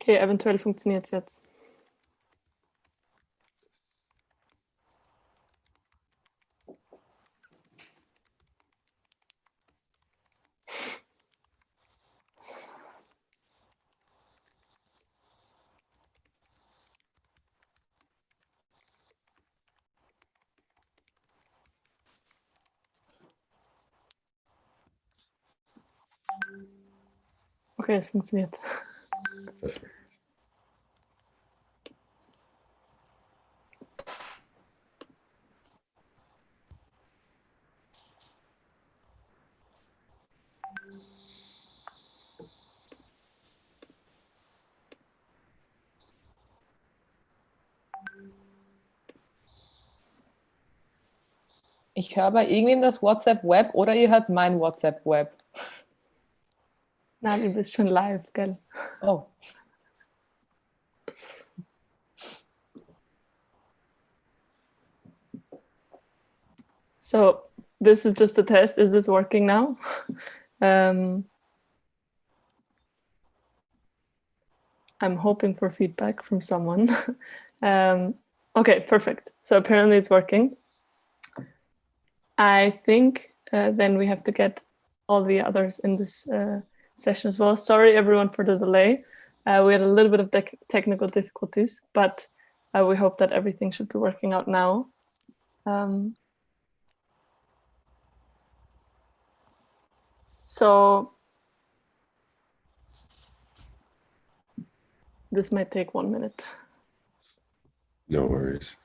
Okay, eventuell funktioniert es jetzt. Okay, es funktioniert. Ich höre bei irgendwem das WhatsApp-Web oder ihr hört mein WhatsApp-Web. Na, du bist schon live, gell? Oh. So this is just a test. Is this working now? I'm hoping for feedback from someone. Okay, perfect. So apparently it's working. I think then we have to get all the others in this session as well. Sorry everyone for the delay. We had a little bit of technical difficulties, but we hope that everything should be working out now. So this might take 1 minute. No worries.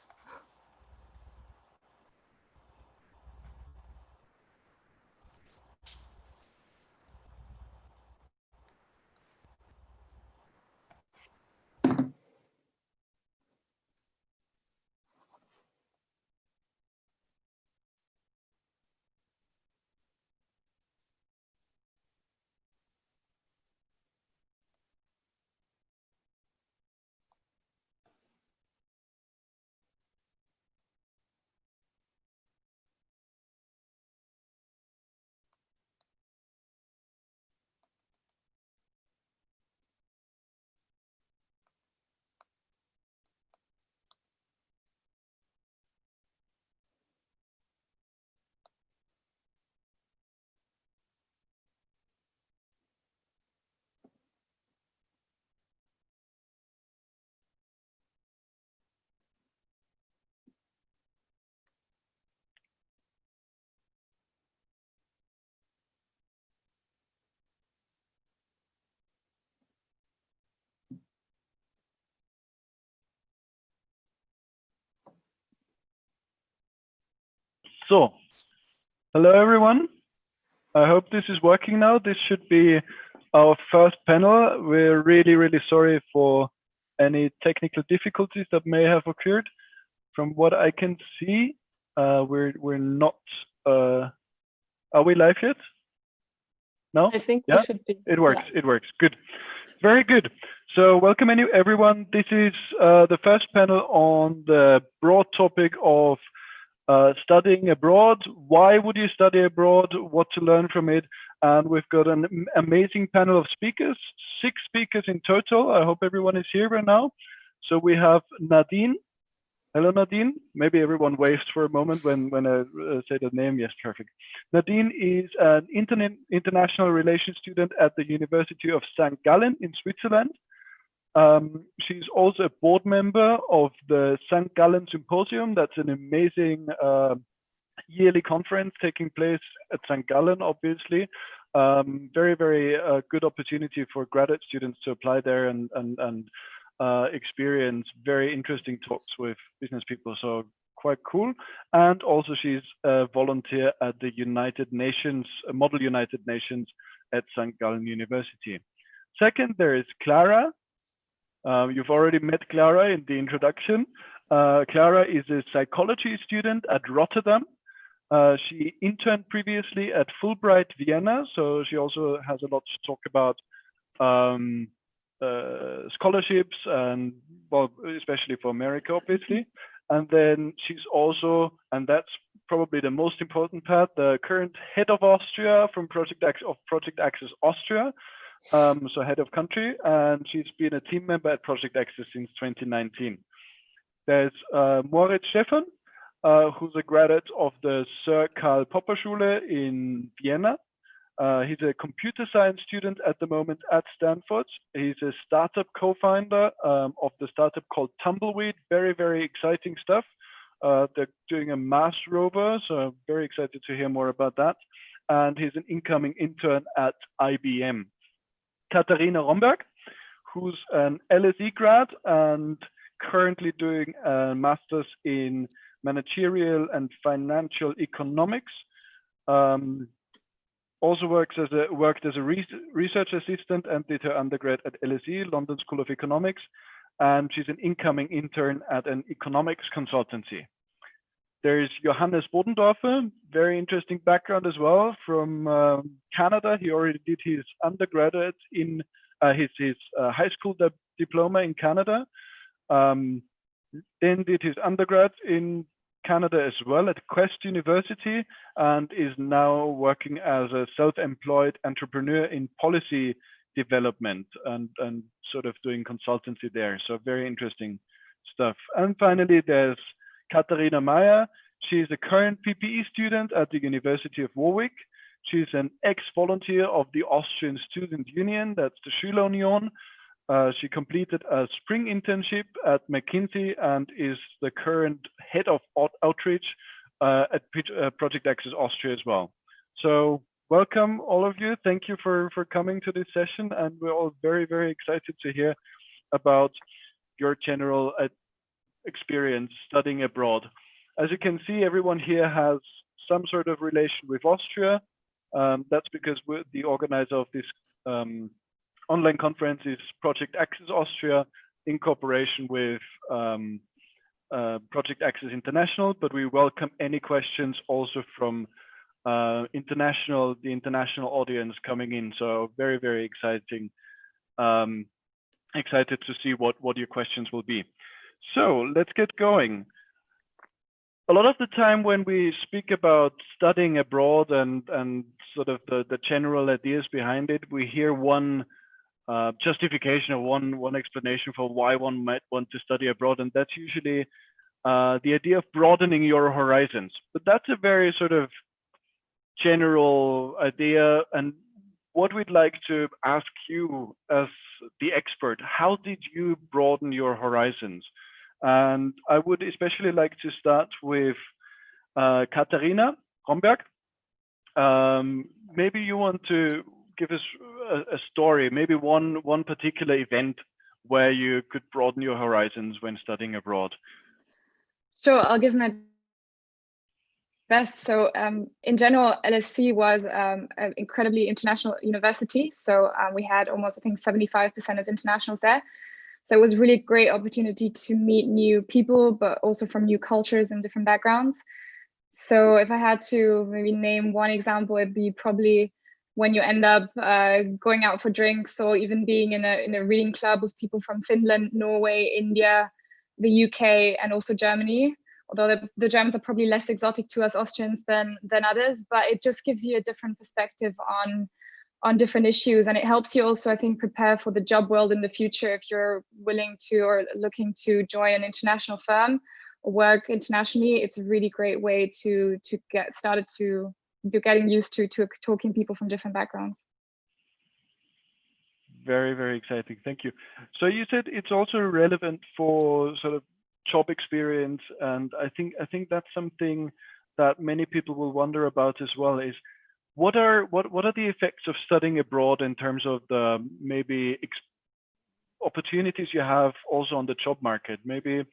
So, hello everyone. I hope this is working now. This should be our first panel. We're really sorry for any technical difficulties that may have occurred. From what I can see, we're not. Are we live yet? No? I think yeah? we should be. It works. Yeah. It works. Good. Very good. So welcome everyone. This is the first panel on the broad topic of studying abroad. Why would you study abroad? What to learn from it? And we've got an amazing panel of speakers, 6 speakers in total. I hope everyone is here right now. So we have Nadine. Hello, Nadine. Maybe everyone waves for a moment when I say the name. Yes, perfect. Nadine is an international relations student at the University of St. Gallen in Switzerland. She's also a board member of the St. Gallen Symposium. That's an amazing yearly conference taking place at St. Gallen, obviously. Very good opportunity for graduate students to apply there and experience very interesting talks with business people. So quite cool. And also she's a volunteer at the United Nations, Model United Nations at St. Gallen University. Second, there is Clara. You've already met Clara in the introduction. Clara is a psychology student at Rotterdam. She interned previously at Fulbright Vienna, so she also has a lot to talk about scholarships and, well, especially for America, obviously. And then she's also, and that's probably the most important part, the current head of Austria from Project Access Austria, so head of country, and she's been a team member at Project Access since 2019. There's Moritz Stephan, who's a graduate of the Sir Karl Popper Schule in Vienna. He's a computer science student at the moment at Stanford. He's a startup co-founder of the startup called Tumbleweed. Very, very exciting stuff. They're doing a Mars rover, so I'm very excited to hear more about that. And he's an incoming intern at IBM. Katharina Rhomberg, who's an LSE grad and currently doing a master's in managerial and financial economics. Also worked as a research assistant and did her undergrad at LSE, London School of Economics, and she's an incoming intern at an economics consultancy. There's Johannes Bodendorfer, very interesting background as well, from Canada. He already did his undergraduate in his high school diploma in Canada, then did his undergrad in Canada as well at Quest University, and is now working as a self-employed entrepreneur in policy development and sort of doing consultancy there. So very interesting stuff. And finally, there's Katharina Meyer. She's a current PPE student at the University of Warwick. She's an ex-volunteer of the Austrian Student Union, that's the Schülerunion. She completed a spring internship at McKinsey and is the current head of outreach at Project Access Austria as well. So welcome all of you. Thank you for coming to this session, and we're all very, very excited to hear about your general experience studying abroad. As you can see, everyone here has some sort of relation with Austria. That's because we're the organizer of this online conference is Project Access Austria in cooperation with Project Access International, but we welcome any questions also from the international audience coming in. So very, very exciting. Excited to see what your questions will be. So let's get going. A lot of the time when we speak about studying abroad and sort of the general ideas behind it, we hear one justification or one explanation for why one might want to study abroad, and that's usually the idea of broadening your horizons. But that's a very sort of general idea, and what we'd like to ask you as the expert, how did you broaden your horizons? And I would especially like to start with Katharina Rhomberg. Maybe you want to give us a story, maybe one particular event where you could broaden your horizons when studying abroad. Sure, I'll give my best. So in general, LSE was an incredibly international university. So we had almost, I think, 75% of internationals there. So it was really a great opportunity to meet new people, but also from new cultures and different backgrounds. So if I had to maybe name one example, it'd be probably when you end up going out for drinks or even being in a reading club with people from Finland, Norway, India, the UK, and also Germany. Although the Germans are probably less exotic to us Austrians than others, but it just gives you a different perspective on different issues. And it helps you also, I think, prepare for the job world in the future if you're willing to or looking to join an international firm or work internationally. It's a really great way to get started to getting used to talking people from different backgrounds. Very, very exciting. Thank you. So you said it's also relevant for sort of job experience, and I think that's something that many people will wonder about as well. Is what are the effects of studying abroad in terms of the maybe opportunities you have also on the job market? Maybe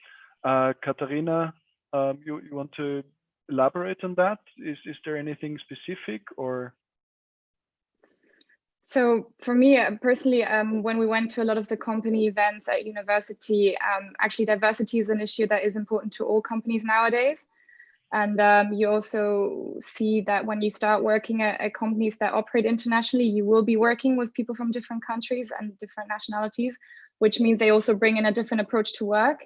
Katharina, you want to elaborate on that? Is there anything specific or? So for me personally, when we went to a lot of the company events at university, actually diversity is an issue that is important to all companies nowadays. And you also see that when you start working at companies that operate internationally, you will be working with people from different countries and different nationalities, which means they also bring in a different approach to work.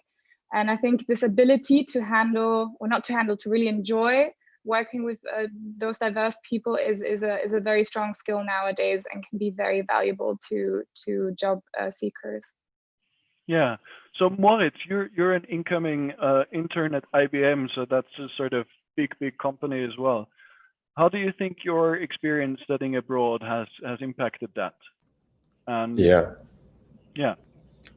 And I think this ability to handle, or not to handle, to really enjoy working with those diverse people is a very strong skill nowadays, and can be very valuable to job seekers. Yeah. So Moritz, you're an incoming intern at IBM, so that's a sort of big company as well. How do you think your experience studying abroad has impacted that? And Yeah,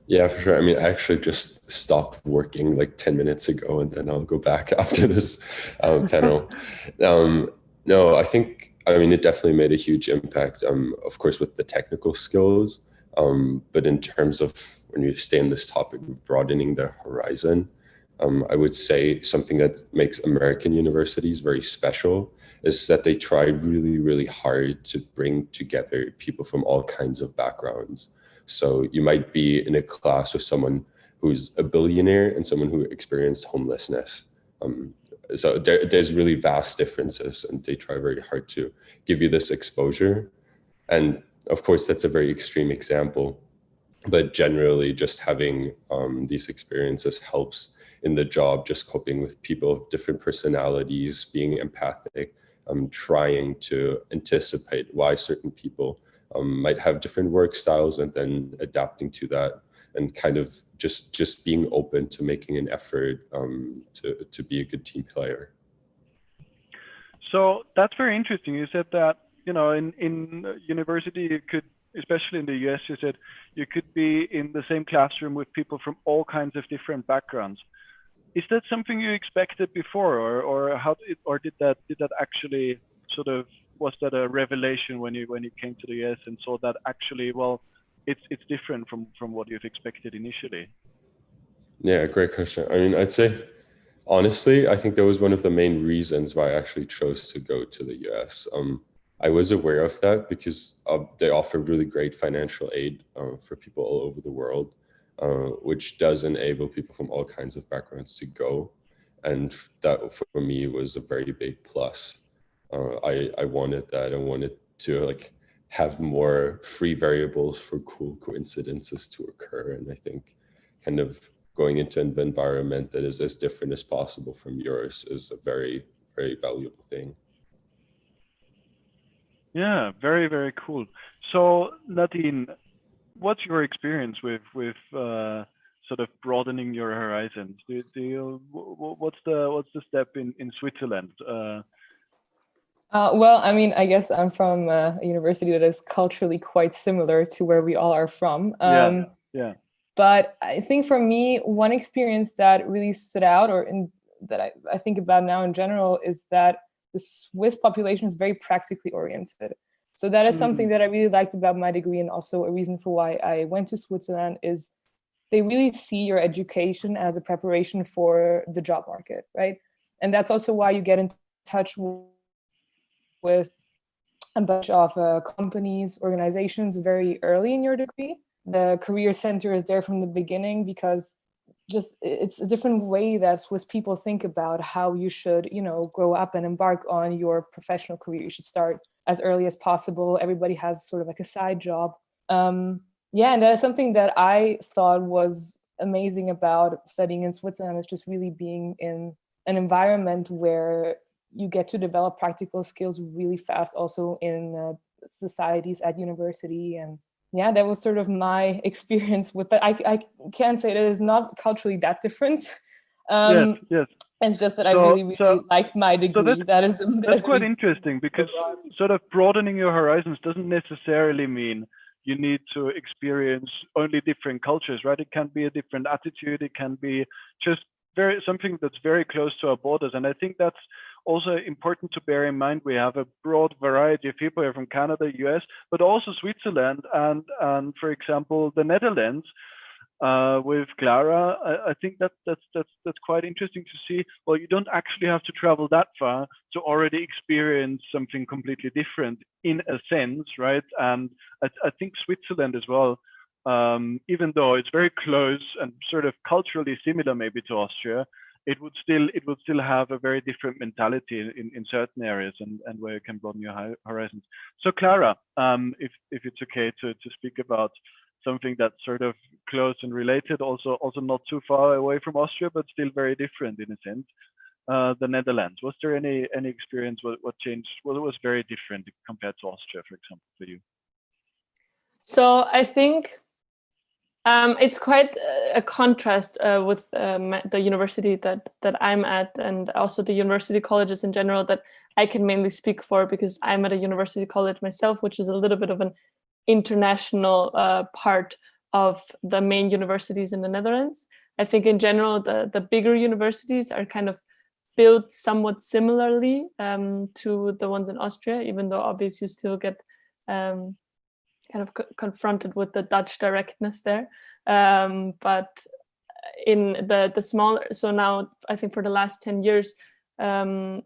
yeah, for sure. I mean, I actually just stopped working like 10 minutes ago, and then I'll go back after this panel. No, I mean, it definitely made a huge impact, of course, with the technical skills. But in terms of when you stay in this topic of broadening the horizon, I would say something that makes American universities very special is that they try really, really hard to bring together people from all kinds of backgrounds. So you might be in a class with someone who's a billionaire and someone who experienced homelessness. So there's really vast differences, and they try very hard to give you this exposure. And of course, that's a very extreme example, but generally just having these experiences helps in the job, just coping with people of different personalities, being empathic, trying to anticipate why certain people might have different work styles, and then adapting to that, and kind of just being open to making an effort to be a good team player. so that's very interesting. You said that, you know, in university, you could, especially in the US, you said you could be in the same classroom with people from all kinds of different backgrounds. Is that something you expected before, or how did that actually sort of, was that a revelation when you came to the US and saw that actually, well, it's different from what you've expected initially? Yeah, great question. I mean, I'd say, honestly, I think that was one of the main reasons why I actually chose to go to the US. I was aware of that because they offer really great financial aid for people all over the world, which does enable people from all kinds of backgrounds to go. And that for me was a very big plus. I wanted that. I wanted to like have more free variables for cool coincidences to occur. And I think kind of going into an environment that is as different as possible from yours is a very, very valuable thing. Yeah, very, very cool. So Nadine, what's your experience with sort of broadening your horizons? What's the step in Switzerland? Well, I mean, I guess I'm from a university that is culturally quite similar to where we all are from. Yeah. But I think for me, one experience that really stood out, that I think about now in general, is that the Swiss population is very practically oriented. So that is something that I really liked about my degree, and also a reason for why I went to Switzerland is they really see your education as a preparation for the job market, right? And that's also why you get in touch with a bunch of companies, organizations very early in your degree. The career center is there from the beginning, because just it's a different way that Swiss people think about how you should, grow up and embark on your professional career. You should start as early as possible. Everybody has sort of like a side job. And that is something that I thought was amazing about studying in Switzerland, is just really being in an environment where you get to develop practical skills really fast, also in societies at university. And yeah, that was sort of my experience with that. I can say that it is not culturally that different. Yes. It's just that I really liked my degree. So that's quite interesting, because sort of broadening your horizons doesn't necessarily mean you need to experience only different cultures, right? It can be a different attitude. It can be just something that's very close to our borders. And I think that's also important to bear in mind. We have a broad variety of people here from Canada, US, but also Switzerland, and for example, the Netherlands. With Clara, I think that's quite interesting to see. Well, you don't actually have to travel that far to already experience something completely different, in a sense, right? And I think Switzerland as well, even though it's very close and sort of culturally similar maybe to Austria, it would still have a very different mentality in certain areas, and where you can broaden your horizons. So Clara, if it's okay to speak about something that's sort of close and related, also not too far away from Austria, but still very different in a sense. The Netherlands. Was there any experience? What changed? What was very different compared to Austria, for example, for you? So I think it's quite a contrast with the university that I'm at, and also the university colleges in general that I can mainly speak for, because I'm at a university college myself, which is a little bit of an international part of the main universities in the Netherlands. I think in general, the bigger universities are kind of built somewhat similarly to the ones in Austria, even though obviously you still get kind of confronted with the Dutch directness there. But in the smaller, so now I think for the last 10 years, the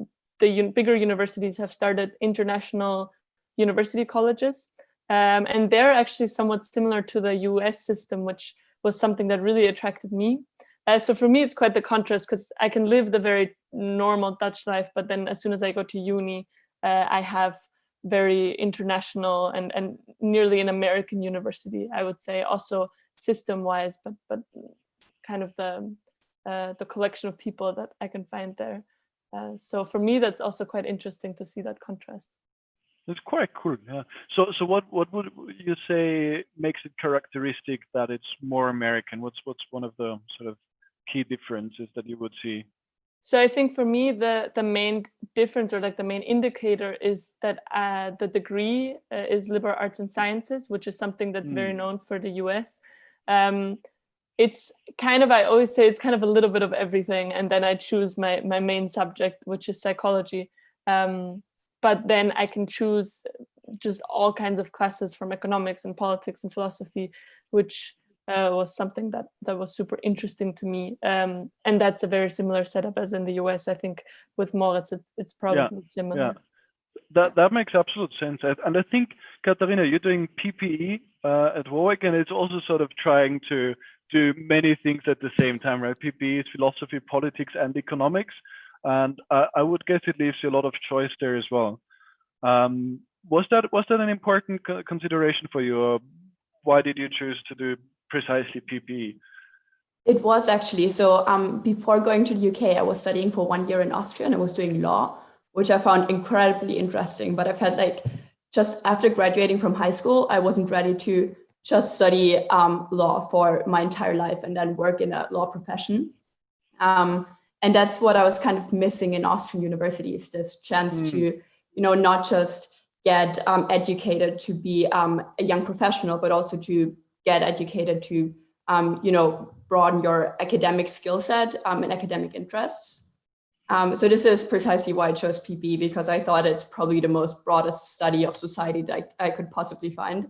bigger universities have started international university colleges. And they're actually somewhat similar to the US system, which was something that really attracted me. So for me, it's quite the contrast, because I can live the very normal Dutch life, but then as soon as I go to uni, I have very international and nearly an American university, I would say, also system-wise, but kind of the collection of people that I can find there. So for me, that's also quite interesting to see that contrast. It's quite cool, yeah. So what would you say makes it characteristic that it's more American? What's one of the sort of key differences that you would see? So I think for me, the main difference, or like the main indicator, is that the degree is liberal arts and sciences, which is something that's very known for the US. It's kind of, I always say it's kind of a little bit of everything. And then I choose my main subject, which is psychology. But then I can choose just all kinds of classes from economics and politics and philosophy, which was something that was super interesting to me. And that's a very similar setup as in the US. I think with Moritz, it's probably similar. Yeah. That makes absolute sense. And I think, Katharina, you're doing PPE at Warwick, and it's also sort of trying to do many things at the same time, right? PPE is philosophy, politics, and economics. And I would guess it leaves you a lot of choice there as well. Was that an important consideration for you? Or why did you choose to do precisely PPE? It was actually. So before going to the UK, I was studying for 1 year in Austria, and I was doing law, which I found incredibly interesting. But I felt like just after graduating from high school, I wasn't ready to just study law for my entire life and then work in a law profession. And that's what I was kind of missing in Austrian universities, this chance to, not just get educated to be a young professional, but also to get educated to, broaden your academic skill set and academic interests. So this is precisely why I chose PPE, because I thought it's probably the most broadest study of society that I could possibly find.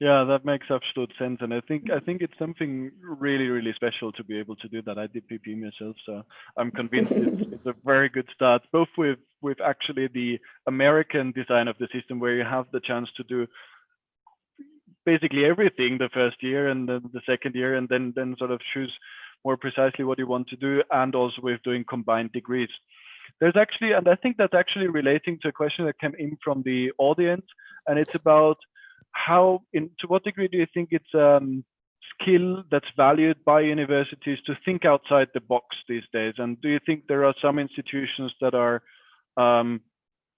Yeah, that makes absolute sense, and I think it's something really, really special to be able to do that. I did PPE myself, so I'm convinced it's a very good start, both with actually the American design of the system, where you have the chance to do basically everything the first year and then the second year, and then sort of choose more precisely what you want to do, and also with doing combined degrees. There's actually, and I think that's actually relating to a question that came in from the audience, and it's about to what degree do you think it's a skill that's valued by universities to think outside the box these days? And do you think there are some institutions that are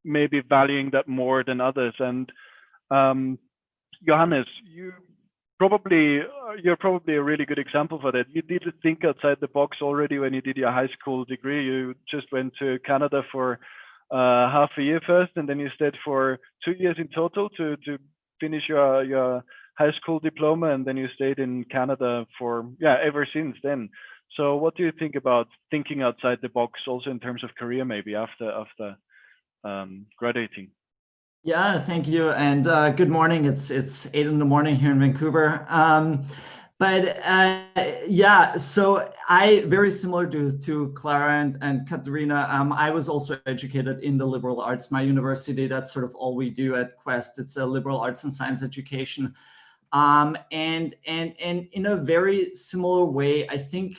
maybe valuing that more than others? And Johannes, you're probably a really good example for that. You did think outside the box already when you did your high school degree. You just went to Canada for half a year first, and then you stayed for 2 years in total to finish your high school diploma, and then you stayed in Canada for ever since then. So what do you think about thinking outside the box, also in terms of career, maybe after graduating? Yeah, thank you, and good morning. It's 8 in the morning here in Vancouver. So I, very similar to Clara and Katharina, I was also educated in the liberal arts. My university, that's sort of all we do at Quest. It's a liberal arts and science education. And in a very similar way, I think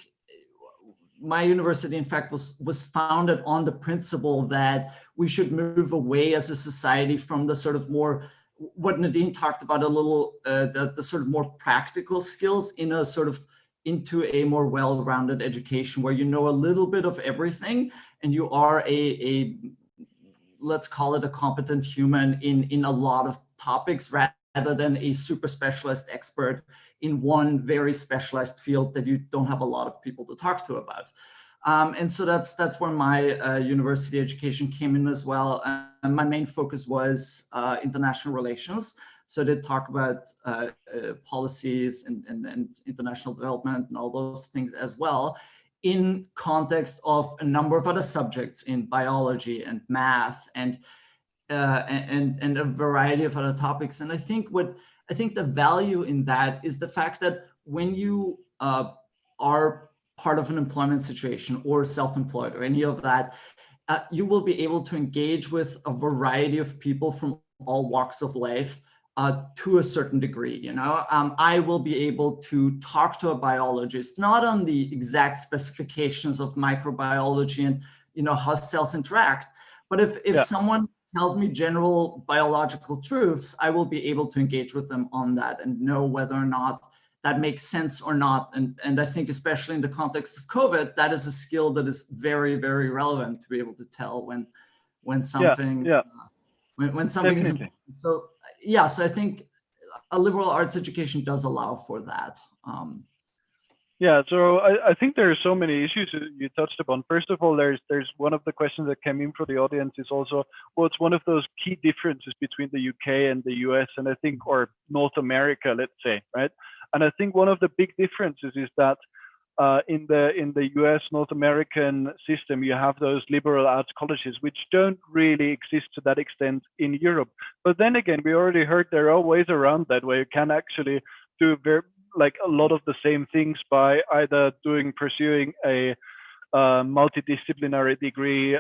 my university, in fact, was founded on the principle that we should move away as a society from the sort of more what Nadine talked about a little, the sort of more practical skills in a sort of into a more well-rounded education where you know a little bit of everything and you are a let's call it a competent human in a lot of topics rather than a super specialist expert in one very specialized field that you don't have a lot of people to talk to about. And so that's where my university education came in as well. And my main focus was international relations. So they talk about policies and international development and all those things as well, in context of a number of other subjects in biology and math and a variety of other topics. And I think the value in that is the fact that when you are part of an employment situation or self-employed or any of that, you will be able to engage with a variety of people from all walks of life to a certain degree. You know, I will be able to talk to a biologist, not on the exact specifications of microbiology and, you know, how cells interact, but if someone tells me general biological truths, I will be able to engage with them on that and know whether or not that makes sense or not. And I think especially in the context of COVID, that is a skill that is very, very relevant to be able to tell when something when something is important. So yeah, so I think a liberal arts education does allow for that. Yeah, so I think there are so many issues you touched upon. First of all, there's one of the questions that came in for the audience is also, well, it's one of those key differences between the UK and the US, and I think, or North America, let's say, right? And I think one of the big differences is that in the US North American system, you have those liberal arts colleges, which don't really exist to that extent in Europe. But then again, we already heard there are ways around that where you can actually do like a lot of the same things by either pursuing a multidisciplinary degree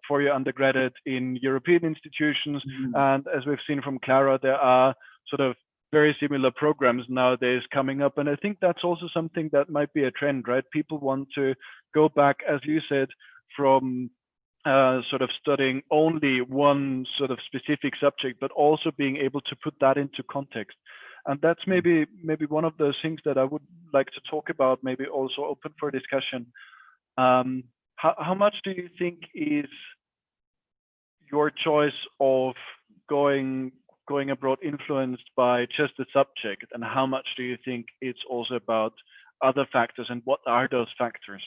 for your undergraduate in European institutions. And as we've seen from Clara, there are sort of very similar programs nowadays coming up. And I think that's also something that might be a trend, right? People want to go back, as you said, from sort of studying only one sort of specific subject, but also being able to put that into context. And that's maybe one of those things that I would like to talk about, maybe also open for discussion. How much do you think is your choice of going abroad influenced by just the subject, and how much do you think it's also about other factors, and what are those factors?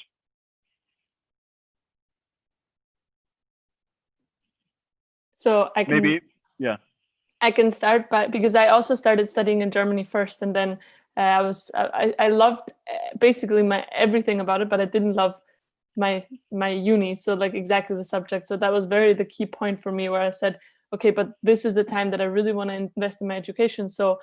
So I can I can start because I also started studying in Germany first, and then I loved basically everything about it, but I didn't love my uni, so like exactly the subject. So that was the key point for me, where I said, okay, but this is the time that I really want to invest in my education, so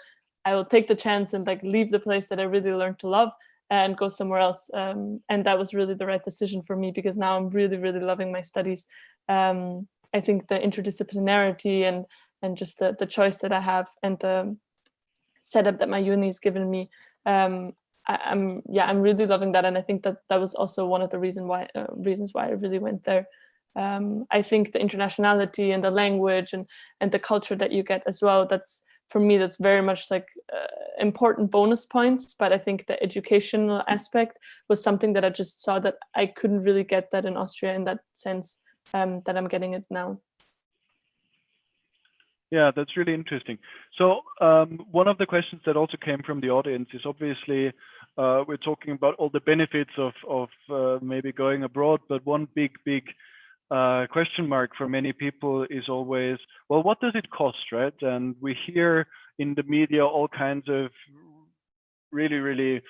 I will take the chance and like leave the place that I really learned to love and go somewhere else. And that was really the right decision for me, because now I'm really, really loving my studies. I think the interdisciplinarity and just the choice that I have and the setup that my uni has given me, I'm really loving that. And I think that was also one of the reasons why I really went there. I think the internationality and the language and the culture that you get as well, that's very much like important bonus points. But I think the educational aspect was something that I just saw that I couldn't really get that in Austria in that sense that I'm getting it now. Yeah, that's really interesting. So one of the questions that also came from the audience is obviously we're talking about all the benefits of maybe going abroad, but one big question mark for many people is always, well, what does it cost, right? And we hear in the media all kinds of really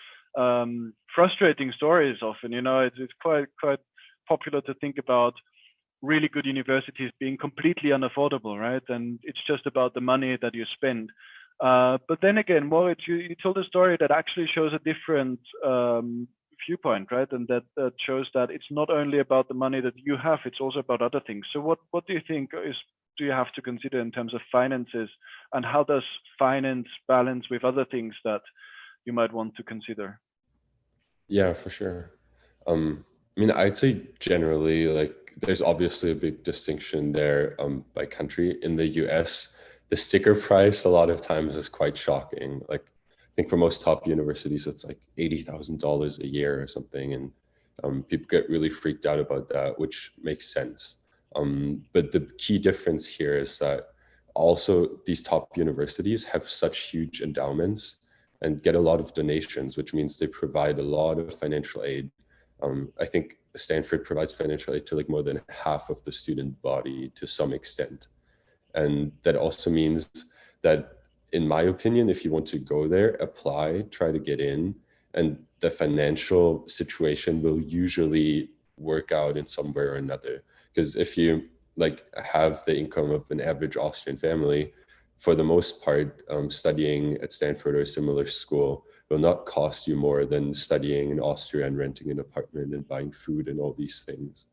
frustrating stories often. You know, it's quite popular to think about really good universities being completely unaffordable, right? And it's just about the money that you spend. But then again, Moritz, you told a story that actually shows a different viewpoint, right? And that shows that it's not only about the money that you have, it's also about other things. So what do you think do you have to consider in terms of finances, and how does finance balance with other things that you might want to consider? Yeah, for sure. I mean, I'd say generally, like, there's obviously a big distinction there by country. In the US, the sticker price a lot of times is quite shocking. Like, I think for most top universities, it's like $80,000 a year or something. And people get really freaked out about that, which makes sense. But the key difference here is that also these top universities have such huge endowments and get a lot of donations, which means they provide a lot of financial aid. I think Stanford provides financial aid to like more than half of the student body to some extent. And that also means that, in my opinion, if you want to go there, apply, try to get in, and the financial situation will usually work out in some way or another. Because if you like have the income of an average Austrian family, for the most part, studying at Stanford or a similar school will not cost you more than studying in Austria and renting an apartment and buying food and all these things.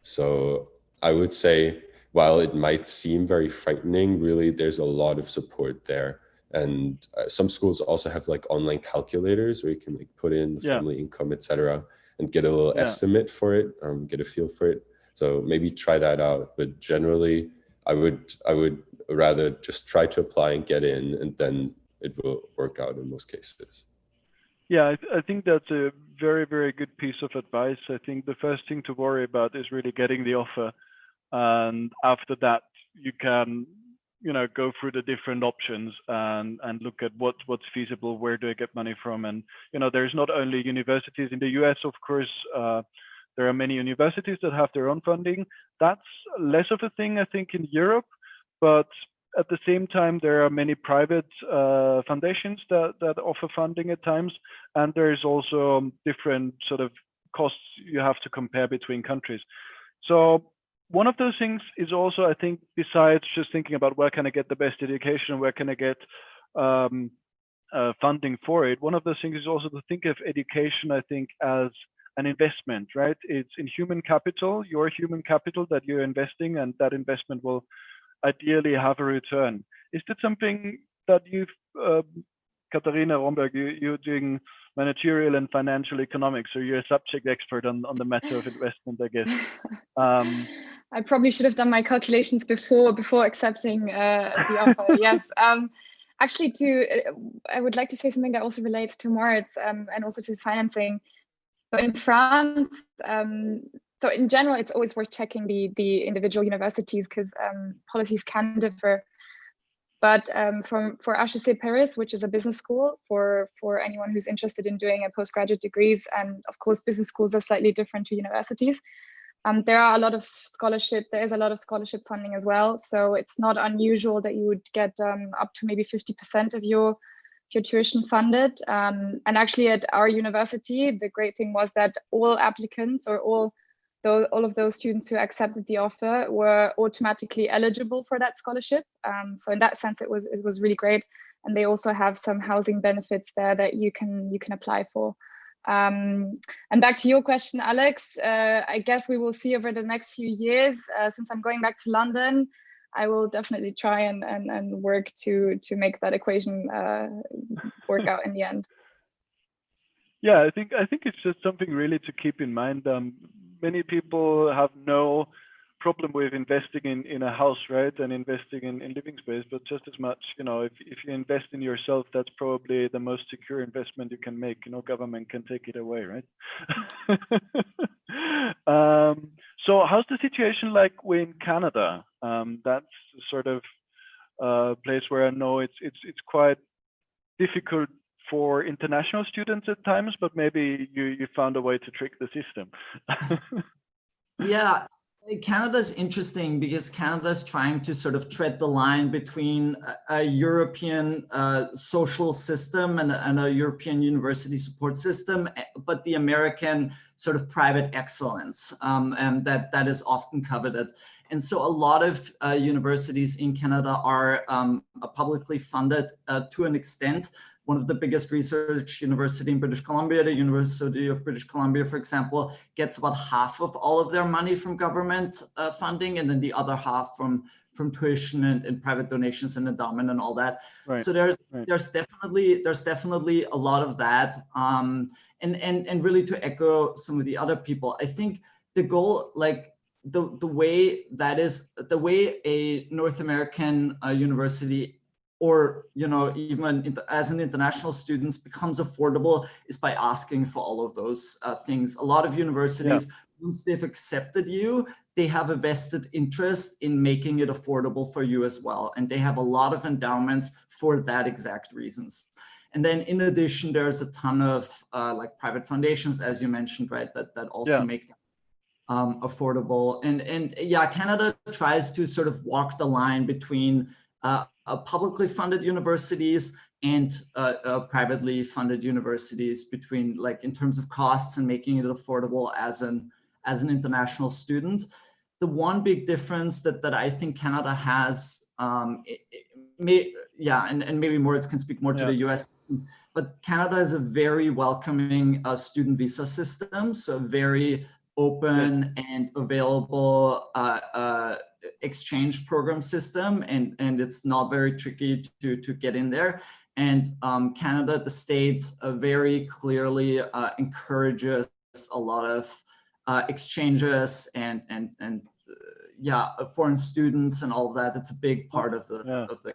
So I would say, while it might seem very frightening, really there's a lot of support there. And some schools also have like online calculators where you can like put in the family income, etc., and get a little estimate for it, get a feel for it. So maybe try that out. But generally, I would rather just try to apply and get in, and then it will work out in most cases. Yeah, I think that's a very, very good piece of advice. I think the first thing to worry about is really getting the offer. And after that, you can, go through the different options and look at what's feasible, where do I get money from? And, there's not only universities in the US, of course, there are many universities that have their own funding. That's less of a thing, I think, in Europe. But at the same time, there are many private foundations that offer funding at times. And there's also different sort of costs you have to compare between countries. So one of those things is also, I think, besides just thinking about where can I get the best education, where can I get funding for it, one of those things is also to think of education, I think, as an investment, right? It's in human capital, your human capital that you're investing, and that investment will ideally have a return. Is that something that you've, Katharina Rhomberg, you're doing managerial and financial economics, so you're a subject expert on the matter of investment, I guess. I probably should have done my calculations before accepting the offer. Yes. Actually, I would like to say something that also relates to Moritz and also to financing. So in France, so in general, it's always worth checking the individual universities because policies can differ. But for HEC Paris, which is a business school for anyone who's interested in doing a postgraduate degrees, and of course, business schools are slightly different to universities. There is a lot of scholarship funding as well. So it's not unusual that you would get up to maybe 50% of your tuition funded. And actually at our university, the great thing was that all applicants or all of those students who accepted the offer were automatically eligible for that scholarship. So in that sense, it was really great. And they also have some housing benefits there that you can apply for. And back to your question, Alex, I guess we will see over the next few years. Since I'm going back to London, I will definitely try and work to make that equation work out in the end. Yeah, I think it's just something really to keep in mind. Many people have no problem with investing in a house, right, and investing in living space, but just as much, if you invest in yourself, that's probably the most secure investment you can make. Government can take it away, right? So how's the situation like in Canada? That's sort of a place where I know it's quite difficult for international students at times, but maybe you found a way to trick the system. Yeah, Canada is interesting because Canada is trying to sort of tread the line between a European social system and a European university support system, but the American sort of private excellence, and that is often coveted. And so a lot of universities in Canada are publicly funded to an extent. One of the biggest research university in British Columbia, the University of British Columbia, for example, gets about half of all of their money from government funding, and then the other half from tuition and private donations and endowment and all that. Right. So there's definitely a lot of that. And really to echo some of the other people, I think the goal, like the way a North American university, or even as an international student, becomes affordable is by asking for all of those things. A lot of universities, once they've accepted you, they have a vested interest in making it affordable for you as well, and they have a lot of endowments for that exact reasons. And then in addition, there's a ton of like private foundations, as you mentioned, right, that also make them affordable. And yeah, Canada tries to sort of walk the line between publicly funded universities and privately funded universities, between, like, in terms of costs and making it affordable as an international student. The one big difference that I think Canada has, and maybe Moritz can speak more to the US, but Canada is a very welcoming student visa system, so very open and available exchange program system, and it's not very tricky to get in there. And Canada, the state, very clearly encourages a lot of exchanges and foreign students and all of that. It's a big part of the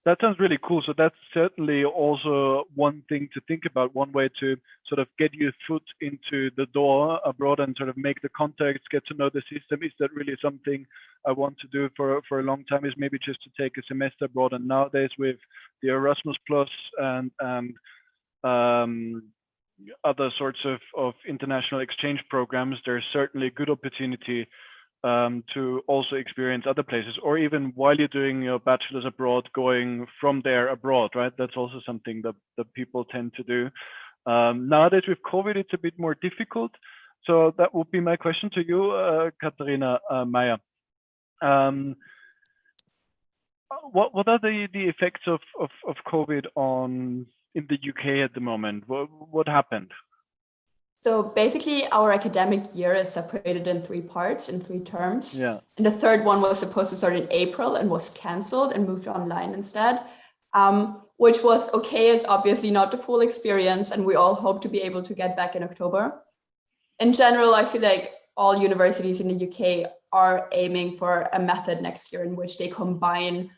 That sounds really cool. So that's certainly also one thing to think about, one way to sort of get your foot into the door abroad and sort of make the contacts, get to know the system. Is that really something I want to do for a long time? Is maybe just to take a semester abroad. And nowadays with the Erasmus Plus and other sorts of international exchange programs, there's certainly a good opportunity to also experience other places, or even while you're doing your bachelor's abroad, going from there abroad, right? That's also something that people tend to do. Nowadays with COVID, it's a bit more difficult. So that would be my question to you, Katharina, Meyer. What are the effects of COVID in the UK at the moment? What happened? So basically, our academic year is separated in 3 parts, in 3 terms. Yeah. And the third one was supposed to start in April and was cancelled and moved online instead, which was okay. It's obviously not the full experience, and we all hope to be able to get back in October. In general, I feel like all universities in the UK are aiming for a method next year in which they combine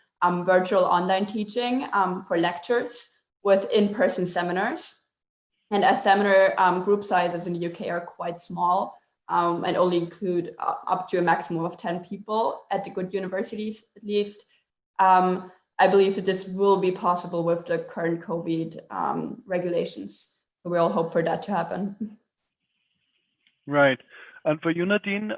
virtual online teaching for lectures with in-person seminars. And as seminar group sizes in the UK are quite small and only include up to a maximum of 10 people at the good universities, at least, I believe that this will be possible with the current COVID regulations. So we all hope for that to happen. Right. And for you, Nadine,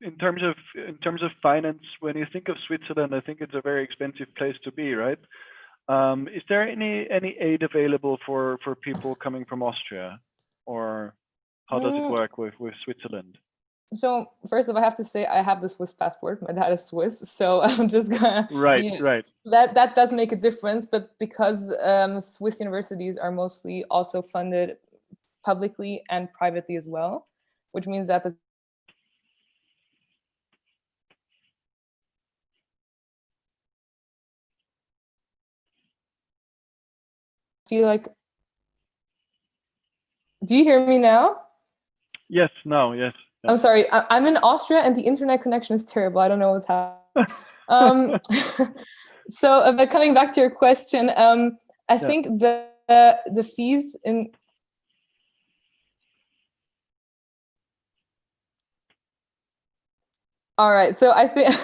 in terms of finance, when you think of Switzerland, I think it's a very expensive place to be, right? Is there any aid available for people coming from Austria, or how does it work with Switzerland? So first of all, I have to say I have the Swiss passport. My dad is Swiss, so I'm just gonna right. That does make a difference, but because Swiss universities are mostly also funded publicly and privately as well, which means that the feel like, do you hear me now? Yes, now, yes. I'm sorry, I'm in Austria and the internet connection is terrible. I don't know what's happening. So, but coming back to your question, I think the fees in all right. So I think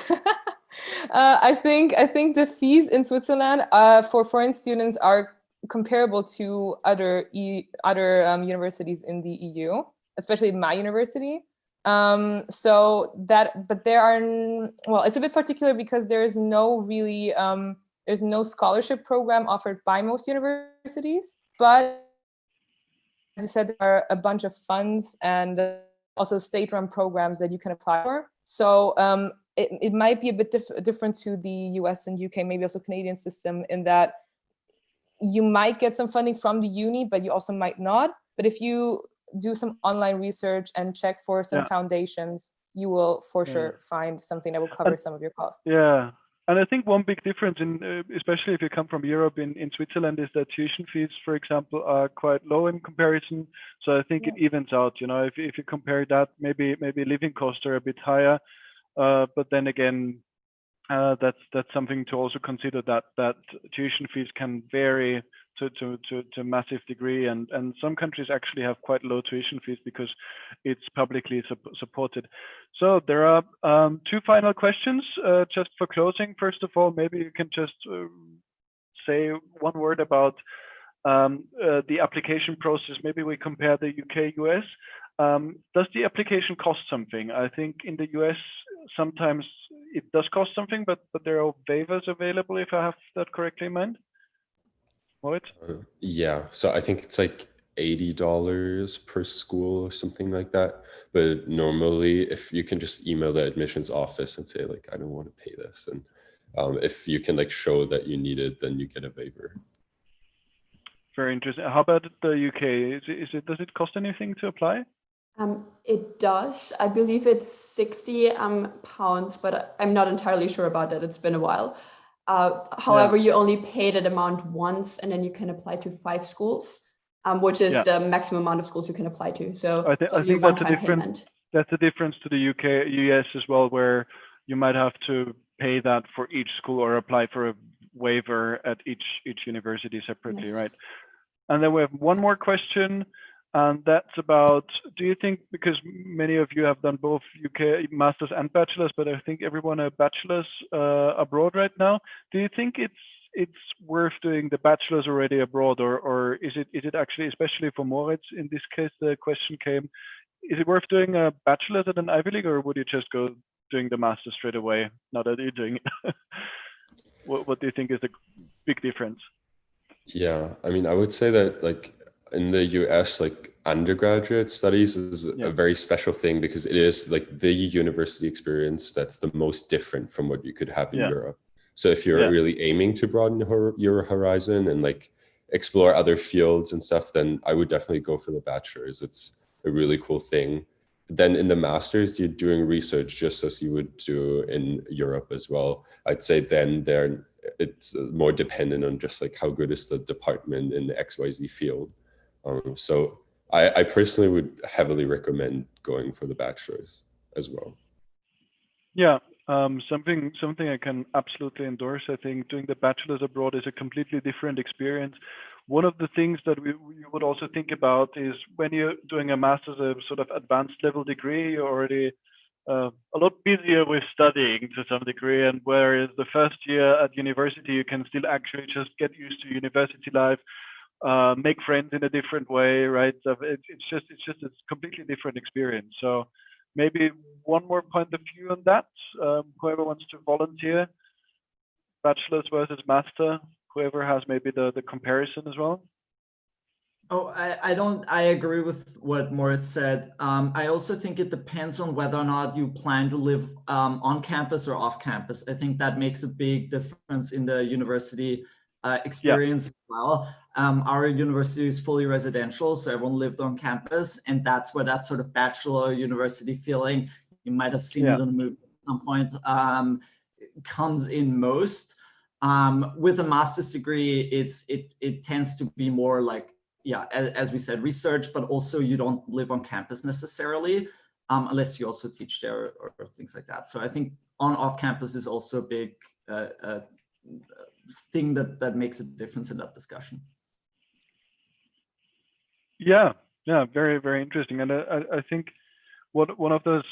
I think the fees in Switzerland for foreign students are comparable to other universities in the EU, especially my university. So that, but there are, well, it's a bit particular because there's no scholarship program offered by most universities, but as you said, there are a bunch of funds and also state-run programs that you can apply for. So it might be a bit different to the US and UK, maybe also Canadian system, in that you might get some funding from the uni, but you also might not. But if you do some online research and check for some foundations, you will for sure find something that will cover some of your costs. Yeah. And I think one big difference, especially if you come from Europe, in Switzerland, is that tuition fees, for example, are quite low in comparison. So I think it evens out. If you compare that, maybe living costs are a bit higher, but then again, that's something to also consider, that tuition fees can vary to a massive degree, and some countries actually have quite low tuition fees because it's publicly supported. So there are two final questions just for closing. First of all, maybe you can just say one word about the application process. Maybe we compare the UK, US. Does the application cost something? I think in the US sometimes it does cost something, but there are waivers available, if I have that correctly in mind. Moritz? Yeah, so I think it's like $80 per school or something like that. But normally, if you can just email the admissions office and say like, I don't want to pay this, and if you can like show that you need it, then you get a waiver. Very interesting. How about the UK? Does it cost anything to apply? It does. I believe it's 60 pounds, but I'm not entirely sure about that. It's been a while. However, you only pay that amount once, and then you can apply to 5 schools, which is the maximum amount of schools you can apply to. So I think that's a different. That's a difference to the UK, US as well, where you might have to pay that for each school or apply for a waiver at each university separately, right? And then we have one more question, and that's about, do you think, because many of you have done both UK masters and bachelors, but I think everyone a bachelor's abroad right now, do you think it's worth doing the bachelor's already abroad, or is it actually, especially for Moritz in this case, the question came, is it worth doing a bachelor's at an Ivy League, or would you just go doing the master straight away now that you're doing it? What do you think is the big difference? Yeah, I mean, I would say that like in the US, like undergraduate studies is a very special thing because it is like the university experience that's the most different from what you could have in Europe. So if you're really aiming to broaden your horizon and like explore other fields and stuff, then I would definitely go for the bachelor's. It's a really cool thing. Then in the master's, you're doing research just as you would do in Europe as well. I'd say then it's more dependent on just like how good is the department in the XYZ field. So I personally would heavily recommend going for the bachelor's as well. Yeah, something I can absolutely endorse. I think doing the bachelor's abroad is a completely different experience. One of the things that you would also think about is when you're doing a master's, a sort of advanced level degree, you're already a lot busier with studying to some degree, and whereas the first year at university you can still actually just get used to university life, make friends in a different way, right? So it's just a completely different experience. So maybe one more point of view on that. Whoever wants to volunteer, bachelor's versus master, whoever has maybe the comparison as well. Oh, I agree with what Moritz said. I also think it depends on whether or not you plan to live on campus or off campus. I think that makes a big difference in the university experience as well. Our university is fully residential, so everyone lived on campus, and that's where that sort of bachelor university feeling, you might have seen it on the movie at some point, comes in most. With a master's degree, it tends to be more like, as we said, research, but also you don't live on campus necessarily, unless you also teach there or things like that. So I think on-off campus is also a big thing that makes a difference in that discussion. Yeah, very, very interesting. And I think one of those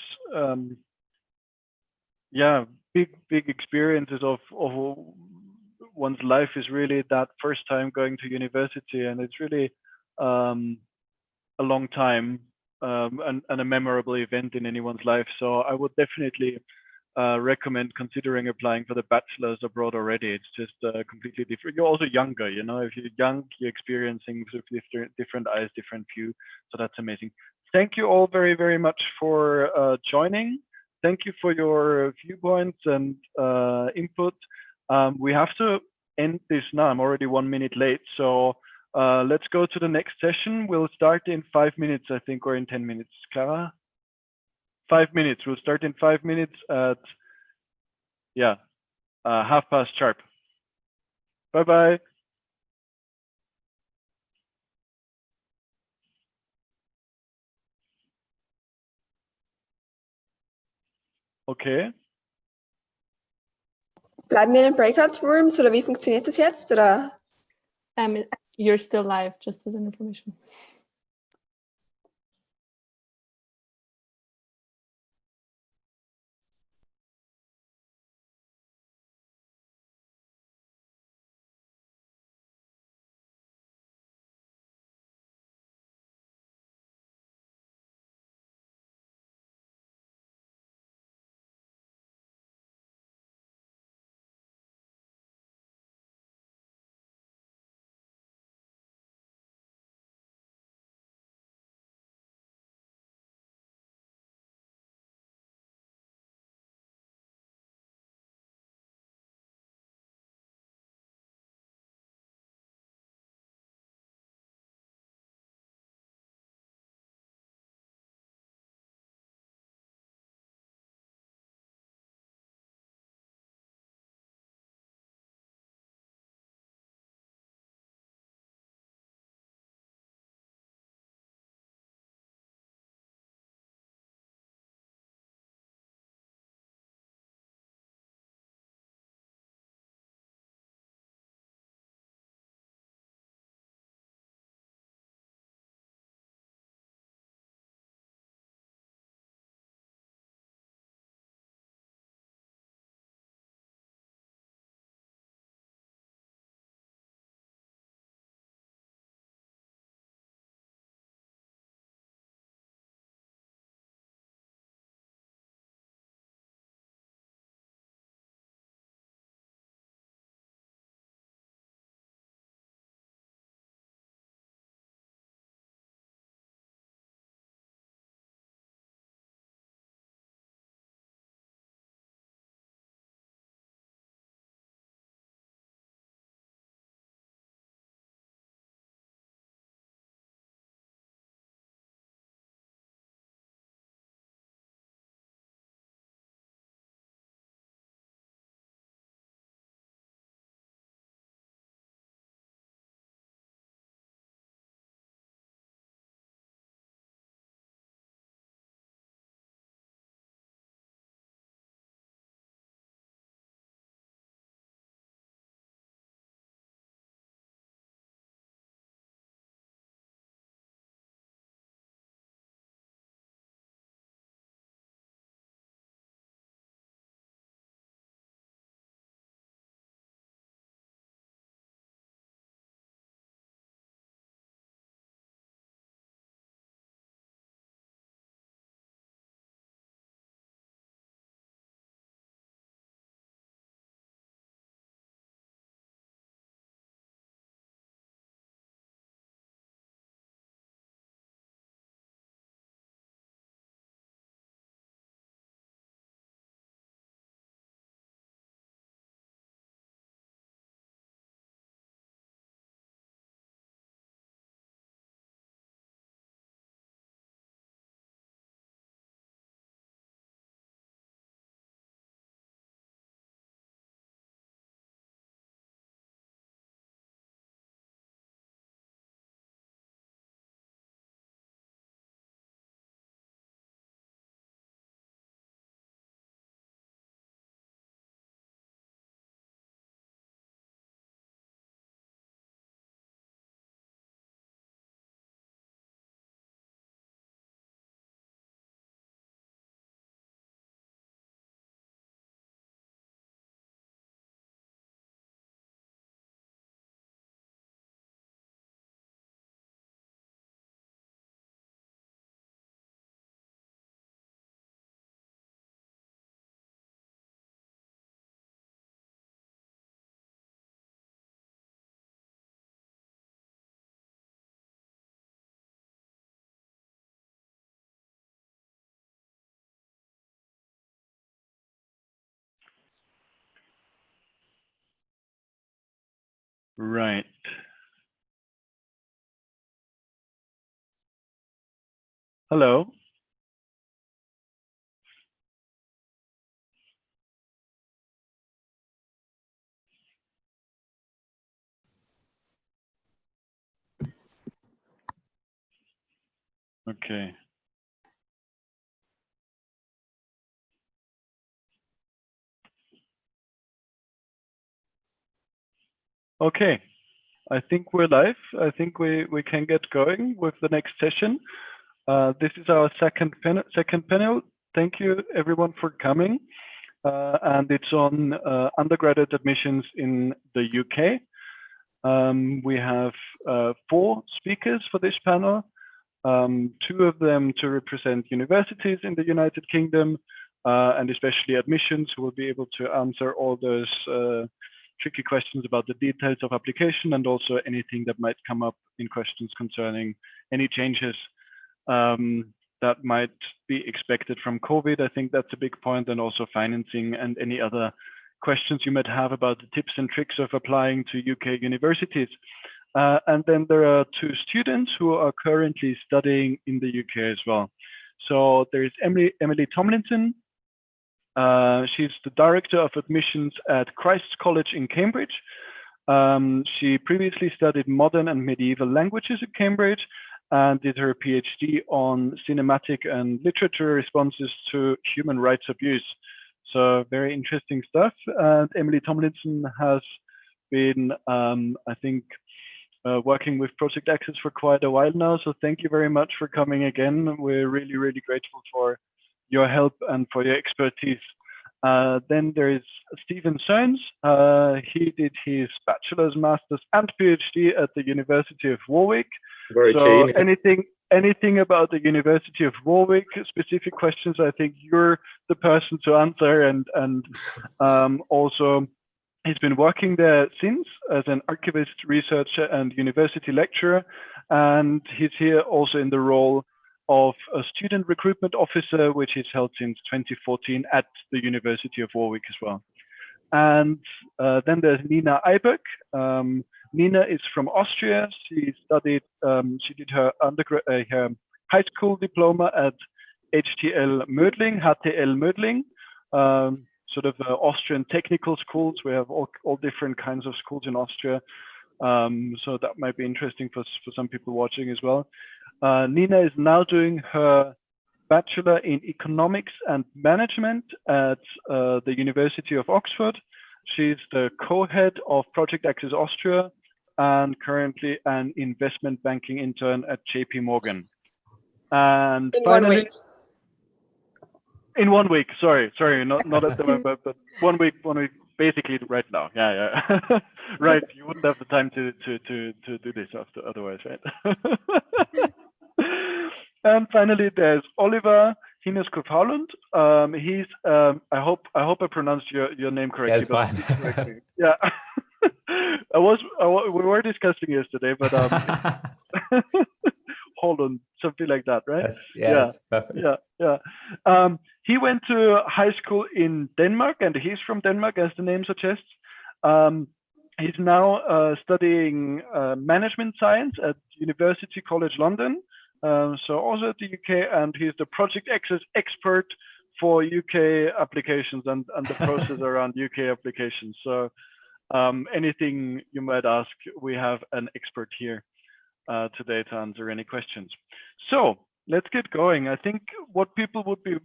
big experiences of one's life is really that first time going to university, and it's really a long time and a memorable event in anyone's life. So I would definitely recommend considering applying for the bachelor's abroad already. It's just completely different. You're also younger, if you're young, you're experiencing sort of different eyes, different view. So that's amazing. Thank you all very, very much for joining. Thank you for your viewpoints and input. We have to end this now. I'm already 1 minute late. So let's go to the next session. We'll start in 5 minutes, I think, or in 10 minutes. Clara? 5 minutes. We'll start in 5 minutes at 12:30 sharp. Bye-bye. Okay. Bleiben wir in den Breakout Rooms oder wie funktioniert das jetzt? Oder? You're still live, just as an information. Right. Hello. Okay. Okay, I think we're live. I think we can get going with the next session. This is our second panel. Thank you everyone for coming. And it's on undergraduate admissions in the UK. We have 4 speakers for this panel, 2 of them to represent universities in the United Kingdom, and especially admissions, who will be able to answer all those tricky questions about the details of application, and also anything that might come up in questions concerning any changes that might be expected from COVID. I think that's a big point, and also financing and any other questions you might have about the tips and tricks of applying to UK universities. And then there are 2 students who are currently studying in the UK as well. So there's Emily Tomlinson. She's the Director of Admissions at Christ's College in Cambridge. She previously studied modern and medieval languages at Cambridge and did her PhD on cinematic and literature responses to human rights abuse. So very interesting stuff. And Emily Tomlinson has been, I think, working with Project Access for quite a while now. So thank you very much for coming again. We're really, really grateful for your help and for your expertise. Then there is Stephan Soanes. He did his bachelor's, master's, and PhD at the University of Warwick. So anything about the University of Warwick, specific questions, I think you're the person to answer. And also, he's been working there since as an archivist, researcher, and university lecturer. And he's here also in the role of a student recruitment officer, which is held since 2014 at the University of Warwick as well. And then there's Nina Eiböck. Nina is from Austria. She studied, she did her her high school diploma at HTL Mödling, sort of Austrian technical schools. We have all different kinds of schools in Austria. So that might be interesting for some people watching as well. Nina is now doing her Bachelor in Economics and Management at the University of Oxford. She's the co-head of Project Access Austria and currently an investment banking intern at JP Morgan. And In finally, 1 week. In 1 week, sorry, not at the moment, but 1 week, basically right now. Yeah. Right, you wouldn't have the time to do this otherwise, right? And finally, there's Oliver Hinnerskov Haulund. He's I hope I pronounced your name correctly. Yeah, it's fine. Yeah. We were discussing yesterday, but Haulund, something like that, right? Yes, perfect. Yeah. He went to high school in Denmark, and he's from Denmark, as the name suggests. He's now studying management science at University College London, so also at the UK, and he's the Project Access expert for UK applications and the process around UK applications. So anything you might ask, we have an expert here today to answer any questions. So let's get going. I think what people would be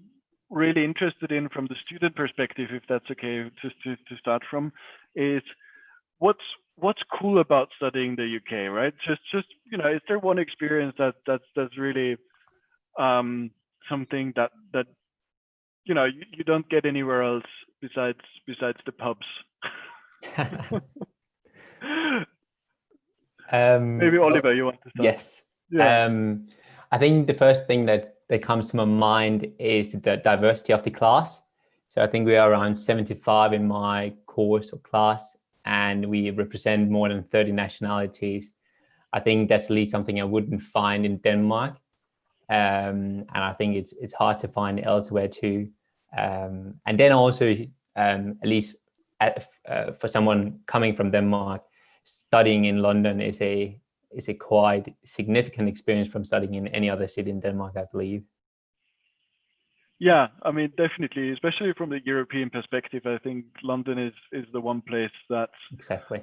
really interested in from the student perspective, if that's okay to start from, is what's cool about studying the UK, right? Just you know, is there one experience that's really something that you know you don't get anywhere else besides the pubs? Maybe Oliver, you want to start? Yes. Yeah. I think the first thing that comes to my mind is the diversity of the class. So I think we are around 75 in my course or class, and we represent more than 30 nationalities. I think that's at least something I wouldn't find in Denmark. And I think it's hard to find elsewhere too. And then also, at least for someone coming from Denmark, studying in London is a quite significant experience from studying in any other city in Denmark, I believe. Yeah, I mean, definitely, especially from the European perspective, I think London is the one place that's exactly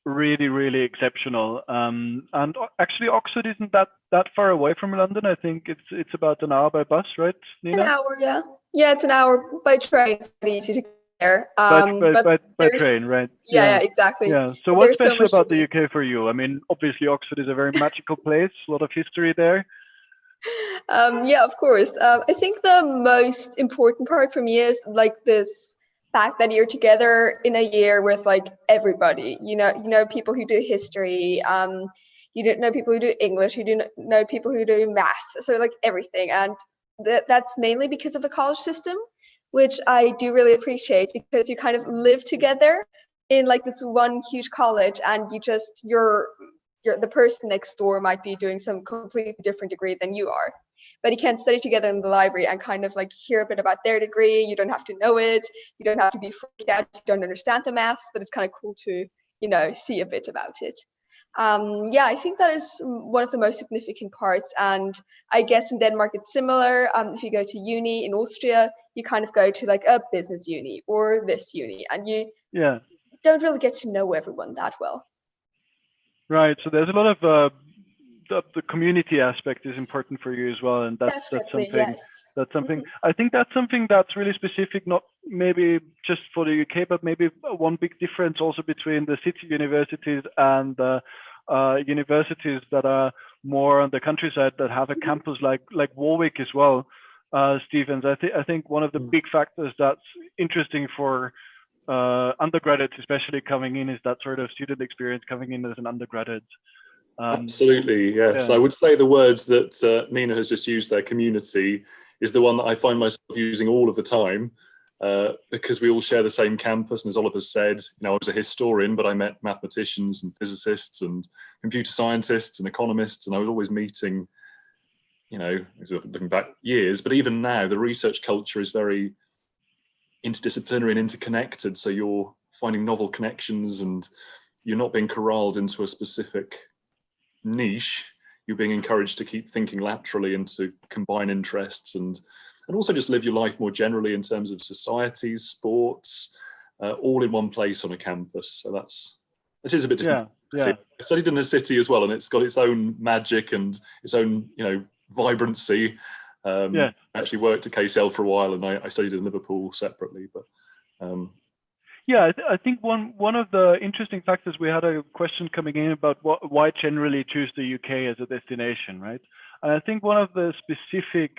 really, really exceptional. And actually, Oxford isn't that far away from London. I think it's about an hour by bus, right, Nina? An hour, yeah. Yeah, it's an hour by train. It's very easy to get there. By train, right? Yeah, exactly. Yeah. So But what's there's so special much about to the UK for you? I mean, obviously Oxford is a very magical place. A lot of history there. Yeah, of course. I think the most important part for me is like this fact that you're together in a year with like everybody. You know people who do history. You don't know people who do English. You do know people who do maths. So like everything, and that's mainly because of the college system, which I do really appreciate, because you kind of live together in like this one huge college, and you're the person next door might be doing some completely different degree than you are, but you can study together in the library and kind of like hear a bit about their degree. You don't have to know it. You don't have to be freaked out if you don't understand the maths, but it's kind of cool to, see a bit about it. Yeah, I think that is one of the most significant parts. And I guess in Denmark, it's similar. If you go to uni in Austria, you kind of go to like a business uni or this uni, and you don't really get to know everyone that well. Right. So there's a lot of the community aspect is important for you as well, and that's something. Yes. That's something. I think that's something that's really specific, not maybe just for the UK, but maybe one big difference also between the city universities and the universities that are more on the countryside that have a campus like Warwick as well. Stephen, I think one of the big factors that's interesting for undergraduates, especially coming in, is that sort of student experience coming in as an undergraduate. Absolutely, yes. I would say the words that Nina has just used there, community, is the one that I find myself using all of the time, because we all share the same campus. And as Oliver said, I was a historian, but I met mathematicians and physicists and computer scientists and economists, and I was always meeting, looking back years, but even now the research culture is very interdisciplinary and interconnected. So you're finding novel connections and you're not being corralled into a specific niche. You're being encouraged to keep thinking laterally and to combine interests and also just live your life more generally in terms of societies, sports, all in one place on a campus. So it is a bit different. Yeah. I studied in a city as well, and it's got its own magic and its own, vibrancy. I actually worked at KCL for a while, and I studied in Liverpool separately. But I think one of the interesting factors, we had a question coming in about why generally choose the UK as a destination, right? And I think one of the specific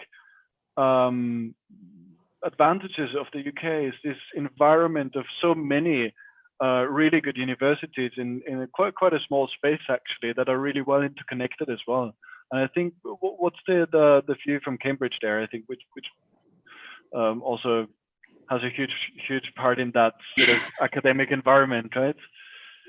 advantages of the UK is this environment of so many really good universities in quite a small space, actually, that are really well interconnected as well. And I think what's the view from Cambridge there, I think, which also has a huge part in that sort of academic environment, right?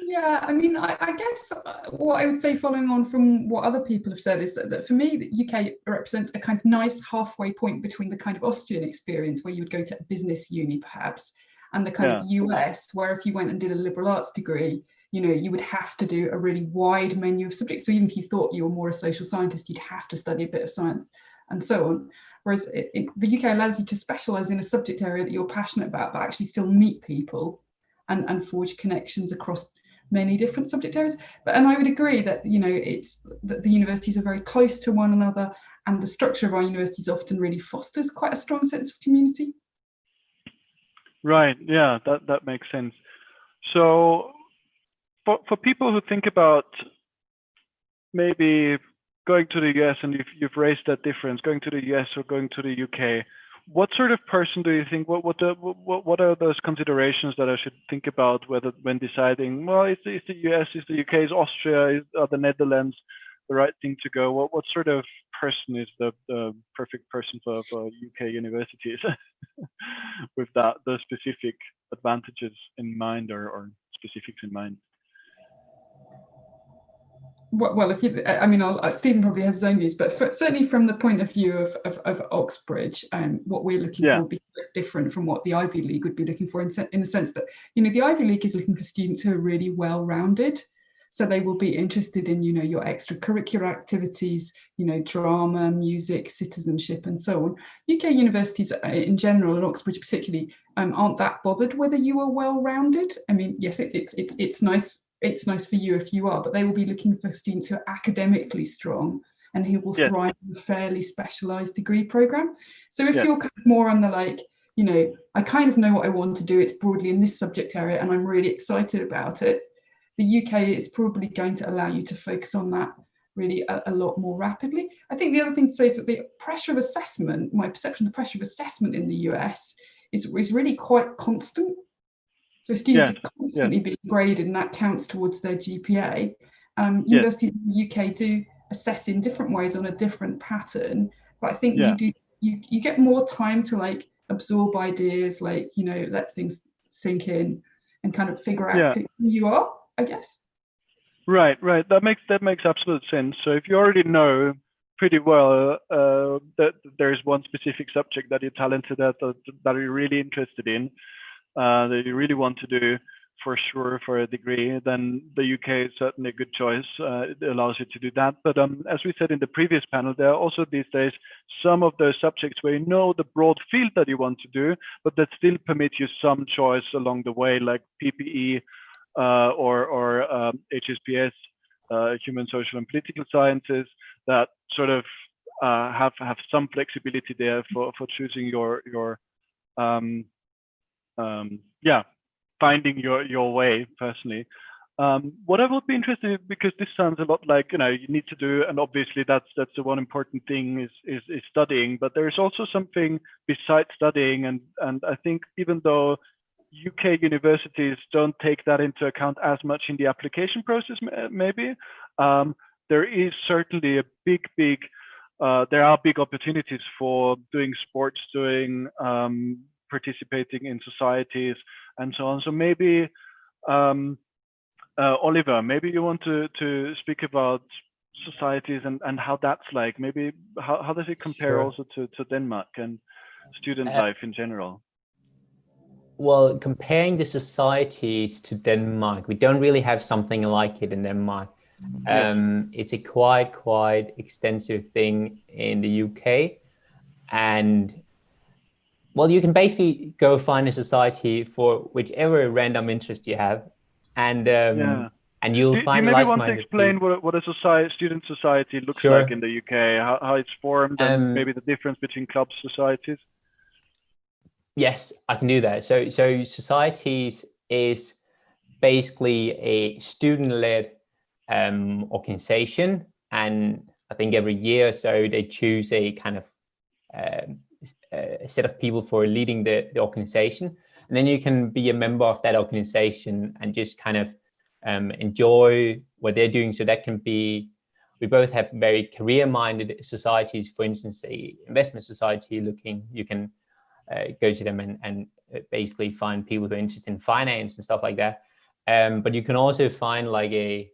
Yeah, I mean, I guess what I would say, following on from what other people have said, is that for me, the UK represents a kind of nice halfway point between the kind of Austrian experience, where you would go to a business uni perhaps, and the kind of US, where if you went and did a liberal arts degree, you would have to do a really wide menu of subjects. So even if you thought you were more a social scientist, you'd have to study a bit of science and so on. Whereas the UK allows you to specialise in a subject area that you're passionate about, but actually still meet people and forge connections across many different subject areas. And I would agree that, it's that the universities are very close to one another, and the structure of our universities often really fosters quite a strong sense of community. Right, yeah, that makes sense. So for people who think about maybe going to the US, and you've raised that difference, going to the US or going to the UK, what sort of person do you think, what are those considerations that I should think about when deciding, well, is the US, is the UK, is Austria, are the Netherlands the right thing to go? What sort of person is the perfect person for UK universities with those specific advantages in mind or specifics in mind? Well, Stephen probably has his own views, but certainly from the point of view of Oxbridge, what we're looking for would be different from what the Ivy League would be looking for, in the sense that, the Ivy League is looking for students who are really well-rounded. So they will be interested in, your extracurricular activities, drama, music, citizenship, and so on. UK universities in general, and Oxbridge particularly, aren't that bothered whether you are well-rounded. I mean, yes, it's nice it's nice for you if you are, but they will be looking for students who are academically strong and who will thrive in a fairly specialized degree program. So if you're kind of more on the like, you know, I kind of know what I want to do, it's broadly in this subject area and I'm really excited about it, the UK is probably going to allow you to focus on that really a lot more rapidly. I think the other thing to say is that the pressure of assessment, my perception of the pressure of assessment in the US is really quite constant. So students are constantly being graded and that counts towards their GPA. Universities in the UK do assess in different ways on a different pattern, but I think you get more time to like absorb ideas, like, you know, let things sink in and kind of figure out who you are, I guess. Right. That makes absolute sense. So if you already know pretty well that there's one specific subject that you're talented at, that you're really interested in, that you really want to do for sure for a degree, then the UK is certainly a good choice. It allows you to do that. But as we said in the previous panel, there are also these days some of those subjects where you know the broad field that you want to do, but that still permit you some choice along the way, like PPE or HSPS, Human, Social and Political Sciences, that sort of have some flexibility there for choosing your finding your way personally. What I would be interested in, because this sounds a lot like, you know, you need to do, and obviously that's the one important thing is studying, but there's also something besides studying, and I think even though UK universities don't take that into account as much in the application process, maybe, there is certainly a big there are big opportunities for doing sports, doing participating in societies and so on. So maybe Oliver, maybe you want to speak about societies and how that's like. Maybe how does it compare also to Denmark and student life in general? Well, comparing the societies to Denmark, we don't really have something like it in Denmark. It's a quite extensive thing in the UK, and well, you can basically go find a society for whichever random interest you have, and you'll find. Do you maybe want to explain what a student society looks like in the UK, how it's formed, and maybe the difference between club societies? Yes, I can do that. So societies is basically a student-led organization, and I think every year or so they choose a kind of a set of people for leading the organization, and then you can be a member of that organization and just kind of enjoy what they're doing. So that can be, we both have very career-minded societies. For instance, a investment society you can go to them and basically find people who are interested in finance and stuff like that. But you can also find like a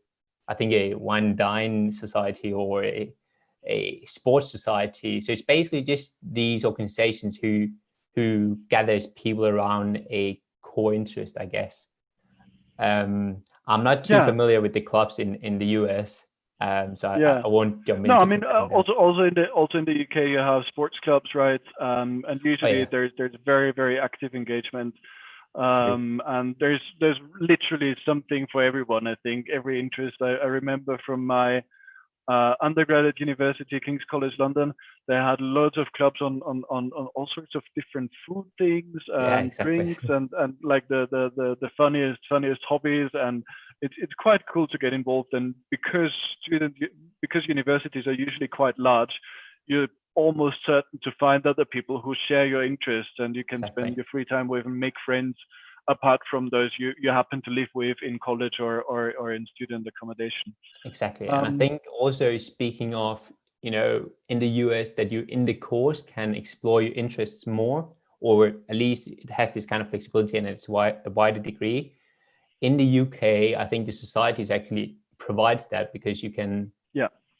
wine and dine society or a sports society. So it's basically just these organizations who gathers people around a core interest, I guess. I'm not too familiar with the clubs in the US. So I won't jump into. No, I mean also in the UK you have sports clubs, right? And usually there's very active engagement, and there's literally something for everyone. I think every interest. I remember from my undergraduate university, King's College London, they had loads of clubs on all sorts of different food things and drinks and like the funniest hobbies, and it's quite cool to get involved. And because universities are usually quite large, you're almost certain to find other people who share your interests, and you can spend your free time with and make friends apart from those you happen to live with in college or in student accommodation. Exactly. And I think also, speaking of, you know, in the US, that you in the course can explore your interests more, or at least it has this kind of flexibility and it's a wider degree. In the UK, I think the societies actually provides that, because you can,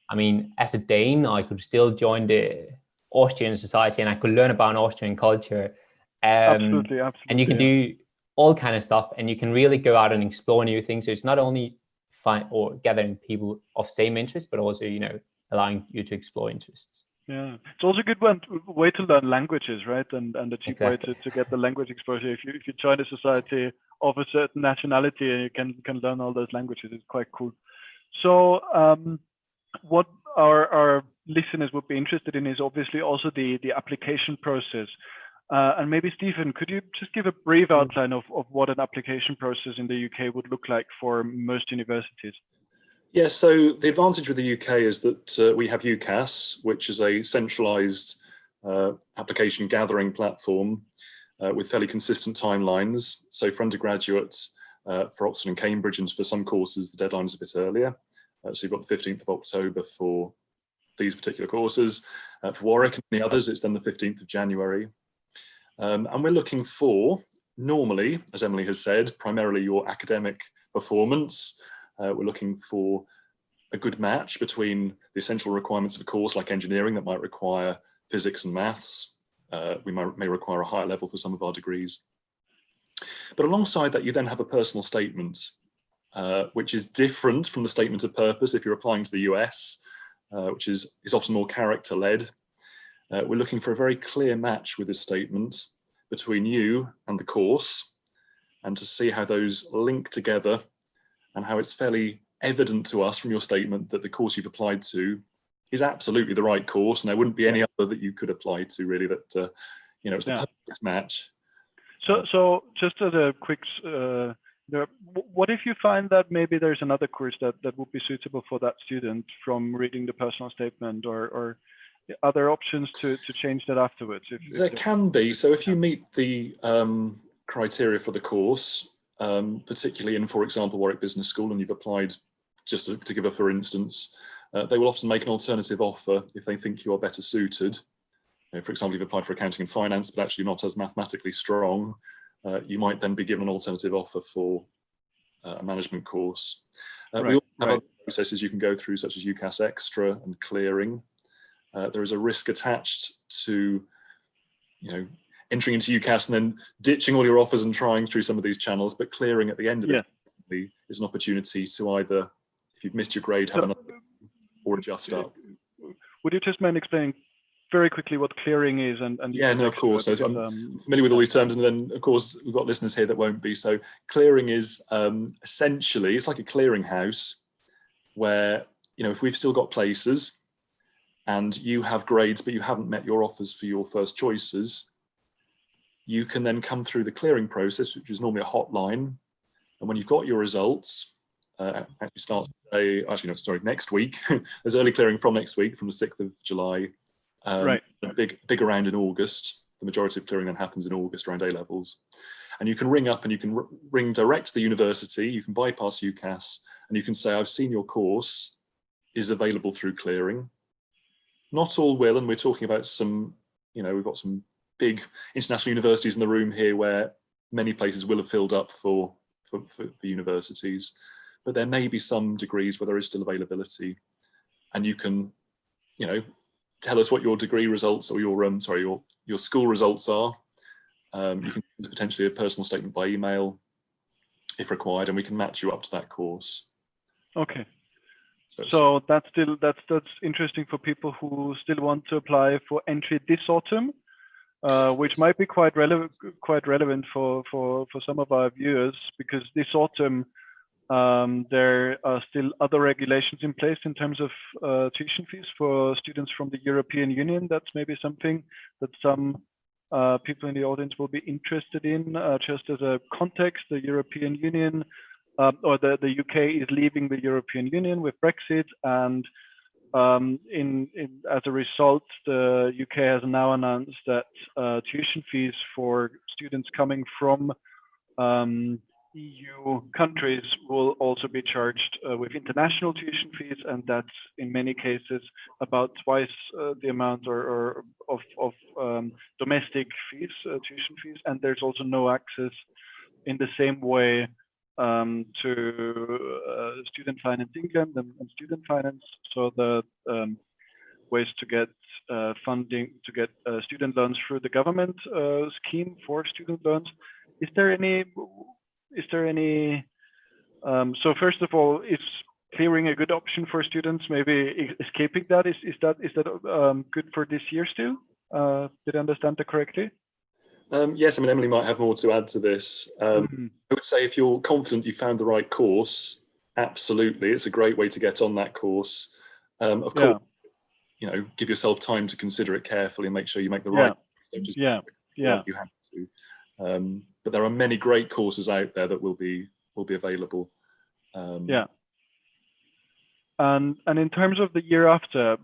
I mean, as a Dane, I could still join the Austrian society and I could learn about Austrian culture. Absolutely. And you can do all kind of stuff, and you can really go out and explore new things. So it's not only gathering people of same interest, but also, you know, allowing you to explore interests. Yeah, it's also a good way to learn languages, right? And a cheap Exactly. way to get the language exposure. If you join a society of a certain nationality and you can learn all those languages, it's quite cool. So what our listeners would be interested in is obviously also the application process. And maybe Stephan, could you just give a brief outline of what an application process in the UK would look like for most universities? Yeah, so the advantage with the UK is that we have UCAS, which is a centralized application gathering platform with fairly consistent timelines. So for undergraduates, for Oxford and Cambridge, and for some courses, the deadline is a bit earlier. So you've got the 15th of October for these particular courses. For Warwick and many others, it's then the 15th of January. And we're looking for, normally, as Emily has said, primarily your academic performance. We're looking for a good match between the essential requirements of a course like engineering that might require physics and maths. We may require a higher level for some of our degrees. But alongside that, you then have a personal statement, which is different from the statement of purpose if you're applying to the US, which is often more character-led. We're looking for a very clear match with this statement between you and the course, and to see how those link together and how it's fairly evident to us from your statement that the course you've applied to is absolutely the right course, and there wouldn't be any other that you could apply to, really, that it's the perfect match. So just as a quick, what if you find that maybe there's another course that would be suitable for that student from reading the personal statement, or other options to change that afterwards? There can be. So if you meet the criteria for the course, particularly in, for example, Warwick Business School, and you've applied, just to give a for instance, they will often make an alternative offer if they think you are better suited. For example, you've applied for accounting and finance, but actually not as mathematically strong. You might then be given an alternative offer for a management course. We also have other processes you can go through, such as UCAS Extra and clearing. There is a risk attached to, entering into UCAS and then ditching all your offers and trying through some of these channels, but clearing at the end of it is an opportunity to either, if you've missed your grade, have another or adjust up. Would you just mind explaining very quickly what clearing is? And yeah, no, of course. I'm familiar with all these terms, and then of course we've got listeners here that won't be. So clearing is essentially, it's like a clearinghouse where, if we've still got places and you have grades but you haven't met your offers for your first choices, you can then come through the clearing process, which is normally a hotline. And when you've got your results, actually starts today, next week. There's early clearing from next week, from the 6th of July. A big round in August. The majority of clearing then happens in August around A-levels. And you can ring up and you can ring direct to the university. You can bypass UCAS and you can say, I've seen your course is available through clearing. Not all will, and we're talking about some, we've got some big international universities in the room here where many places will have filled up for universities, but there may be some degrees where there is still availability, and you can, tell us what your degree results or your school results are. You can use potentially a personal statement by email if required, and we can match you up to that course. Okay. So that's interesting for people who still want to apply for entry this autumn, which might be quite relevant for some of our viewers, because this autumn there are still other regulations in place in terms of tuition fees for students from the European Union. That's maybe something that some people in the audience will be interested in. Just as a context, the European Union, or the UK is leaving the European Union with Brexit, and as a result, the UK has now announced that tuition fees for students coming from EU countries will also be charged with international tuition fees, and that's in many cases about twice the amount of domestic fees, tuition fees, and there's also no access in the same way to student finance England and student finance. So the ways to get funding, to get student loans through the government scheme for student loans. Is there any? So first of all, is clearing a good option for students, maybe escaping that? Is that good for this year still? Did I understand that correctly? Yes, I mean, Emily might have more to add to this. I would say if you're confident you found the right course, absolutely, it's a great way to get on that course. Of course, you know, give yourself time to consider it carefully and make sure you make the right. Don't just you have to. But there are many great courses out there that will be available. And in terms of the year after,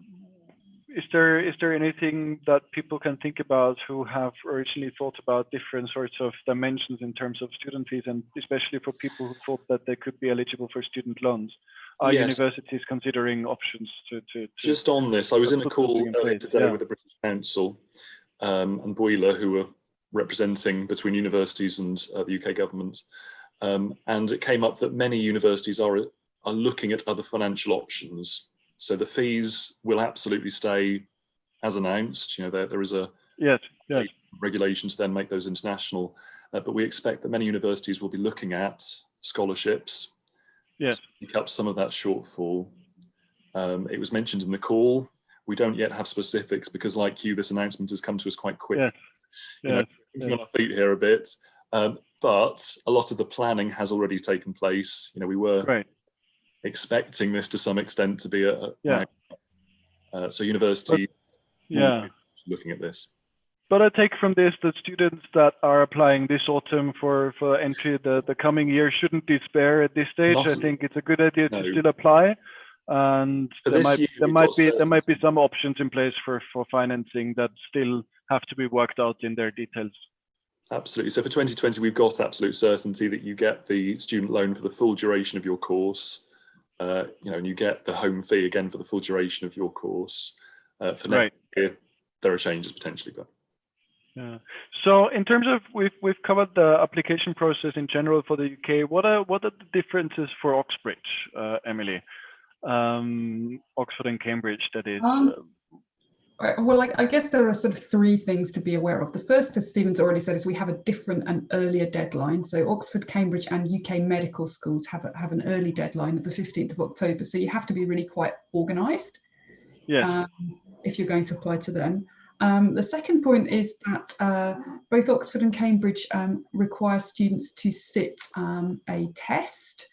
is there anything that people can think about who have originally thought about different sorts of dimensions in terms of student fees, and especially for people who thought that they could be eligible for student loans? Are universities considering options to just on this? I was in a call earlier today with the British Council and Boiler, who were representing between universities and the UK government, and it came up that many universities are looking at other financial options. So the fees will absolutely stay as announced. You know, there is a regulation to then make those international, but we expect that many universities will be looking at scholarships to make up some of that shortfall. It was mentioned in the call. We don't yet have specifics because, like you, this announcement has come to us quite quick. You know, thinking on our feet here a bit, but a lot of the planning has already taken place. You know, we were expecting this to some extent to be so university looking at this. But I take from this that students that are applying this autumn for entry the coming year shouldn't despair at this stage. I think it's a good idea to still apply, and there might be some options in place for financing that still have to be worked out in their details. Absolutely. So for 2020, we've got absolute certainty that you get the student loan for the full duration of your course. You know, and you get the home fee again for the full duration of your course. For next year, there are changes potentially, but. So in terms of we've covered the application process in general for the UK. What are the differences for Oxbridge, Emily? Oxford and Cambridge, that is. Well, I guess there are sort of three things to be aware of. The first, as Stephen's already said, is we have a different and earlier deadline. So Oxford, Cambridge and UK medical schools have an early deadline of the 15th of October. So you have to be really quite organised if you're going to apply to them. The second point is that both Oxford and Cambridge require students to sit a test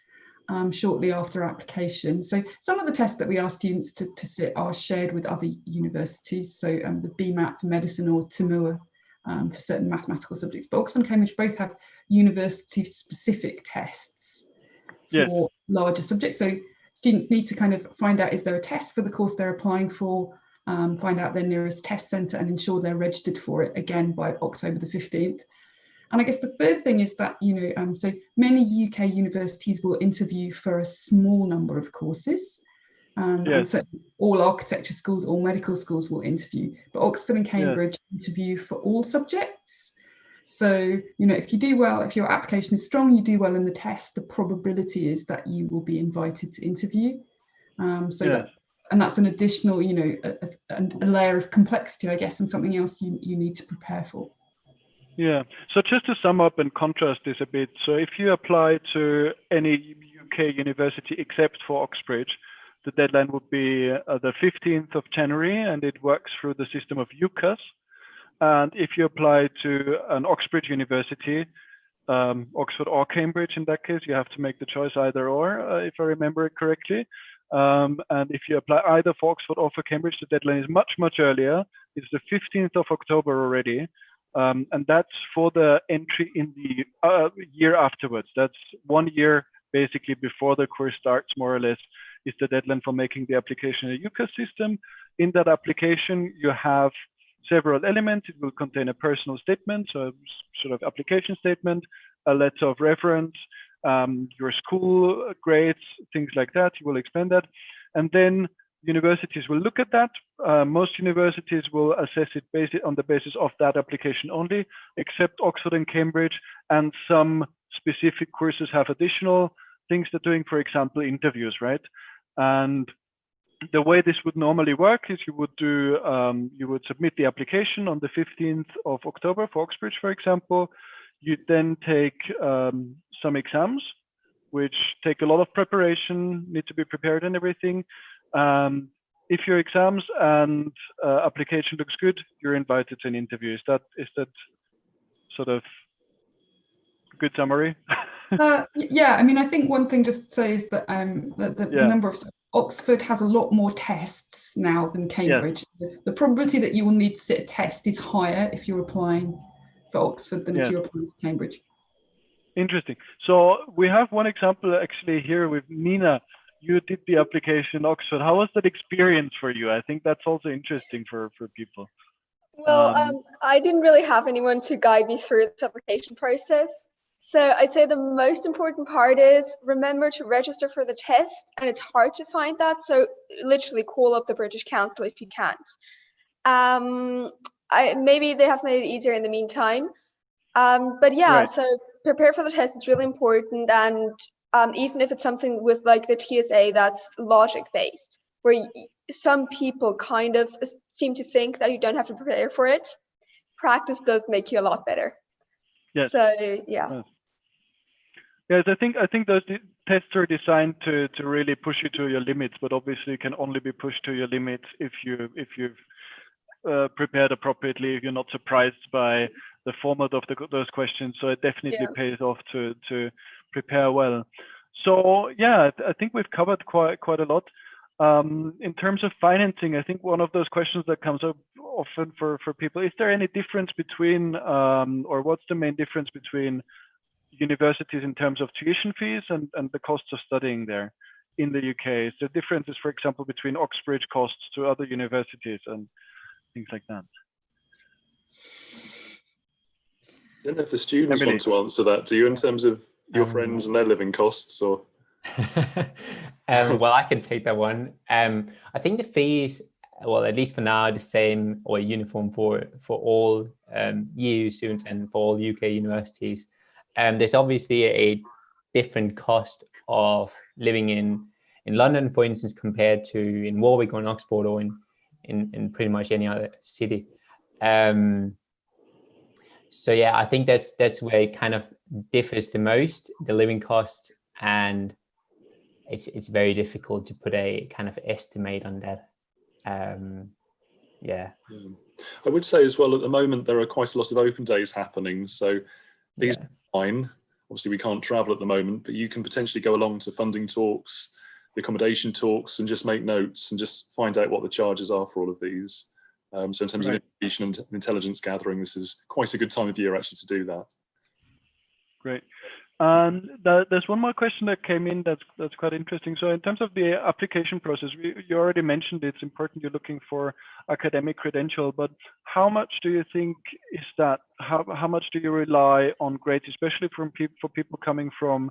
shortly after application. So some of the tests that we ask students to sit are shared with other universities. So the BMAT for medicine or TMUA for certain mathematical subjects. But Oxford and Cambridge both have university-specific tests for larger subjects. So students need to kind of find out, is there a test for the course they're applying for, find out their nearest test centre and ensure they're registered for it, again, by October the 15th. And I guess the third thing is that, you know, so many UK universities will interview for a small number of courses. And so all architecture schools, all medical schools will interview, but Oxford and Cambridge interview for all subjects. So, you know, if you do well, if your application is strong, you do well in the test, the probability is that you will be invited to interview. That's an additional, you know, a layer of complexity, I guess, and something else you need to prepare for. Yeah, so just to sum up and contrast this a bit, so if you apply to any UK university except for Oxbridge, the deadline would be the 15th of January, and it works through the system of UCAS. And if you apply to an Oxbridge university, Oxford or Cambridge in that case, you have to make the choice either or, if I remember it correctly. And if you apply either for Oxford or for Cambridge, the deadline is much, much earlier. It's the 15th of October already. And that's for the entry in the year afterwards. That's 1 year basically before the course starts, more or less, is the deadline for making the application in the UCAS system. In that application, you have several elements. It will contain a personal statement, so a sort of application statement, a letter of reference, your school grades, things like that. You will explain that. And then universities will look at that. Most universities will assess it on the basis of that application only, except Oxford and Cambridge, and some specific courses have additional things they're doing, for example, interviews, right? And the way this would normally work is you would submit the application on the 15th of October for Oxbridge, for example. You then take some exams, which take a lot of preparation, need to be prepared and everything. If your exams and application looks good, you're invited to an interview. Is that sort of a good summary? Yeah, I mean, I think one thing just to say is that the number of Oxford has a lot more tests now than Cambridge. Yes. The probability that you will need to sit a test is higher if you're applying for Oxford than if you're applying for Cambridge. Interesting. So we have one example actually here with Nina. You did the application in Oxford. How was that experience for you? I think that's also interesting for people. Well, I didn't really have anyone to guide me through this application process. So I'd say the most important part is remember to register for the test, and it's hard to find that. So literally call up the British Council if you can't. Maybe they have made it easier in the meantime. But yeah, right. So prepare for the test is really important. And even if it's something with like the TSA that's logic based, where some people kind of seem to think that you don't have to prepare for it, practice does make you a lot better. Yes. So yeah. Yes. Yes, I think those tests are designed to really push you to your limits, but obviously can only be pushed to your limits if you've prepared appropriately, if you're not surprised by the format of those questions. So it definitely pays off to prepare well. So yeah, I think we've covered quite a lot. In terms of financing, I think one of those questions that comes up often for people, is there any difference between, or what's the main difference between universities in terms of tuition fees and the costs of studying there in the UK? Is there differences, for example, between Oxbridge costs to other universities and things like that? I don't know if the students want to answer that. Do you, in terms of your friends and their living costs, or? Well, I can take that one. I think the fees, well, at least for now, are the same or uniform for all EU students and for all UK universities. There's obviously a different cost of living in London, for instance, compared to in Warwick or in Oxford or in pretty much any other city. So yeah, I think that's where it kind of differs the most, the living cost, and it's very difficult to put a kind of estimate on that. Yeah. I would say as well, at the moment, there are quite a lot of open days happening. So these are fine. Obviously, we can't travel at the moment, but you can potentially go along to funding talks, the accommodation talks, and just make notes and just find out what the charges are for all of these. So in terms of information and intelligence gathering, this is quite a good time of year actually to do that. Great. And there's one more question that came in that's quite interesting. So in terms of the application process, you already mentioned it's important you're looking for academic credential, but how much do you think is that? How much do you rely on grades, especially for people coming from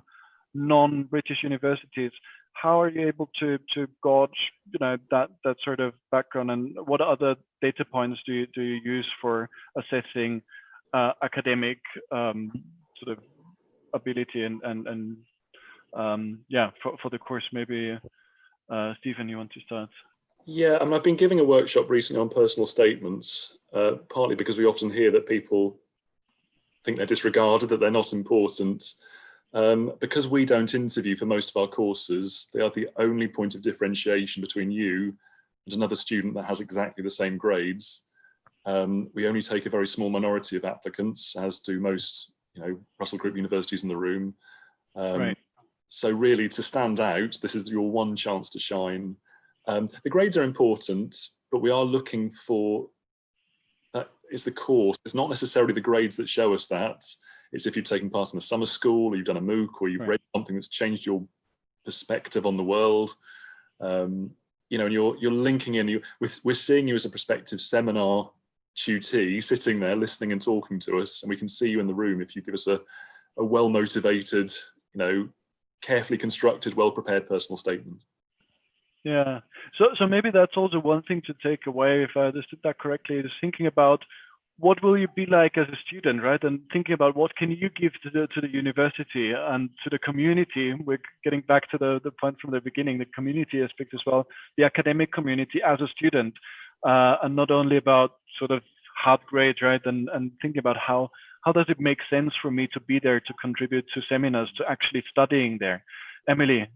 non-British universities? How are you able to gauge that sort of background, and what other data points do you use for assessing academic sort of ability and for the course? Maybe Stephan, you want to start? Yeah, I mean, I've been giving a workshop recently on personal statements, partly because we often hear that people think they're disregarded, that they're not important. Because we don't interview for most of our courses, they are the only point of differentiation between you and another student that has exactly the same grades. We only take a very small minority of applicants, as do most Russell Group universities in the room. So really, to stand out, this is your one chance to shine. The grades are important, but we are looking for, that is the course. It's not necessarily the grades that show us that. It's if you've taken part in a summer school, or you've done a MOOC, or you've read something that's changed your perspective on the world. And you're linking in. We're seeing you as a prospective seminar tutee sitting there listening and talking to us, and we can see you in the room if you give us a well-motivated, carefully constructed, well-prepared personal statement. Yeah. So maybe that's also one thing to take away, if I understood that correctly, is thinking about what will you be like as a student, right? And thinking about what can you give to the university and to the community. We're getting back to the point from the beginning, the community aspect as well, the academic community as a student, and not only about sort of hard grades, right? And thinking about how how does it make sense for me to be there, to contribute to seminars, to actually studying there? Emily,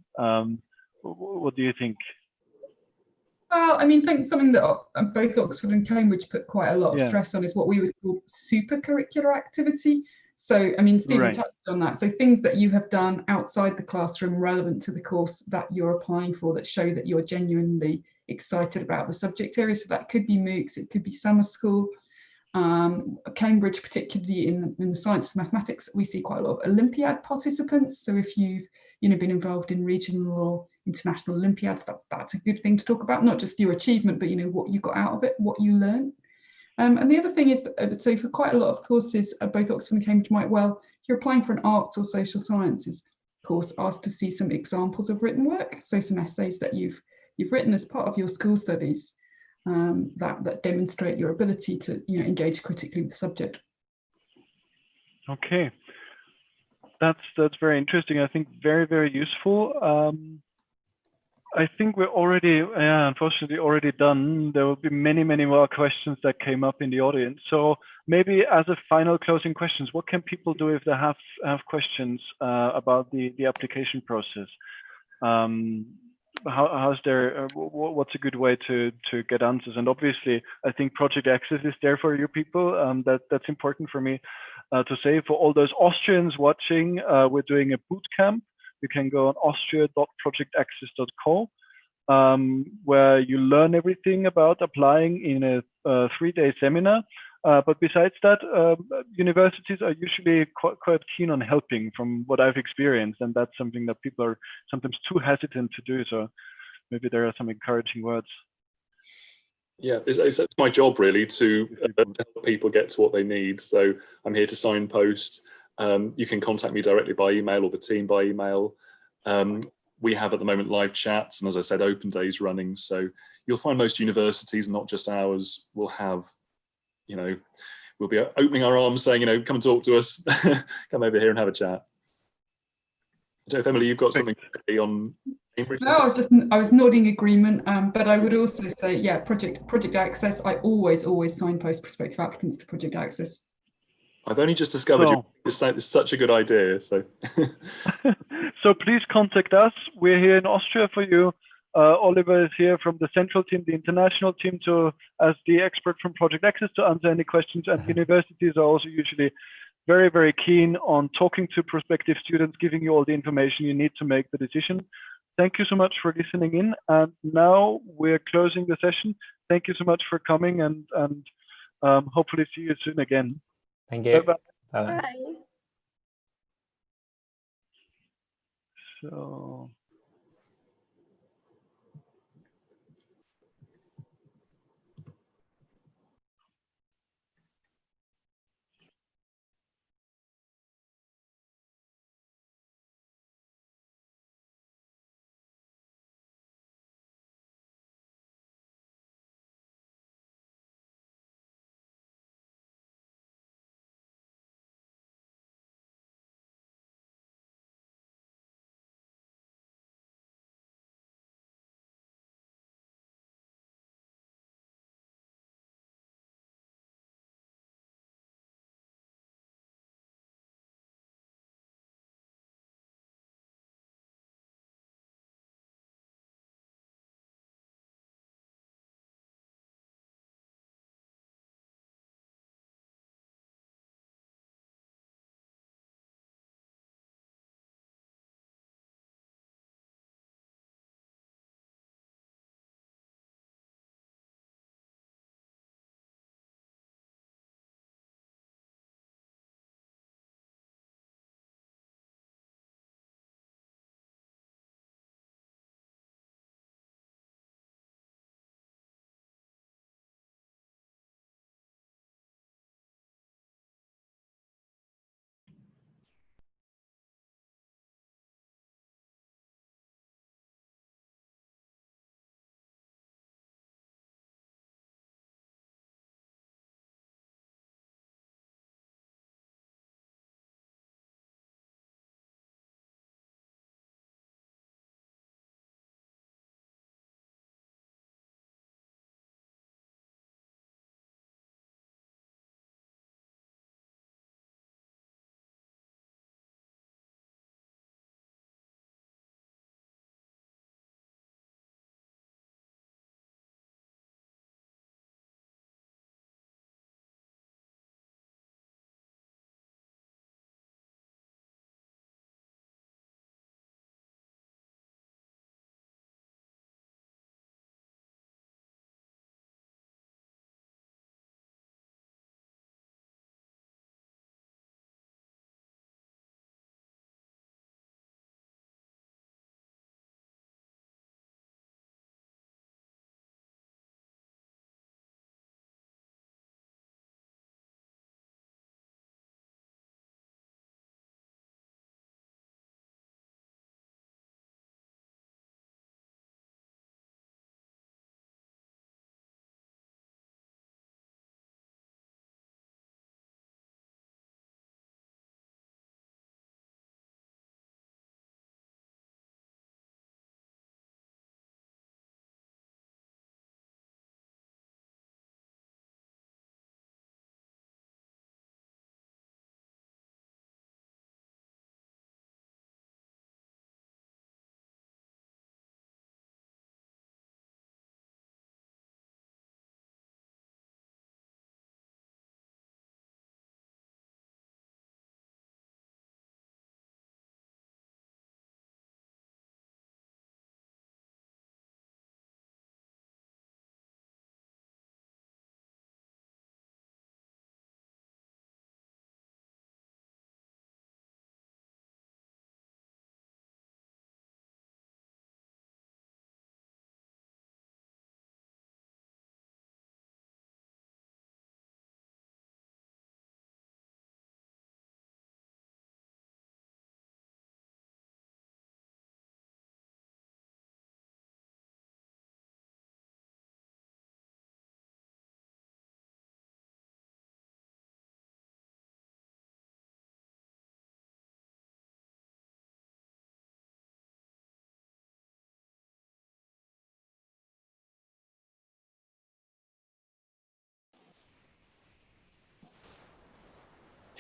what do you think? Well, I mean, I think something that both Oxford and Cambridge put quite a lot of stress on is what we would call supercurricular activity. So, I mean, Stephen touched on that. So things that you have done outside the classroom relevant to the course that you're applying for that show that you're genuinely excited about the subject area. So that could be MOOCs, it could be summer school. Cambridge, particularly in the science and mathematics, we see quite a lot of Olympiad participants. So if you've been involved in regional or international Olympiads, that's a good thing to talk about, not just your achievement, but what you got out of it, what you learned. And the other thing is that, so for quite a lot of courses, both Oxford and Cambridge might well, if you're applying for an arts or social sciences course, ask to see some examples of written work, so some essays that you've written as part of your school studies that demonstrate your ability to engage critically with the subject. Okay, that's very interesting. I think very, very useful. I think we're already, unfortunately, already done. There will be many, many more questions that came up in the audience. So maybe as a final closing questions, what can people do if they have questions about the application process? How's there? What's a good way to get answers? And obviously, I think Project Access is there for you people. That's important for me to say. For all those Austrians watching, we're doing a boot camp. You can go on austria.projectaccess.co, where you learn everything about applying in a 3-day seminar. But besides that, universities are usually quite keen on helping, from what I've experienced, and that's something that people are sometimes too hesitant to do. So maybe there are some encouraging words. Yeah, it's my job really to help people get to what they need. So I'm here to signpost. You can contact me directly by email or the team by email. We have at the moment live chats, and as I said, open days running. So you'll find most universities, not just ours, will have, we'll be opening our arms saying, come and talk to us, come over here and have a chat. I don't know if Emily, you've got something to say on Cambridge? No, I was nodding agreement, but I would also say, yeah, Project Access. I always signpost prospective applicants to Project Access. I've only just discovered it's such a good idea. So, so please contact us. We're here in Austria for you. Oliver is here from the central team, the international team, as the expert from Project Access to answer any questions. And universities are also usually very, very keen on talking to prospective students, giving you all the information you need to make the decision. Thank you so much for listening in. And now we're closing the session. Thank you so much for coming, and hopefully see you soon again. Thank you. Bye-bye. Bye. So.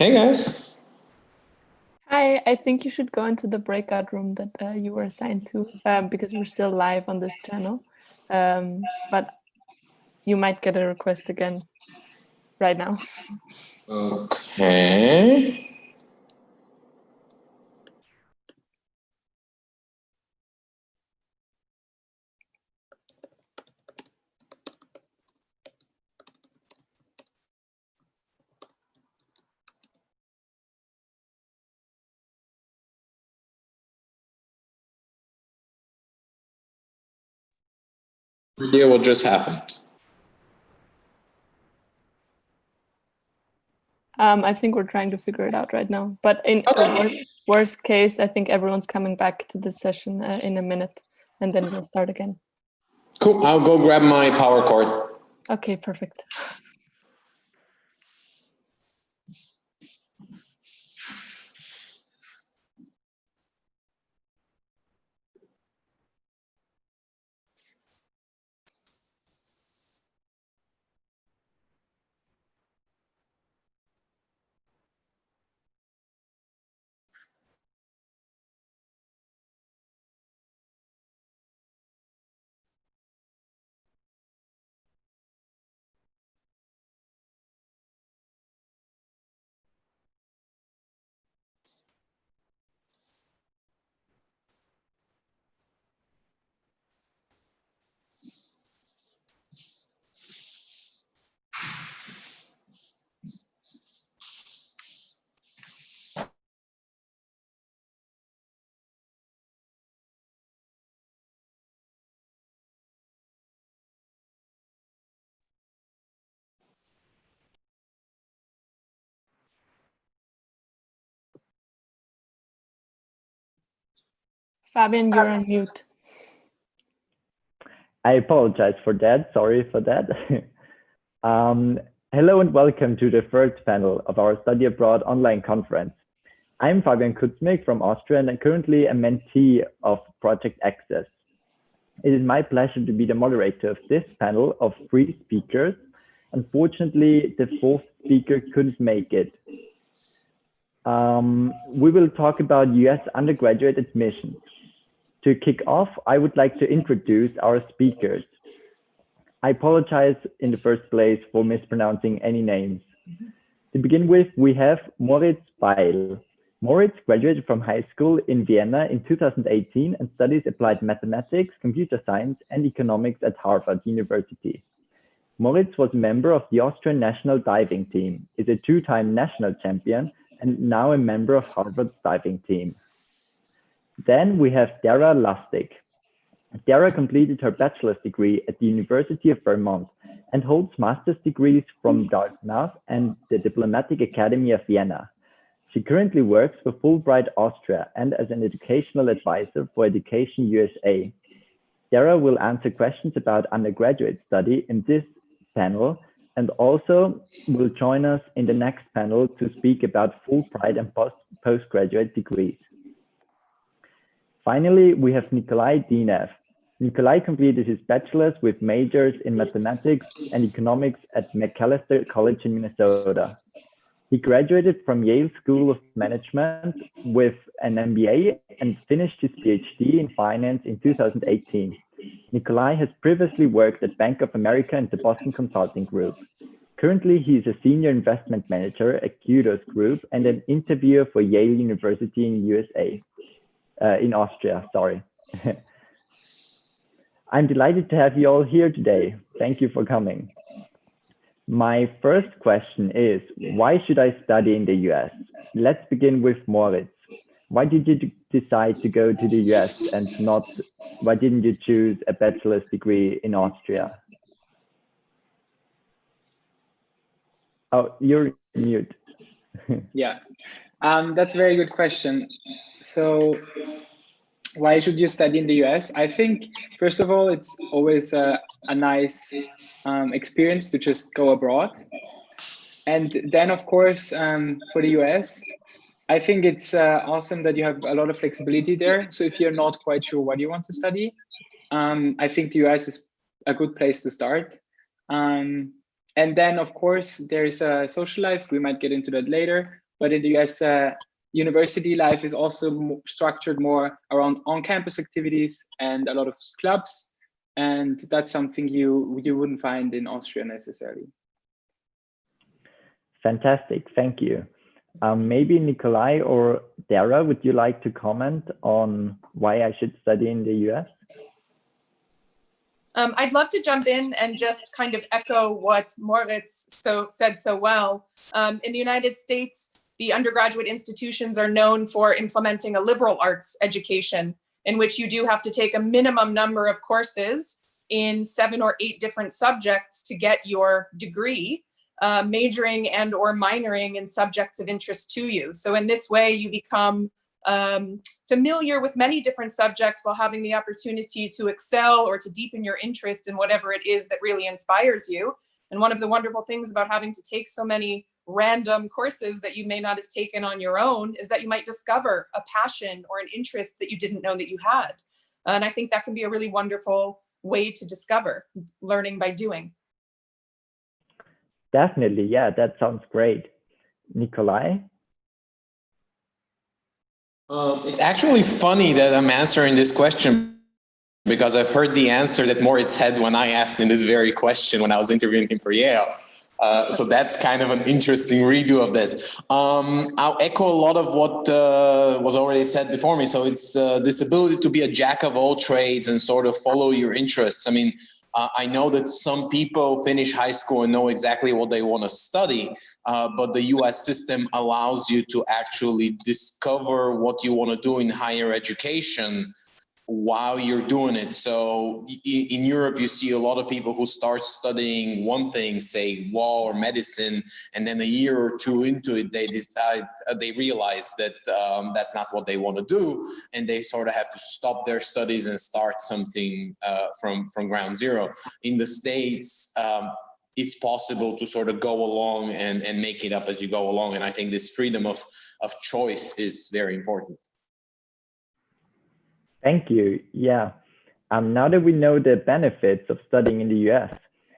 Hey guys. Hi, I think you should go into the breakout room that you were assigned to because we're still live on this channel. But you might get a request again right now. Okay. Yeah, what just happened? I think we're trying to figure it out right now. But in worst case, I think everyone's coming back to this session in a minute, and then we'll start again. Cool, I'll go grab my power cord. Okay, perfect. Fabian, you're on mute. I apologize for that. Sorry for that. Hello and welcome to the third panel of our Study Abroad online conference. I'm Fabian Kutzmik from Austria and I'm currently a mentee of Project Access. It is my pleasure to be the moderator of this panel of 3 speakers. Unfortunately, the 4th speaker couldn't make it. We will talk about US undergraduate admissions. To kick off, I would like to introduce our speakers. I apologize in the first place for mispronouncing any names. To begin with, we have Moritz Pail. Moritz graduated from high school in Vienna in 2018 and studies applied mathematics, computer science, and economics at Harvard University. Moritz was a member of the Austrian national diving team, is a 2-time national champion, and now a member of Harvard's diving team. Then we have Darrah Lustig. Darrah completed her bachelor's degree at the University of Vermont and holds master's degrees from Dartmouth and the Diplomatic Academy of Vienna. She currently works for Fulbright Austria and as an educational advisor for EducationUSA. Darrah will answer questions about undergraduate study in this panel and also will join us in the next panel to speak about Fulbright and postgraduate degrees. Finally, we have Nikolay Dinev. Nikolay completed his bachelor's with majors in mathematics and economics at Macalester College in Minnesota. He graduated from Yale School of Management with an MBA and finished his PhD in finance in 2018. Nikolay has previously worked at Bank of America and the Boston Consulting Group. Currently, he is a senior investment manager at Kudos Group and an interviewer for Yale University in USA. In Austria, sorry. I'm delighted to have you all here today. Thank you for coming. My first question is, why should I study in the US? Let's begin with Moritz. Why did you decide to go to the US and why didn't you choose a bachelor's degree in Austria? Oh, you're mute. Yeah, that's a very good question. So why should you study in the US? I think, first of all, it's always a nice experience to just go abroad. And then, of course, for the US, I think it's awesome that you have a lot of flexibility there. So if you're not quite sure what you want to study, I think the US is a good place to start. And then, of course, there's a social life. We might get into that later. but in the US, university life is also structured more around on-campus activities and a lot of clubs, and that's something you wouldn't find in Austria necessarily. Fantastic, thank you. Maybe Nikolay or Darrah, would you like to comment on why I should study in the US? I'd love to jump in and just kind of echo what Moritz said so well. In the United States, the undergraduate institutions are known for implementing a liberal arts education in which you do have to take a minimum number of courses in 7 or 8 different subjects to get your degree, majoring and or minoring in subjects of interest to you. So in this way, you become familiar with many different subjects while having the opportunity to excel or to deepen your interest in whatever it is that really inspires you. And one of the wonderful things about having to take so many random courses that you may not have taken on your own is that you might discover a passion or an interest that you didn't know that you had. And I think that can be a really wonderful way to discover learning by doing. Definitely, yeah, that sounds great. Nikolay? It's actually funny that I'm answering this question because I've heard the answer that Moritz had when I asked him this very question when I was interviewing him for Yale. So that's kind of an interesting redo of this. I'll echo a lot of what was already said before me. So it's this ability to be a jack of all trades and sort of follow your interests. I mean, I know that some people finish high school and know exactly what they want to study, but the US system allows you to actually discover what you want to do in higher education while you're doing it. So in Europe, you see a lot of people who start studying one thing, say law or medicine, and then a year or two into it, they decide, they realize that that's not what they want to do, and they sort of have to stop their studies and start something from ground zero. In the States, it's possible to sort of go along and make it up as you go along, and I think this freedom of choice is very important. Thank you. Yeah. Now that we know the benefits of studying in the US,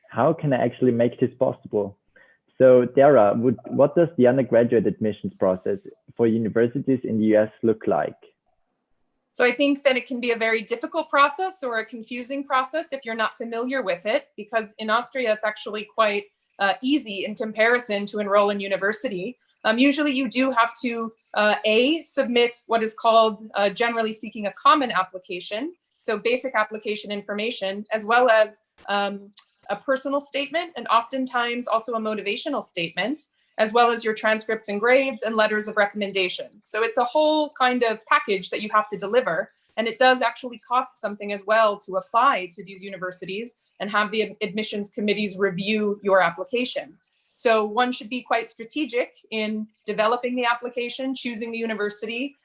how can I actually make this possible? So Darrah, what does the undergraduate admissions process for universities in the US look like? So I think that it can be a very difficult process or a confusing process if you're not familiar with it, because in Austria, it's actually quite easy in comparison to enroll in university. Usually you do have to submit what is called, generally speaking, a common application, so basic application information, as well as a personal statement, and oftentimes also a motivational statement, as well as your transcripts and grades and letters of recommendation. So it's a whole kind of package that you have to deliver, and it does actually cost something as well to apply to these universities and have the admissions committees review your application. So one should be quite strategic in developing the application, choosing the university,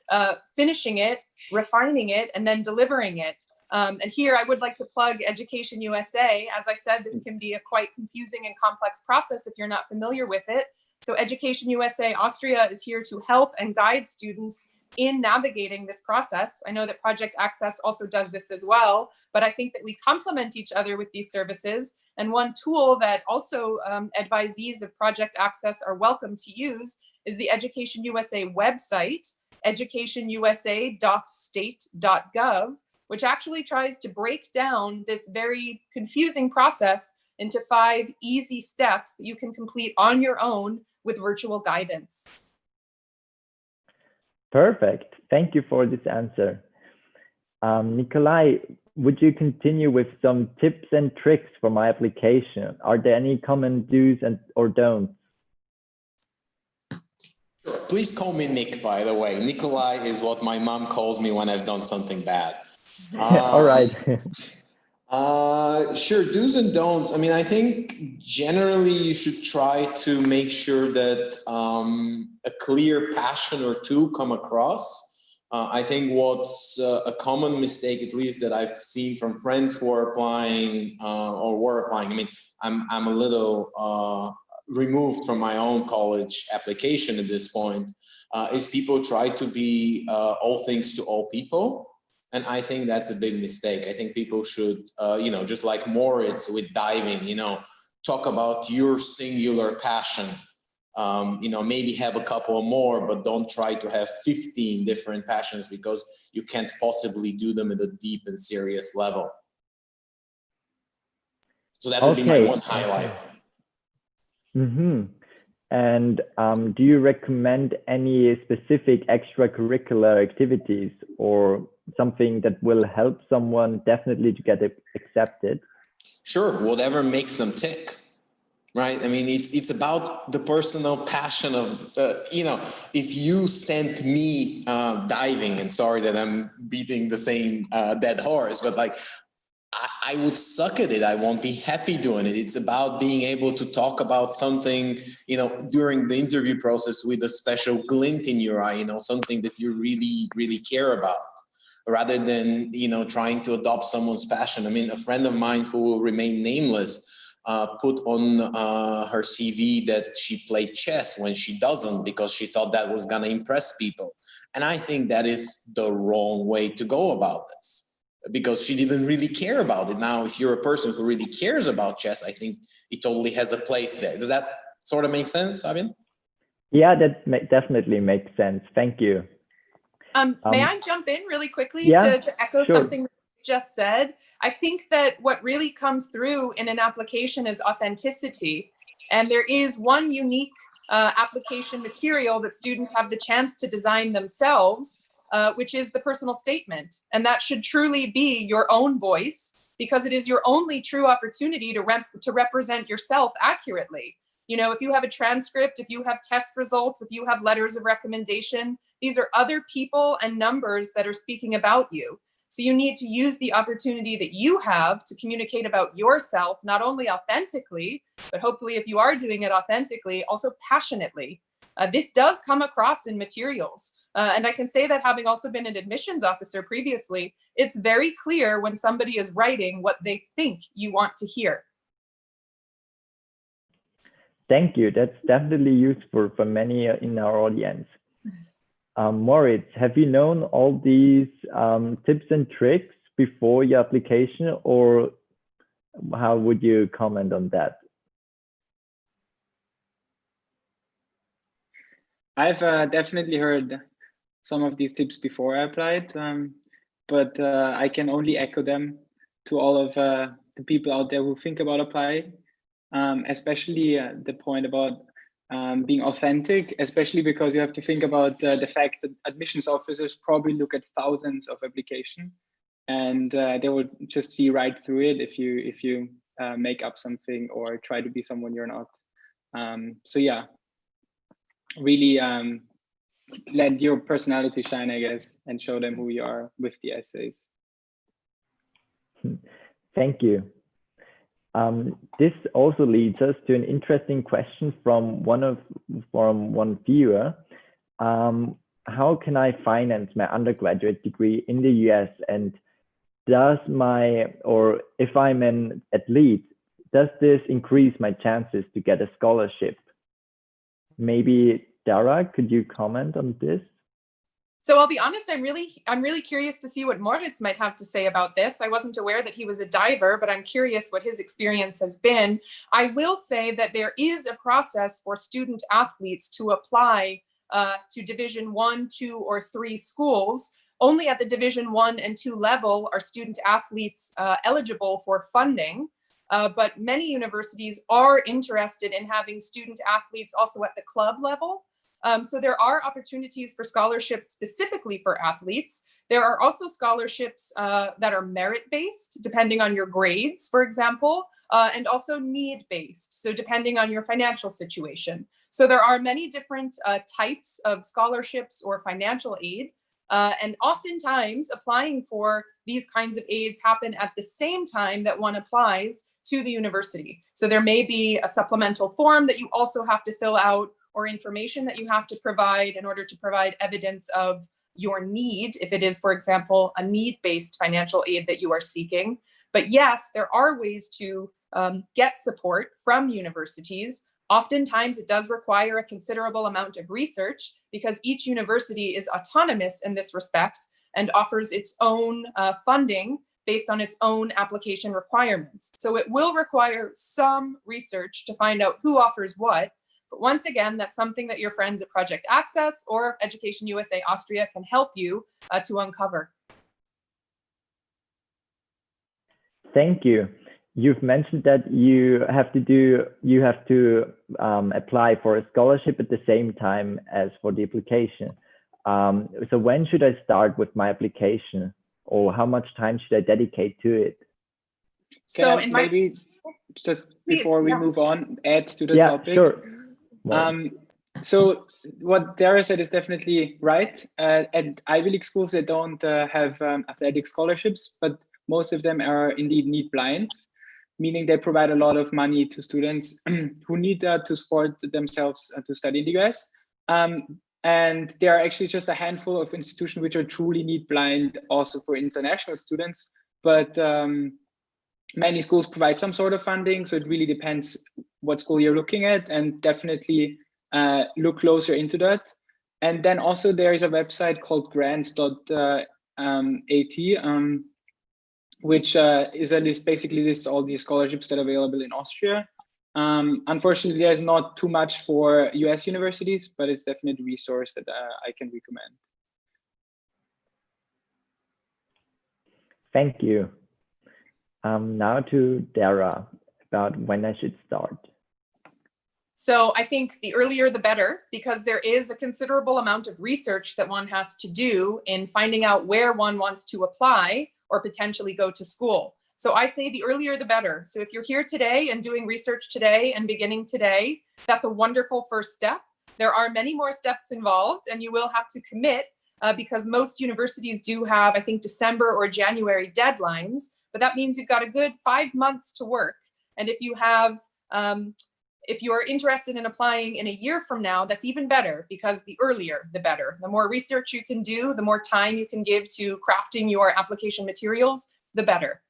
finishing it, refining it, and then delivering it. And here I would like to plug EducationUSA. As I said, this can be a quite confusing and complex process if you're not familiar with it. So EducationUSA Austria is here to help and guide students in navigating this process. I know that Project Access also does this as well, but I think that we complement each other with these services. And one tool that also advisees of Project Access are welcome to use is the EducationUSA website, educationusa.state.gov, which actually tries to break down this very confusing process into 5 easy steps that you can complete on your own with virtual guidance. Perfect. Thank you for this answer. Nikolay, would you continue with some tips and tricks for my application? Are there any common do's or don'ts? Sure. Please call me Nick, by the way. Nikolay is what my mom calls me when I've done something bad. All right. Sure, do's and don'ts. I mean, I think generally you should try to make sure that a clear passion or two come across. I think what's a common mistake, at least that I've seen from friends who are applying or were applying, I mean, I'm a little removed from my own college application at this point, is people try to be all things to all people. And I think that's a big mistake. I think people should, you know, just like Moritz with diving, you know, talk about your singular passion. maybe have a couple more, but don't try to have 15 different passions because you can't possibly do them at a deep and serious level. So that would be my one highlight. Mm-hmm. And do you recommend any specific extracurricular activities or something that will help someone definitely to get accepted? Sure, whatever makes them tick, right? I mean, it's about the personal passion of, if you sent me diving, and sorry that I'm beating the same dead horse, but like, I would suck at it. I won't be happy doing it. It's about being able to talk about something, during the interview process with a special glint in your eye, something that you really, really care about, rather than, trying to adopt someone's passion. I mean, a friend of mine who will remain nameless put on her CV that she played chess when she doesn't, because she thought that was going to impress people. And I think that is the wrong way to go about this, because she didn't really care about it. Now, if you're a person who really cares about chess, I think it totally has a place there. Does that sort of make sense, Fabian? Yeah, that definitely makes sense. Thank you. May I jump in really quickly to echo something that you just said? I think that what really comes through in an application is authenticity. And there is one unique application material that students have the chance to design themselves, which is the personal statement. And that should truly be your own voice, because it is your only true opportunity to represent yourself accurately. If you have a transcript, if you have test results, if you have letters of recommendation, these are other people and numbers that are speaking about you. So you need to use the opportunity that you have to communicate about yourself, not only authentically, but hopefully if you are doing it authentically, also passionately. This does come across in materials. And I can say that having also been an admissions officer previously, it's very clear when somebody is writing what they think you want to hear. Thank you. That's definitely useful for many in our audience. Moritz, have you known all these tips and tricks before your application, or how would you comment on that? I've definitely heard some of these tips before I applied, but I can only echo them to all of the people out there who think about applying, especially the point about being authentic, especially because you have to think about the fact that admissions officers probably look at thousands of applications, and they will just see right through it if you make up something or try to be someone you're not. So yeah, really let your personality shine, I guess, and show them who you are with the essays. Thank you. This also leads us to an interesting question from one viewer. How can I finance my undergraduate degree in the US, and if I'm an athlete, does this increase my chances to get a scholarship? Maybe Darrah, could you comment on this? So I'll be honest, I'm really curious to see what Moritz might have to say about this. I wasn't aware that he was a diver, but I'm curious what his experience has been. I will say that there is a process for student athletes to apply to Division 1, 2, or 3 schools. Only at the Division 1 and 2 level are student athletes eligible for funding. But many universities are interested in having student athletes also at the club level. So there are opportunities for scholarships specifically for athletes. There are also scholarships that are merit-based, depending on your grades, for example, and also need-based, so depending on your financial situation. So there are many different types of scholarships or financial aid, and oftentimes applying for these kinds of aids happen at the same time that one applies to the university. So there may be a supplemental form that you also have to fill out, or information that you have to provide in order to provide evidence of your need, if it is, for example, a need-based financial aid that you are seeking. But yes, there are ways to get support from universities. Oftentimes, it does require a considerable amount of research because each university is autonomous in this respect and offers its own funding based on its own application requirements. So it will require some research to find out who offers what. But once again, that's something that your friends at Project Access or Education USA Austria can help you to uncover. Thank you. You've mentioned that you have to apply for a scholarship at the same time as for the application. So when should I start with my application, or how much time should I dedicate to it? Can I maybe just before we move on, add to the topic? Sure. So what Darrah said is definitely right. At Ivy League schools, they don't have athletic scholarships, but most of them are indeed need blind, meaning they provide a lot of money to students who need that to support themselves to study in the US. And there are actually just a handful of institutions which are truly need blind also for international students, but many schools provide some sort of funding. So it really depends what school you're looking at, and definitely look closer into that. And then also there is a website called grants.at, which is a list, basically lists all the scholarships that are available in Austria. Unfortunately, there's not too much for US universities, but it's definitely a resource that I can recommend. Thank you. Now to Darrah about when I should start. So I think the earlier the better, because there is a considerable amount of research that one has to do in finding out where one wants to apply or potentially go to school. So I say the earlier the better. So if you're here today and doing research today and beginning today, that's a wonderful first step. There are many more steps involved, and you will have to commit because most universities do have, I think, December or January deadlines, but that means you've got a good 5 months to work. And if you have, if you're interested in applying in a year from now, that's even better, because the earlier, the better. The more research you can do, the more time you can give to crafting your application materials, the better.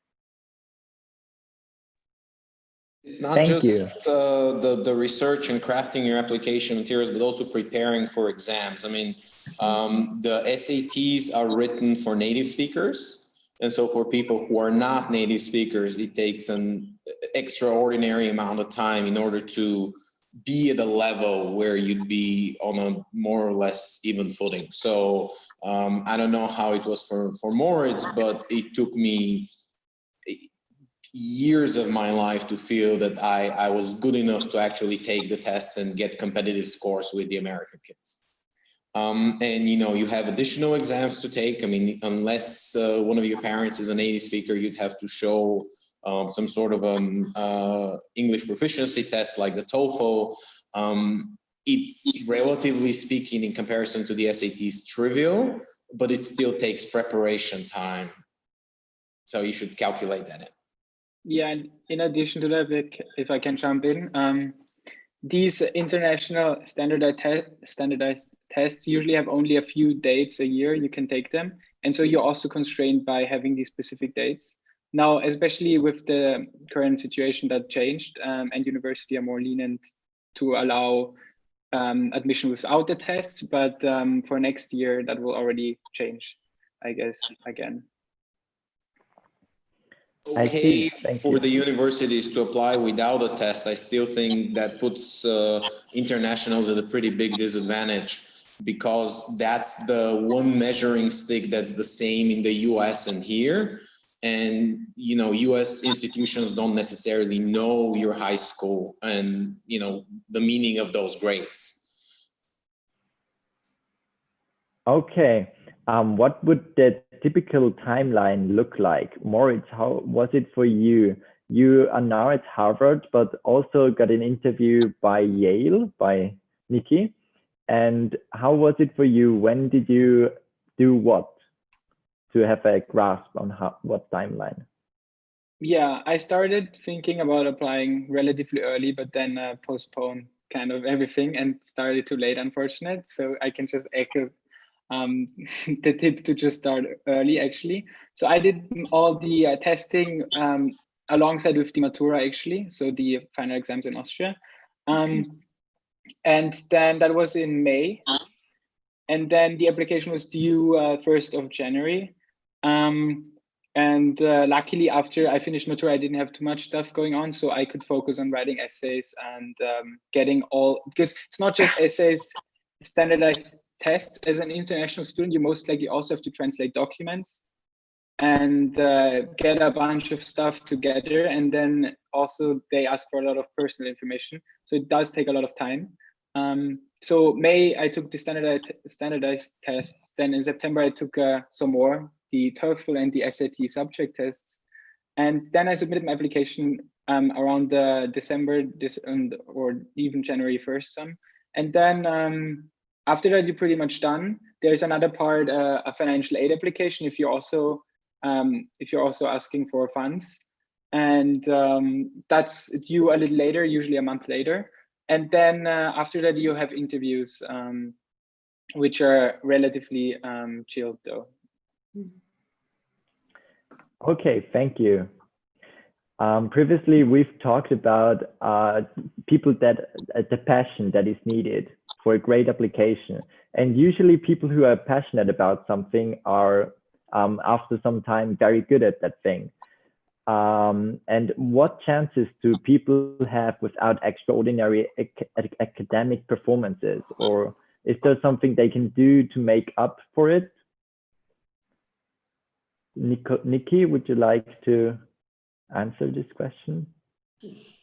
It's not just the research and crafting your application materials, but also preparing for exams. I mean, the SATs are written for native speakers. And so for people who are not native speakers, it takes an extraordinary amount of time in order to be at a level where you'd be on a more or less even footing. So I don't know how it was for Moritz, but it took me years of my life to feel that I was good enough to actually take the tests and get competitive scores with the American kids. And you know, you have additional exams to take. I mean, unless one of your parents is a native speaker, you'd have to show some sort of English proficiency test like the TOEFL. It's relatively speaking, in comparison to the SATs, trivial, but it still takes preparation time. So you should calculate that in. Yeah, and in addition to that, if I can jump in, these international standardized tests usually have only a few dates a year you can take them. And so you're also constrained by having these specific dates. Now, especially with the current situation that changed, and university are more lenient to allow admission without the tests, but for next year, that will already change, I guess, again. Okay for the universities to apply without a test. I still think that puts internationals at a pretty big disadvantage, because that's the one measuring stick that's the same in the US and here. And, you know, US institutions don't necessarily know your high school and, you know, the meaning of those grades. Okay. What would the typical timeline look like? Moritz, how was it for you? You are now at Harvard, but also got an interview by Yale, by Nikki. And how was it for you? When did you do what to have a grasp on what timeline? Yeah, I started thinking about applying relatively early, but then postponed kind of everything and started too late, unfortunately. So I can just echo the tip to just start early, actually. So I did all the testing alongside with the Matura, actually, so the final exams in Austria. And then that was in May. And then the application was due 1st of January. And And luckily, after I finished Matura, I didn't have too much stuff going on, so I could focus on writing essays and getting all, because it's not just essays, standardized tests. As an international student, you most likely also have to translate documents and get a bunch of stuff together. And then also they ask for a lot of personal information. So it does take a lot of time. So May, I took the standardized tests. Then in September, I took some more, the TOEFL and the SAT subject tests. And then I submitted my application around December or even January 1st. And then after that, you're pretty much done. There's another part, a financial aid application if you're also asking for funds. And that's due a little later, usually a month later. And then after that, you have interviews, which are relatively chilled though. Okay, thank you. Previously, we've talked about people that the passion that is needed for a great application. And usually people who are passionate about something are, after some time, very good at that thing. And what chances do people have without extraordinary academic performances? Or is there something they can do to make up for it? Nikki, would you like to answer this question?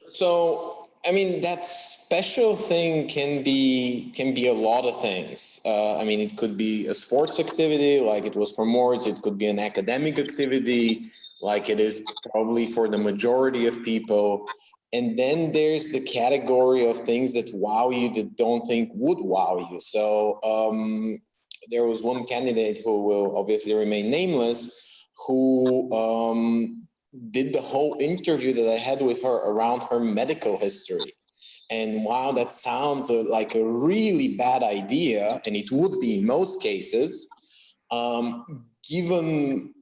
So, I mean, that special thing can be a lot of things. I mean, it could be a sports activity, like it was for Moritz. It could be an academic activity, like it is probably for the majority of people. And then there's the category of things that wow you that don't think would wow you. So there was one candidate who will obviously remain nameless, who did the whole interview that I had with her around her medical history. And wow, that sounds like a really bad idea, and it would be in most cases, given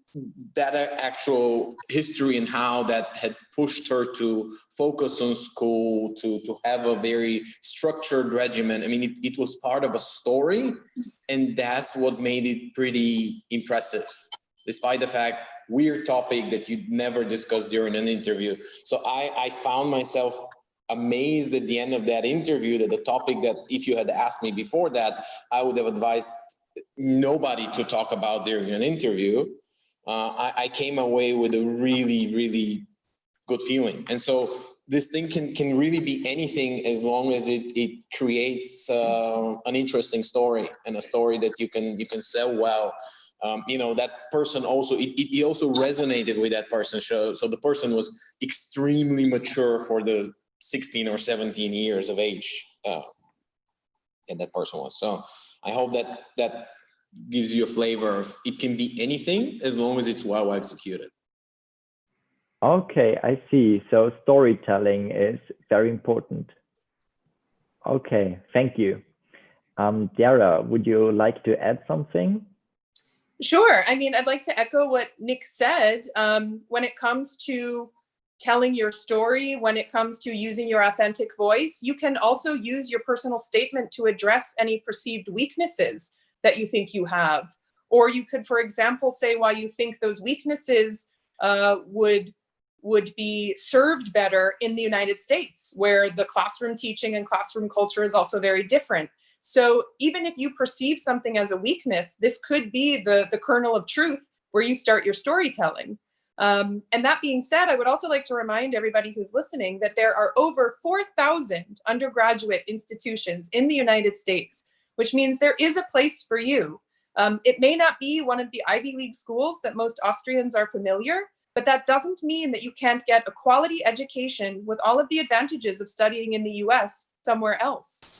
that actual history and how that had pushed her to focus on school, to have a very structured regimen. I mean, it was part of a story, and that's what made it pretty impressive, despite the fact weird topic that you'd never discuss during an interview. So I found myself amazed at the end of that interview that the topic that if you had asked me before that, I would have advised nobody to talk about during an interview. I came away with a really, really good feeling. And so this thing can really be anything as long as it creates an interesting story and a story that you can sell well. You know, that person also, it also resonated with that person. So the person was extremely mature for the 16 or 17 years of age and that person was. So I hope that gives you a flavor of it can be anything as long as it's well executed. Okay, I see. So storytelling is very important. Okay, thank you. Darrah, would you like to add something? Sure. I mean, I'd like to echo what Nick said. When it comes to telling your story, when it comes to using your authentic voice, you can also use your personal statement to address any perceived weaknesses that you think you have. Or you could, for example, say why you think those weaknesses would be served better in the United States, where the classroom teaching and classroom culture is also very different. So even if you perceive something as a weakness, this could be the kernel of truth where you start your storytelling. And that being said, I would also like to remind everybody who's listening that there are over 4,000 undergraduate institutions in the United States, which means there is a place for you. It may not be one of the Ivy League schools that most Austrians are familiar, but that doesn't mean that you can't get a quality education with all of the advantages of studying in the US somewhere else.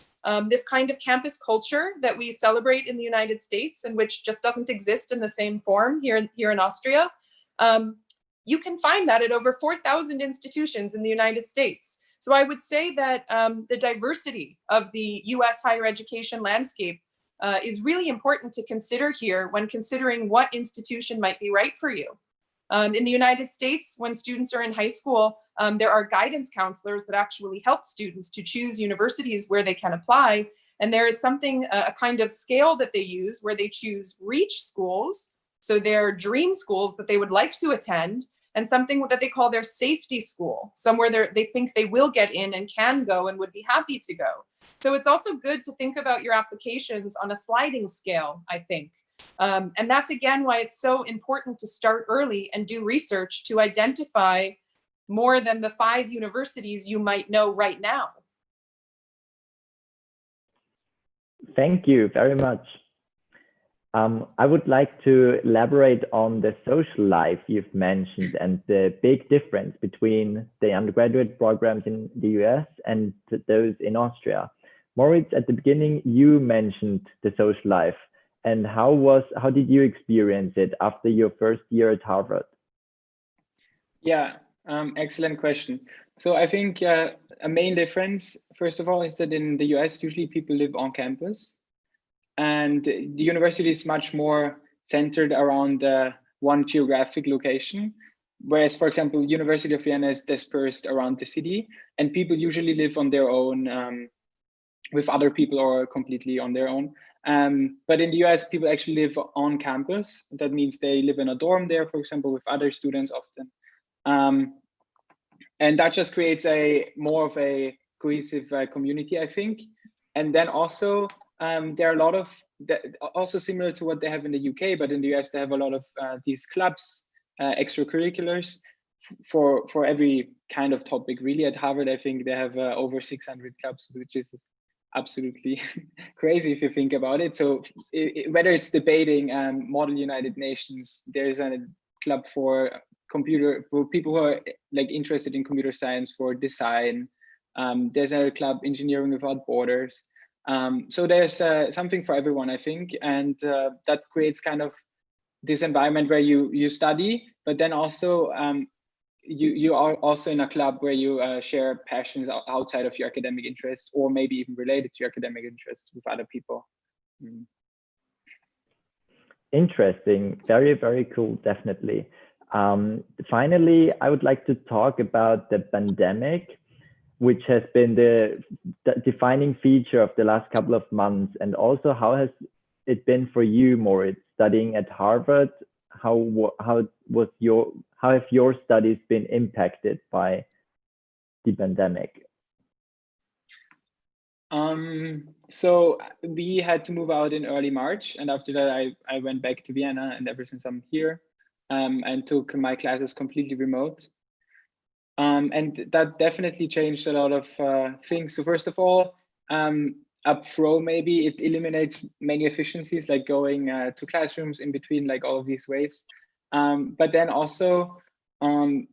This kind of campus culture that we celebrate in the United States and which just doesn't exist in the same form here in Austria, you can find that at over 4,000 institutions in the United States. So I would say that the diversity of the US higher education landscape is really important to consider here when considering what institution might be right for you. In the United States, when students are in high school, there are guidance counselors that actually help students to choose universities where they can apply. And there is something, a kind of scale that they use where they choose reach schools, So their dream schools that they would like to attend, and something that they call their safety school, somewhere they think they will get in and can go and would be happy to go. So it's also good to think about your applications on a sliding scale, I think. And that's again why it's so important to start early and do research to identify more than the 5 universities you might know right now. Thank you very much. I would like to elaborate on the social life you've mentioned and the big difference between the undergraduate programs in the US and those in Austria. Moritz, at the beginning, you mentioned the social life, and how did you experience it after your first year at Harvard? Yeah, excellent question. So I think a main difference, first of all, is that in the US, usually people live on campus, and the university is much more centered around one geographic location. Whereas, for example, University of Vienna is dispersed around the city, and people usually live on their own with other people or completely on their own. But in the US, people actually live on campus. That means they live in a dorm there, for example, with other students often. And that just creates more of a cohesive community, I think. And then also, there are a lot of, also similar to what they have in the UK, but in the US, they have a lot of these clubs, extracurriculars for every kind of topic. Really, at Harvard, I think they have over 600 clubs, which is absolutely crazy if you think about it. So whether it's debating Model United Nations, there's a club for people who are like interested in computer science, for design. There's a club, Engineering Without Borders. So there's something for everyone, I think, and that creates kind of this environment where you study, but then also you are also in a club where you share passions outside of your academic interests, or maybe even related to your academic interests with other people. Interesting. Very, very cool, definitely. Finally, I would like to talk about the pandemic, which has been the defining feature of the last couple of months, and also how has it been for you, Moritz, studying at Harvard? How have your studies been impacted by the pandemic? So we had to move out in early March, and after that I went back to Vienna, and ever since I'm here, and took my classes completely remote. And that definitely changed a lot of things. So first of all, a pro, maybe it eliminates many efficiencies, like going to classrooms in between, like all of these ways. But then also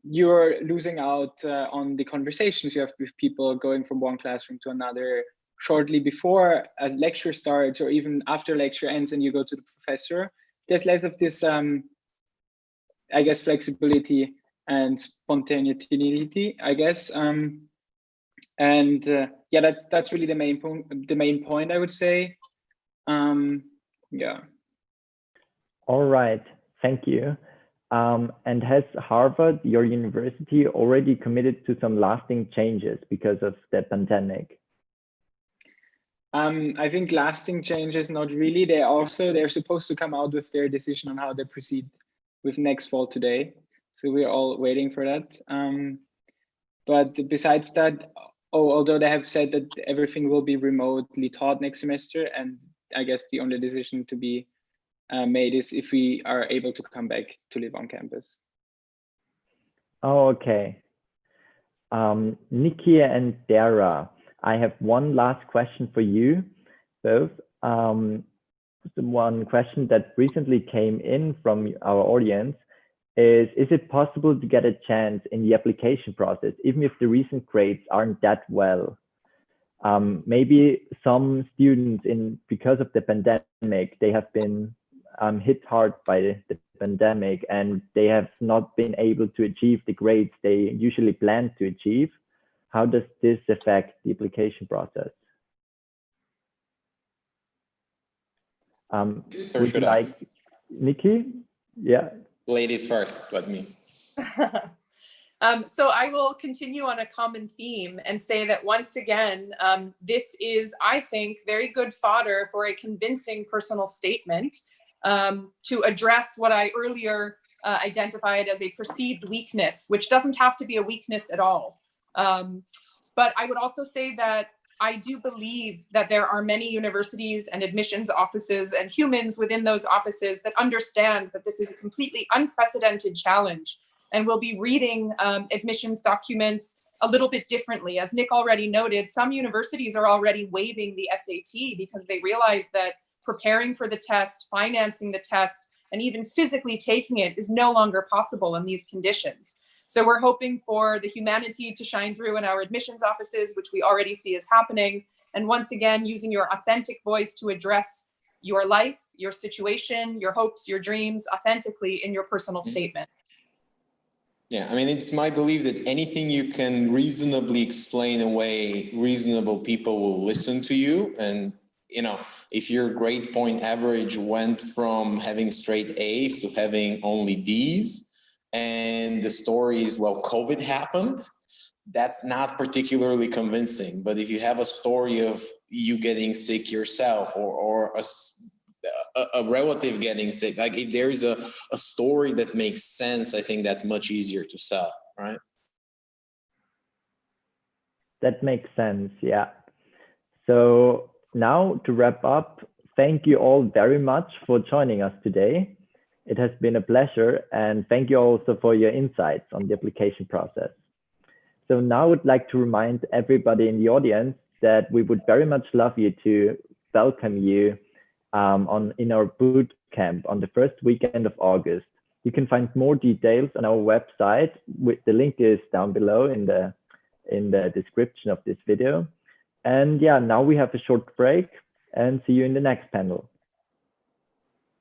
you're losing out on the conversations you have with people, going from one classroom to another shortly before a lecture starts, or even after lecture ends and you go to the professor. There's less of this, I guess, flexibility and spontaneity, I guess. Yeah, that's really the main point, I would say. Yeah. All right, thank you. And has Harvard, your university, already committed to some lasting changes because of the pandemic? I think lasting changes, not really. They're supposed to come out with their decision on how they proceed with next fall today. So we're all waiting for that. But besides that, although they have said that everything will be remotely taught next semester, and I guess the only decision to be made is if we are able to come back to live on campus. Oh, okay. Nikolay and Darrah, I have one last question for you both. One question that recently came in from our audience is it possible to get a chance in the application process, even if the recent grades aren't that well? Maybe some students, because of the pandemic, they have been hit hard by the pandemic, and they have not been able to achieve the grades they usually plan to achieve. How does this affect the application process? Would you like, Nikki? Yeah. Ladies first, let me. So I will continue on a common theme and say that once again, this is, I think, very good fodder for a convincing personal statement. to address what I earlier identified as a perceived weakness, which doesn't have to be a weakness at all. But I would also say that I do believe that there are many universities and admissions offices and humans within those offices that understand that this is a completely unprecedented challenge and will be reading admissions documents a little bit differently. As Nick already noted, some universities are already waiving the SAT because they realize that preparing for the test, financing the test, and even physically taking it is no longer possible in these conditions. So we're hoping for the humanity to shine through in our admissions offices, which we already see is happening. And once again, using your authentic voice to address your life, your situation, your hopes, your dreams authentically in your personal statement. Yeah, I mean, it's my belief that anything you can reasonably explain away, reasonable people will listen to you. And, you know, if your grade point average went from having straight A's to having only D's, and the story is, well, COVID happened, that's not particularly convincing. But if you have a story of you getting sick yourself or a relative getting sick, like if there is a story that makes sense, I think that's much easier to sell, right? That makes sense, yeah. So now to wrap up, thank you all very much for joining us today. It has been a pleasure, and thank you also for your insights on the application process. So now I would like to remind everybody in the audience that we would very much love you to welcome you in our boot camp on the first weekend of August. You can find more details on our website. The link is down below in the description of this video. And yeah, now we have a short break and see you in the next panel.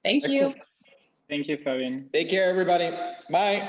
Thank you. Excellent. Thank you, Fabian. Take care, everybody. Bye.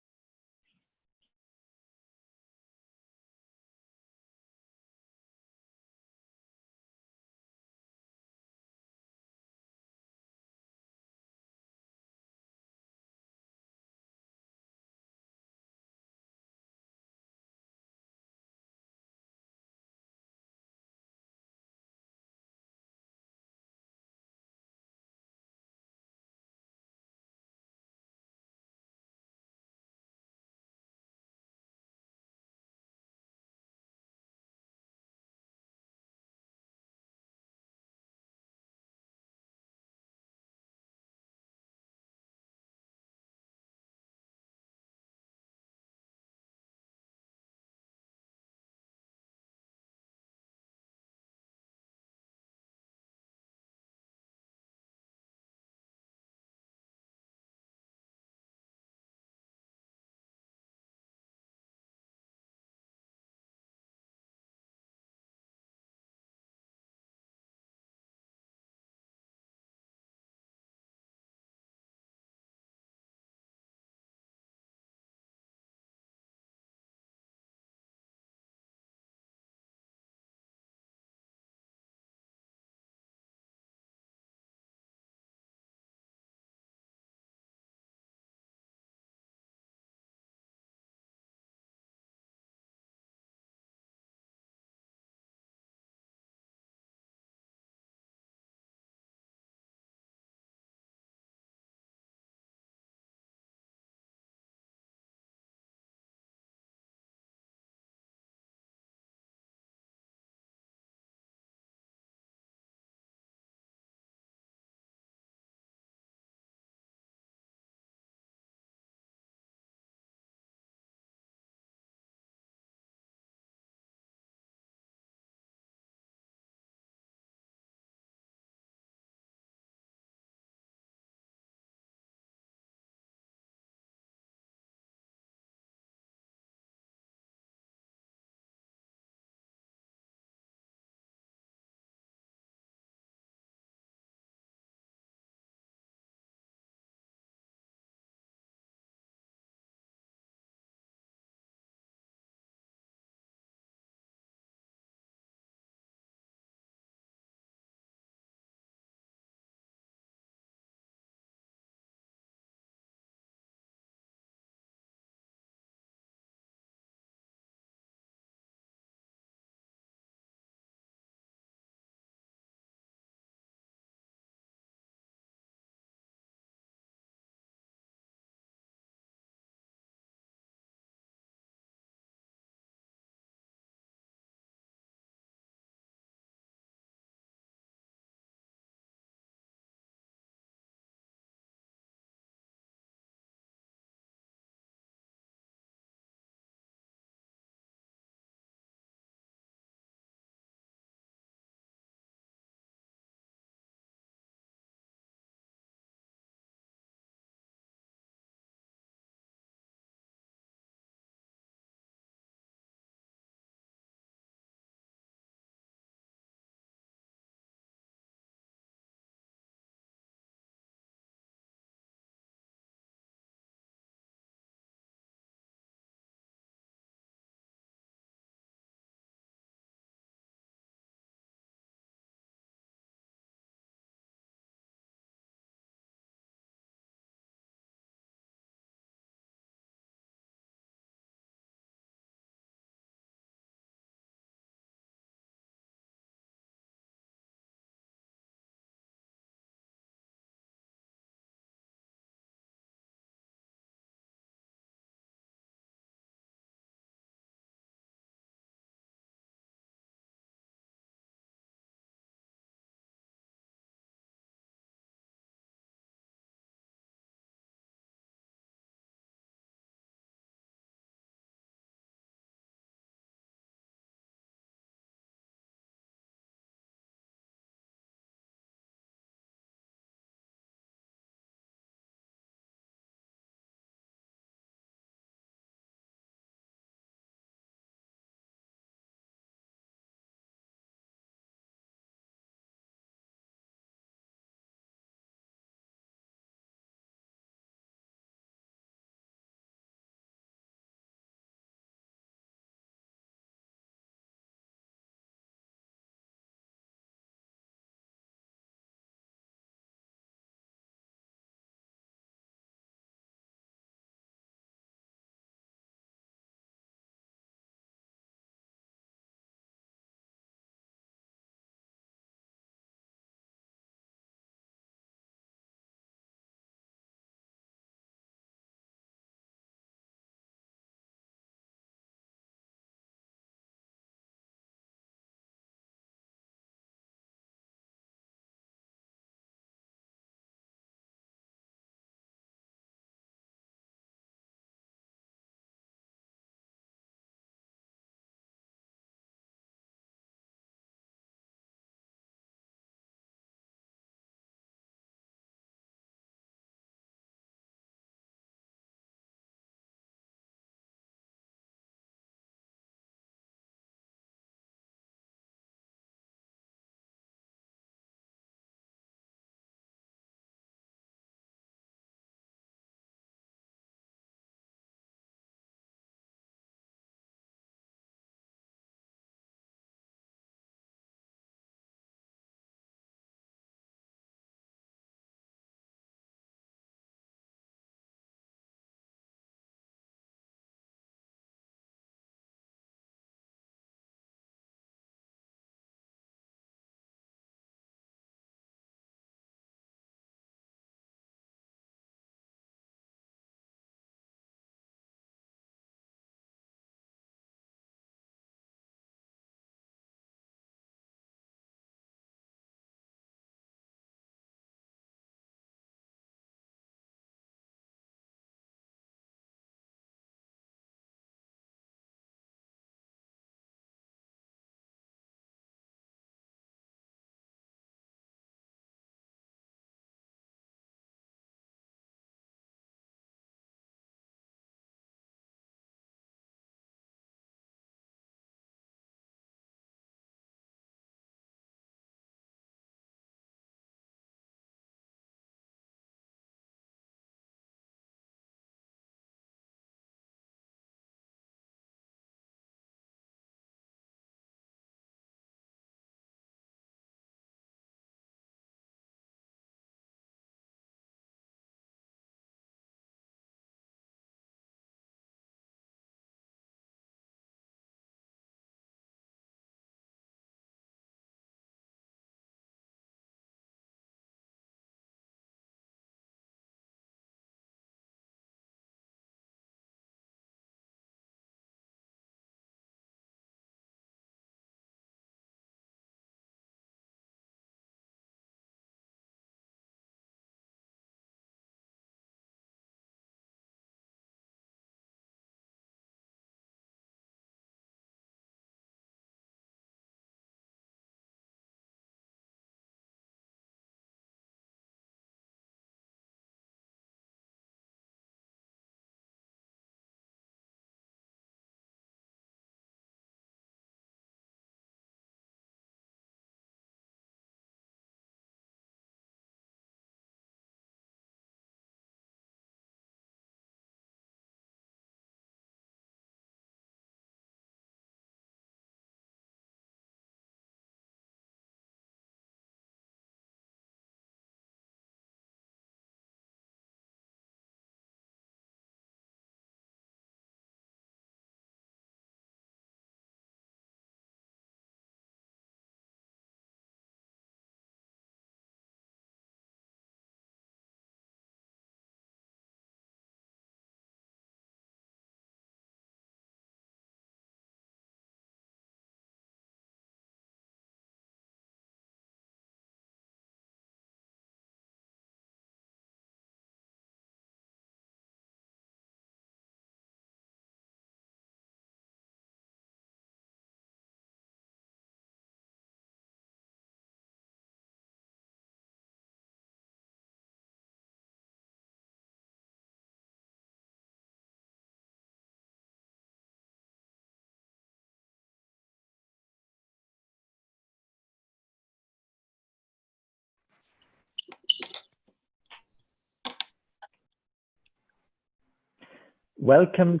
welcome.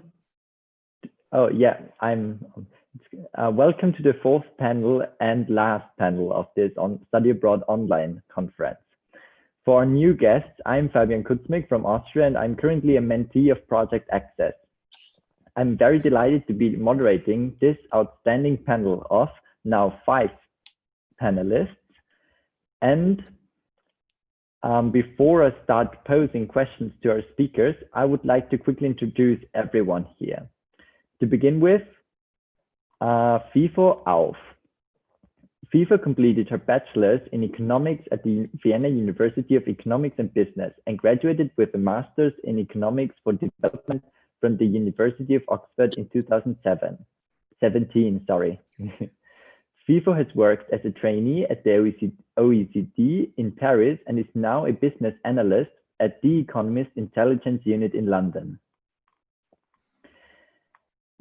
Oh yeah, welcome to the fourth panel and last panel of this Study Abroad Online conference. For our new guests, I'm Fabian Kutzmik from Austria, and I'm currently a mentee of Project Access. I'm very delighted to be moderating this outstanding panel of now 5 panelists. And before I start posing questions to our speakers, I would like to quickly introduce everyone here. To begin with, Fifo auf. Fifo completed her bachelor's in economics at the Vienna University of Economics and Business and graduated with a master's in economics for development from the University of Oxford in 2017. Fifo has worked as a trainee at the OECD in Paris and is now a business analyst at The Economist Intelligence Unit in London.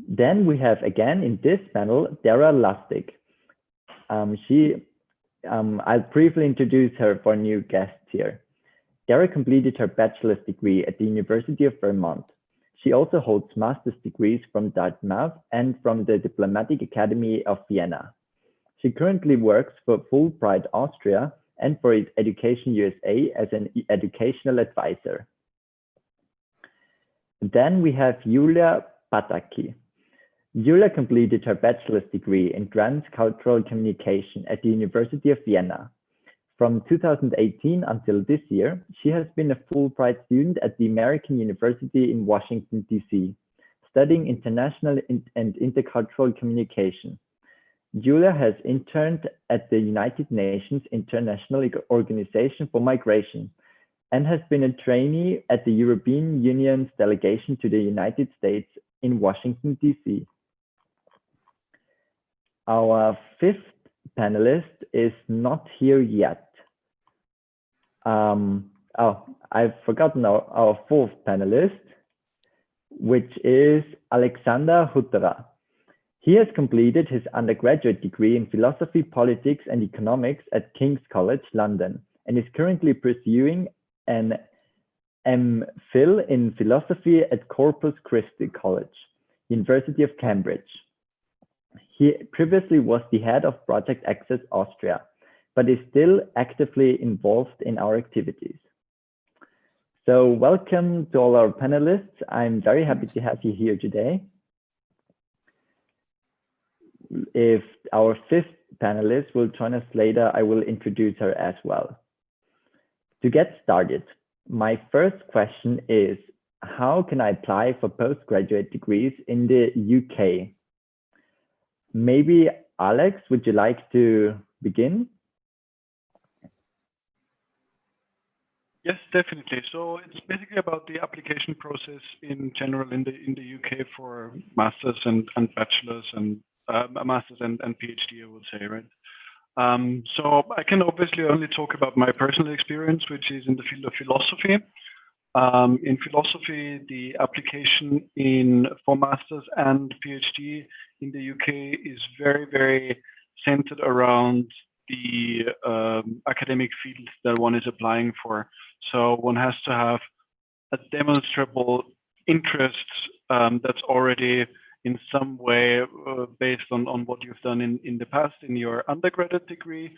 Then we have again in this panel, Darrah Lustig. I'll briefly introduce her for new guests here. Darrah completed her bachelor's degree at the University of Vermont. She also holds master's degrees from Dartmouth and from the Diplomatic Academy of Vienna. She currently works for Fulbright Austria and for EducationUSA as an educational advisor. Then we have Julia Pataki. Julia completed her bachelor's degree in transcultural communication at the University of Vienna. From 2018 until this year, she has been a Fulbright student at the American University in Washington, D.C., studying international and intercultural communication. Julia has interned at the United Nations International Organization for Migration and has been a trainee at the European Union's delegation to the United States in Washington, D.C. Our 5th panelist is not here yet. I've forgotten our 4th panelist, which is Alexander Hutterer. He has completed his undergraduate degree in philosophy, politics, and economics at King's College, London, and is currently pursuing an MPhil in philosophy at Corpus Christi College, University of Cambridge. He previously was the head of Project Access Austria, but is still actively involved in our activities. So welcome to all our panelists. I'm very happy to have you here today. If our 5th panelist will join us later, I will introduce her as well. To get started, my first question is, how can I apply for postgraduate degrees in the UK? Maybe Alex, would you like to begin? Yes, definitely. So it's basically about the application process in general in the UK for masters and bachelors and masters and PhD, I would say, right? So I can obviously only talk about my personal experience, which is in the field of philosophy. In philosophy, the application for masters and PhD in the UK is very, very centered around the academic field that one is applying for. So one has to have a demonstrable interest that's already in some way based on what you've done in the past in your undergraduate degree,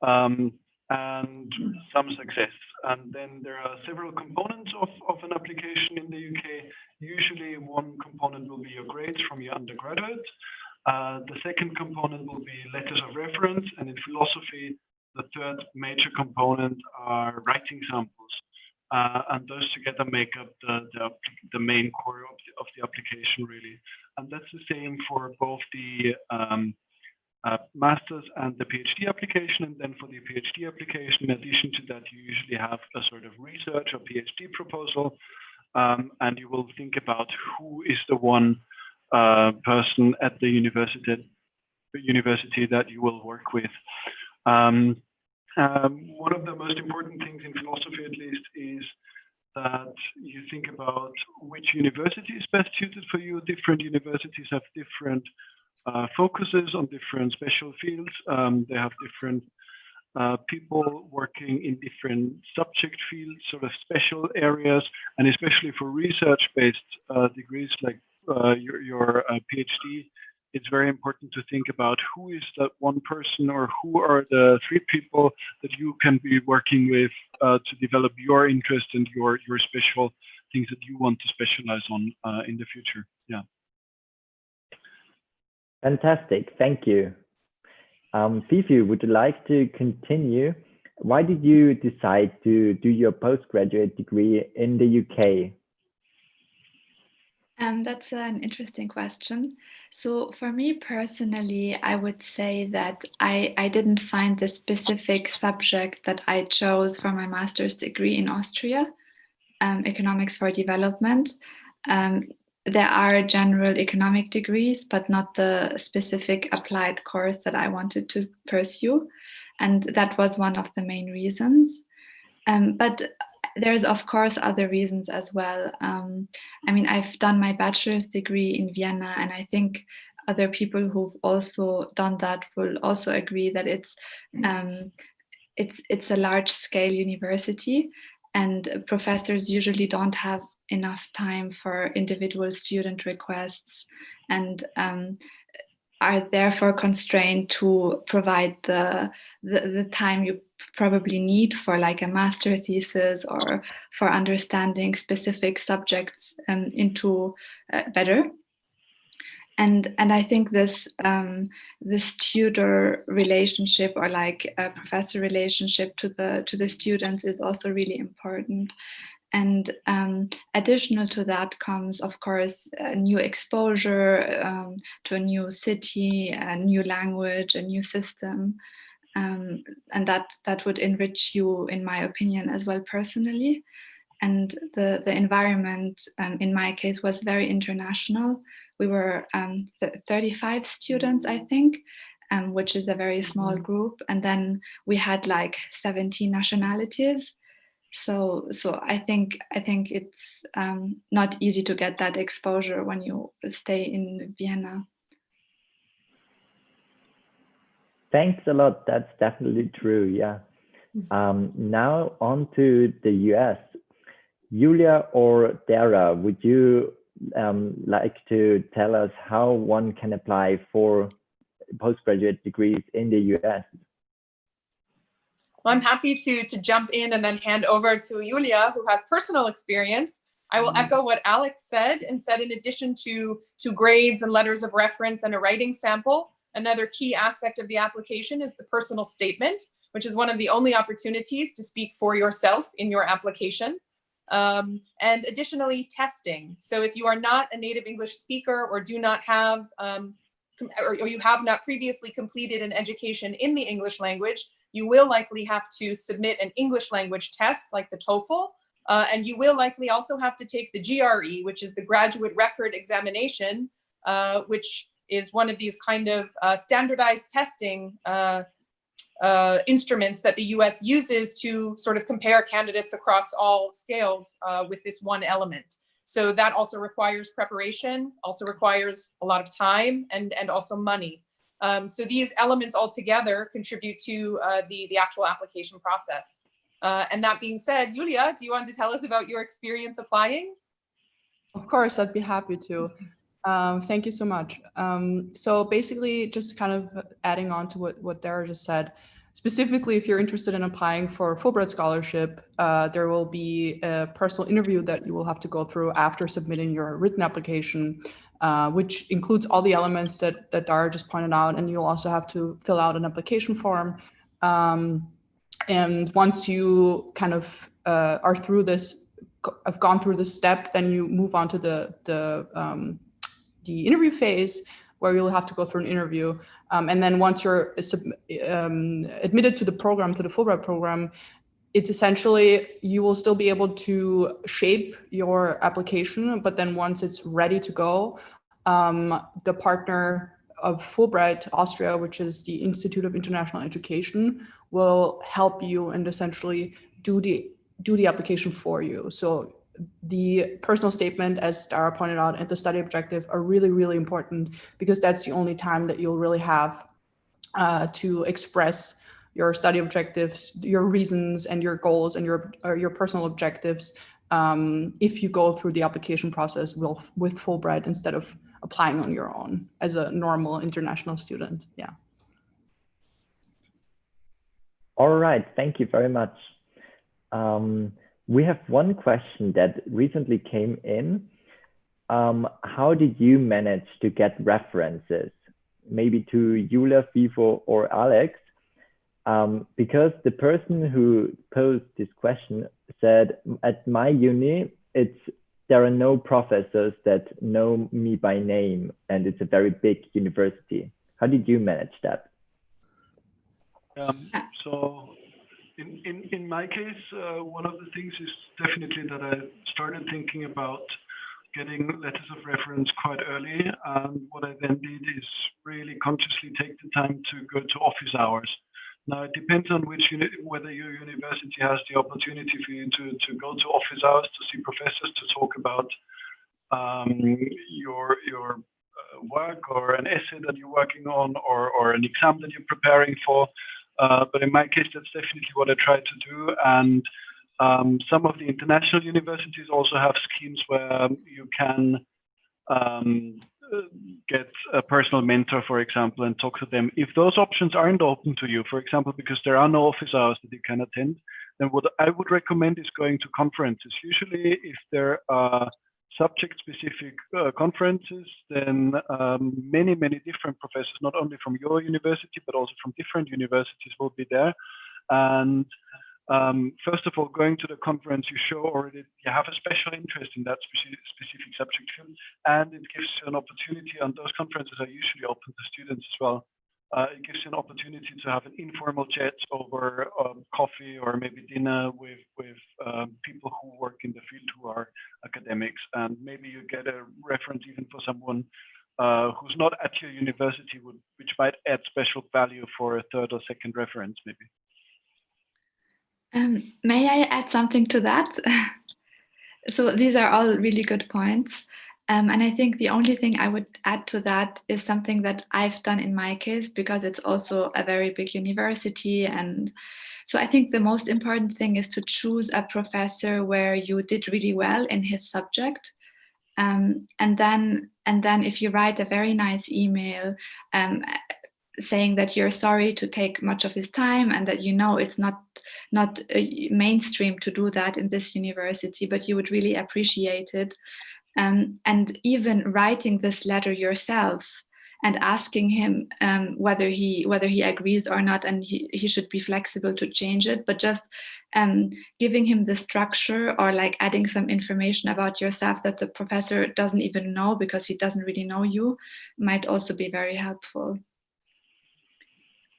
and some success. And then there are several components of an application in the UK. Usually one component will be your grades from your undergraduate. The second component will be letters of reference, and in philosophy, the third major component are writing samples. And those together make up the main core of the application, really. And that's the same for both the master's and the PhD application. And then for the PhD application, in addition to that, you usually have a sort of research or PhD proposal, and you will think about who is the one person at the university that you will work with. One of the most important things in philosophy, at least, is that you think about which university is best suited for you. Different universities have different focuses on different special fields. They have different people working in different subject fields, sort of special areas, and especially for research-based degrees like your PhD, it's very important to think about who is that one person or who are the 3 people that you can be working with to develop your interest and your special things that you want to specialize on in the future. Yeah. Fantastic, thank you. Fifo, would you like to continue? Why did you decide to do your postgraduate degree in the UK? That's an interesting question. So for me personally, I would say that I didn't find the specific subject that I chose for my master's degree in Austria, economics for development. There are general economic degrees, but not the specific applied course that I wanted to pursue. And that was one of the main reasons. But there's of course other reasons as well. I mean, I've done my bachelor's degree in Vienna, and I think other people who've also done that will also agree that it's a large-scale university, and professors usually don't have enough time for individual student requests, and are therefore constrained to provide the time you probably need for like a master thesis or for understanding specific subjects into better. And I think this tutor relationship or like a professor relationship to the students is also really important. And additional to that comes, of course, a new exposure to a new city, a new language, a new system. And that would enrich you, in my opinion, as well personally. And the environment, in my case, was very international. We were 35 students, I think, which is a very small group. And then we had like 17 nationalities. So I think it's not easy to get that exposure when you stay in Vienna. Thanks a lot. That's definitely true. Yeah. Now on to the US. Julia or Darrah, would you like to tell us how one can apply for postgraduate degrees in the US? Well, I'm happy to jump in and then hand over to Julia, who has personal experience. I will echo what Alex said, and said in addition to grades and letters of reference and a writing sample, another key aspect of the application is the personal statement, which is one of the only opportunities to speak for yourself in your application. And additionally, testing. So if you are not a native English speaker or do not have, or you have not previously completed an education in the English language, you will likely have to submit an English language test like the TOEFL, and you will likely also have to take the GRE, which is the Graduate Record Examination, which is one of these kind of standardized testing instruments that the US uses to sort of compare candidates across all scales with this one element. So that also requires preparation, also requires a lot of time and also money. So these elements all together contribute to the actual application process. And that being said, Julia, do you want to tell us about your experience applying? Of course, I'd be happy to. Thank you so much. So basically, just kind of adding on to what Darrah just said, specifically, if you're interested in applying for a Fulbright scholarship, there will be a personal interview that you will have to go through after submitting your written application, which includes all the elements that Darrah just pointed out, and you'll also have to fill out an application form. And once you kind of are through this, have gone through this step, then you move on to the interview phase, where you'll have to go through an interview. And then once you're admitted to the program, to the Fulbright program, it's essentially, you will still be able to shape your application, but then once it's ready to go, the partner of Fulbright Austria, which is the Institute of International Education, will help you and essentially do the application for you. So the personal statement, as Darrah pointed out, and the study objective are really, really important, because that's the only time that you'll really have to express your study objectives, your reasons and your goals and your personal objectives if you go through the application process with Fulbright instead of applying on your own as a normal international student. Yeah. All right, thank you very much. We have one question that recently came in. How did you manage to get references? Maybe to Yulia, Fifo, or Alex? Because the person who posed this question said, at my uni, there are no professors that know me by name, and it's a very big university. How did you manage that? So in my case, one of the things is definitely that I started thinking about getting letters of reference quite early. And what I then did is really consciously take the time to go to office hours. Now, it depends on whether your university has the opportunity for you to go to office hours, to see professors, to talk about your work or an essay that you're working on or an exam that you're preparing for. But in my case, that's definitely what I try to do. And some of the international universities also have schemes where you can get a personal mentor, for example, and talk to them. If those options aren't open to you, for example, because there are no office hours that you can attend, then what I would recommend is going to conferences. Usually, if there are subject-specific conferences, then many different professors, not only from your university, but also from different universities will be there. And first of all, going to the conference, you show already you have a special interest in that specific subject field, and it gives you an opportunity, and those conferences are usually open to students as well. It gives you an opportunity to have an informal chat over coffee or maybe dinner with people who work in the field who are academics, and maybe you get a reference even for someone who's not at your university, which might add special value for a third or second reference, maybe. May I add something to that? So these are all really good points. And I think the only thing I would add to that is something that I've done in my case, because it's also a very big university. And so I think the most important thing is to choose a professor where you did really well in his subject. And then if you write a very nice email, saying that you're sorry to take much of his time and that it's not mainstream to do that in this university, but you would really appreciate it. And even writing this letter yourself and asking him whether he agrees or not, and he should be flexible to change it, but just giving him the structure or like adding some information about yourself that the professor doesn't even know because he doesn't really know you might also be very helpful.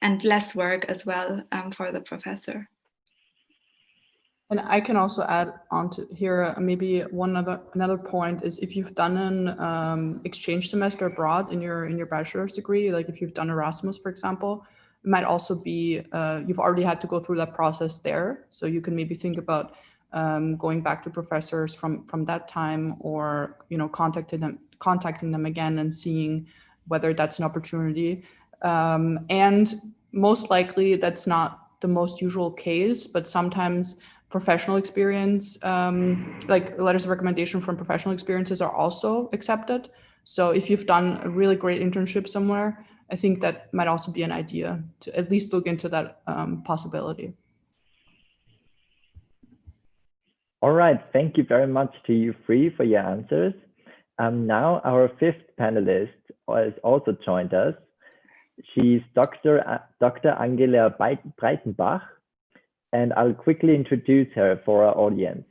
And less work as well for the professor. And I can also add on to here, maybe another point is if you've done an exchange semester abroad in your bachelor's degree, like if you've done Erasmus, for example, it might also be, you've already had to go through that process there. So you can maybe think about going back to professors from that time, or contacting them again and seeing whether that's an opportunity. And most likely that's not the most usual case, but sometimes professional experience, like letters of recommendation from professional experiences are also accepted. So if you've done a really great internship somewhere, I think that might also be an idea to at least look into that possibility. All right, thank you very much to you three for your answers. Now our fifth panelist has also joined us. She's Dr. Angela Breitenbach, and I'll quickly introduce her for our audience.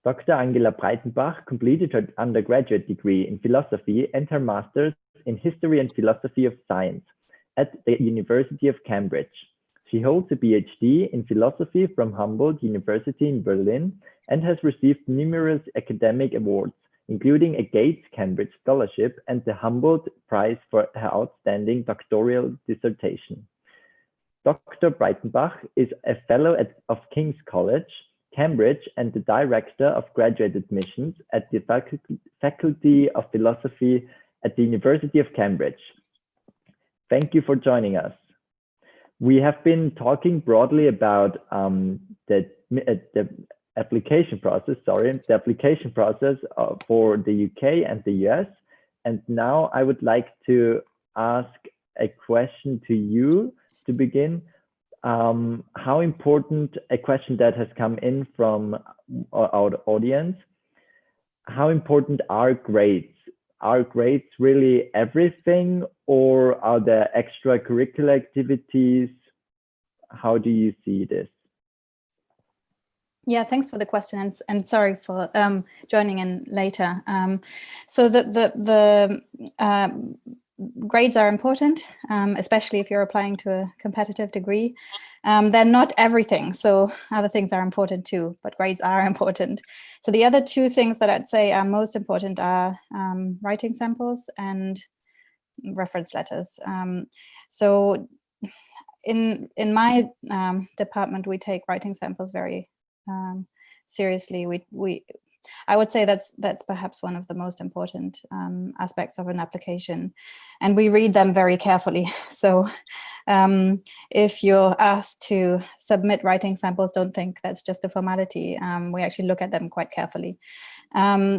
Dr. Angela Breitenbach completed her undergraduate degree in philosophy and her master's in history and philosophy of science at the University of Cambridge. She holds a PhD in philosophy from Humboldt University in Berlin and has received numerous academic awards, including a Gates Cambridge Scholarship and the Humboldt Prize for her outstanding doctoral dissertation. Dr. Breitenbach is a fellow of King's College, Cambridge, and the director of graduate admissions at the Faculty of Philosophy at the University of Cambridge. Thank you for joining us. We have been talking broadly about the application process, for the UK and the US. And now I would like to ask a question to you to begin. How important, a question that has come in from our audience, how important are grades? Are grades really everything, or are there extracurricular activities? How do you see this? Yeah, thanks for the question, and sorry for joining in later. So the grades are important, especially if you're applying to a competitive degree. They're not everything, so other things are important too, but grades are important. So the other two things that I'd say are most important are writing samples and reference letters. So in my department, we take writing samples very seriously. I would say that's perhaps one of the most important aspects of an application, and we read them very carefully. So if you're asked to submit writing samples, don't think that's just a formality. We actually look at them quite carefully. Yeah,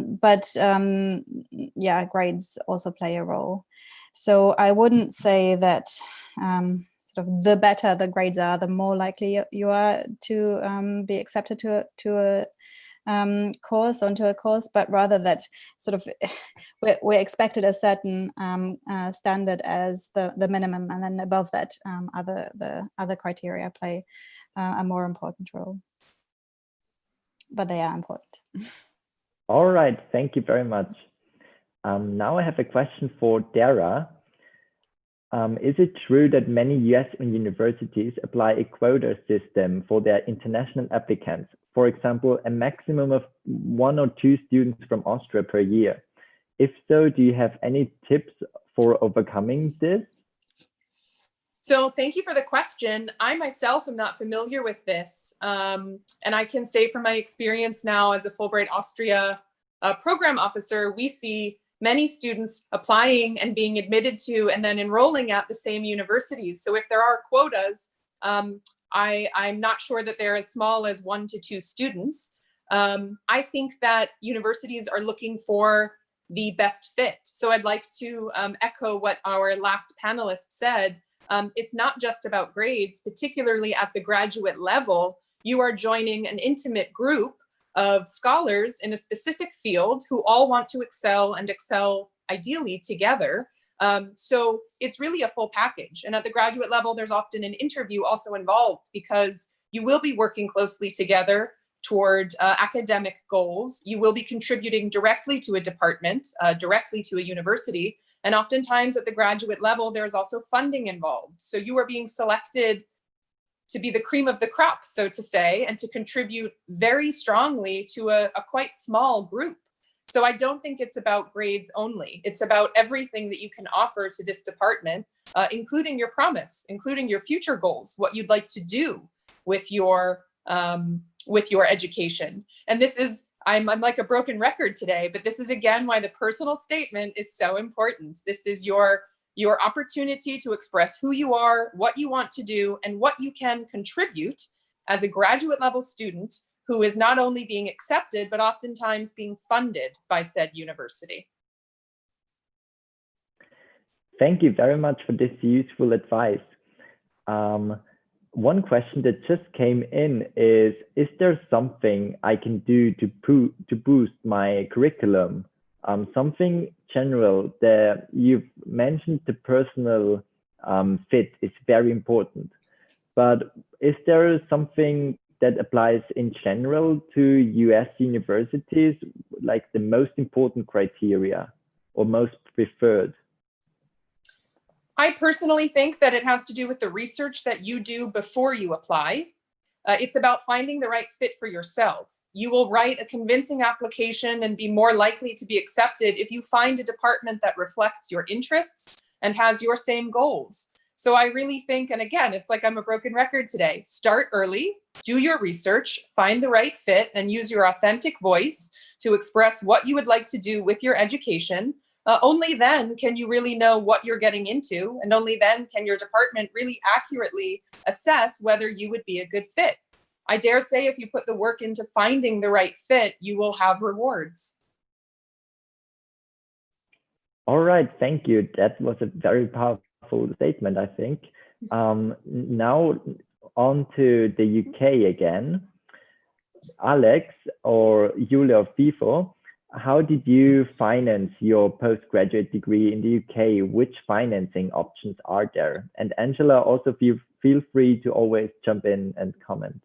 grades also play a role. So I wouldn't say that sort of the better the grades are, the more likely you are to be accepted to a course, onto a course, but rather that sort of we're expected a certain standard as the minimum, and then above that the other criteria play a more important role, but they are important. All right, thank you very much. Now I have a question for Darrah. Is it true that many US universities apply a quota system for their international applicants? For example, a maximum of 1 or 2 students from Austria per year. If so, do you have any tips for overcoming this? So thank you for the question. I myself am not familiar with this. And I can say from my experience now as a Fulbright Austria program officer, we see many students applying and being admitted to and then enrolling at the same universities. So if there are quotas, I'm not sure that they're as small as 1 to 2 students. I think that universities are looking for the best fit. So I'd like to echo what our last panelist said. It's not just about grades, particularly at the graduate level. You are joining an intimate group of scholars in a specific field who all want to excel and excel ideally together. So it's really a full package. And at the graduate level, there's often an interview also involved, because you will be working closely together toward academic goals. You will be contributing directly to a department, directly to a university. And oftentimes at the graduate level, there's also funding involved. So you are being selected to be the cream of the crop, so to say, and to contribute very strongly to a quite small group. So I don't think it's about grades only. It's about everything that you can offer to this department, including your promise, including your future goals, what you'd like to do with your education. And this is, I'm like a broken record today, but this is again why the personal statement is so important. This is your opportunity to express who you are, what you want to do, and what you can contribute as a graduate level student who is not only being accepted, but oftentimes being funded by said university. Thank you very much for this useful advice. One question that just came in is there something I can do to boost my curriculum? Something general that you've mentioned, the personal fit is very important, but is there something that applies in general to US universities, like the most important criteria or most preferred? I personally think that it has to do with the research that you do before you apply. It's about finding the right fit for yourself. You will write a convincing application and be more likely to be accepted if you find a department that reflects your interests and has your same goals. So I really think, and again, it's like I'm a broken record today, start early, do your research, find the right fit, and use your authentic voice to express what you would like to do with your education. only then can you really know what you're getting into, and only then can your department really accurately assess whether you would be a good fit. I dare say if you put the work into finding the right fit, you will have rewards. All right, thank you. That was a very powerful statement, I think. Now on to the UK again. Alex or Julia of Fifo, how did you finance your postgraduate degree in the UK? Which financing options are there? And Angela, also feel free to always jump in and comment.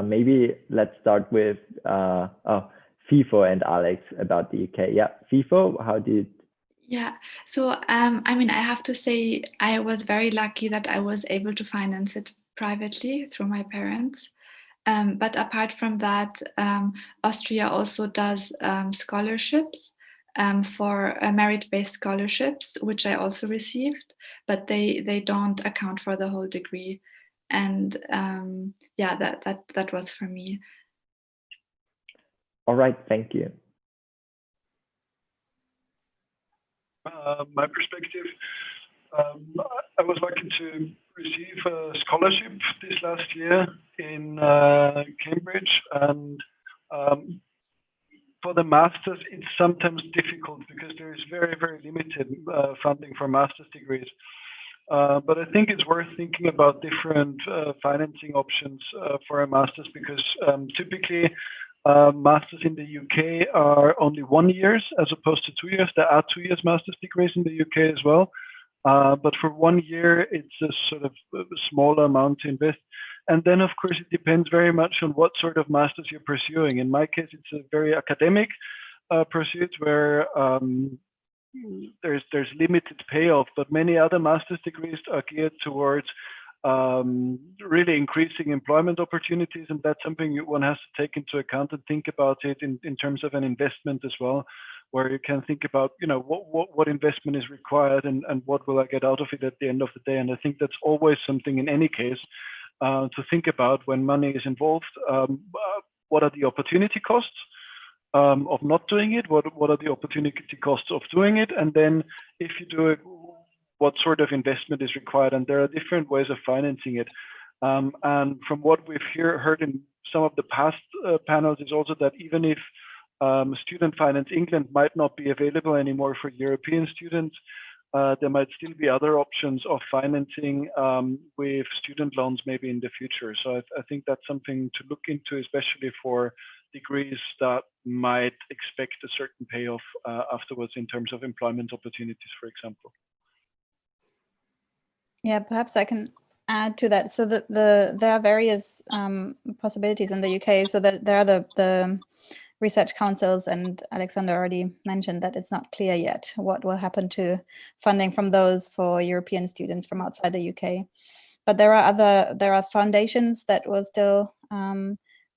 Maybe let's start with Fifo and Alex about the UK. Yeah, Fifo, how did? Yeah, so I mean, I have to say I was very lucky that I was able to finance it privately through my parents. But apart from that, Austria also does scholarships for merit-based scholarships, which I also received, but they don't account for the whole degree. And yeah, that was for me. All right, thank you. My perspective, I was lucky to receive a scholarship this last year in Cambridge, and for the masters it's sometimes difficult because there is very, very limited funding for master's degrees. But I think it's worth thinking about different financing options for a master's, because typically masters in the UK are only 1 year as opposed to 2 years. There are 2 years master's degrees in the UK as well. But for 1 year, it's a sort of a smaller amount to invest. And then, of course, it depends very much on what sort of master's you're pursuing. In my case, it's a very academic pursuit where there's limited payoff, but many other master's degrees are geared towards really increasing employment opportunities, and that's something one has to take into account and think about it in terms of an investment as well, where you can think about, you know, what investment is required and what will I get out of it at the end of the day. And I think that's always something in any case to think about when money is involved. What are the opportunity costs of not doing it? What are the opportunity costs of doing it? And then if you do it, what sort of investment is required? And there are different ways of financing it. And from what we've heard in some of the past panels is also that even if Student Finance England might not be available anymore for European students, there might still be other options of financing with student loans maybe in the future. So I think that's something to look into, especially for degrees that might expect a certain payoff afterwards in terms of employment opportunities, for example. Yeah, perhaps I can add to that. So there are various possibilities in the UK. So that there are the research councils, and Alexander already mentioned that it's not clear yet what will happen to funding from those for European students from outside the UK. But there are foundations that will still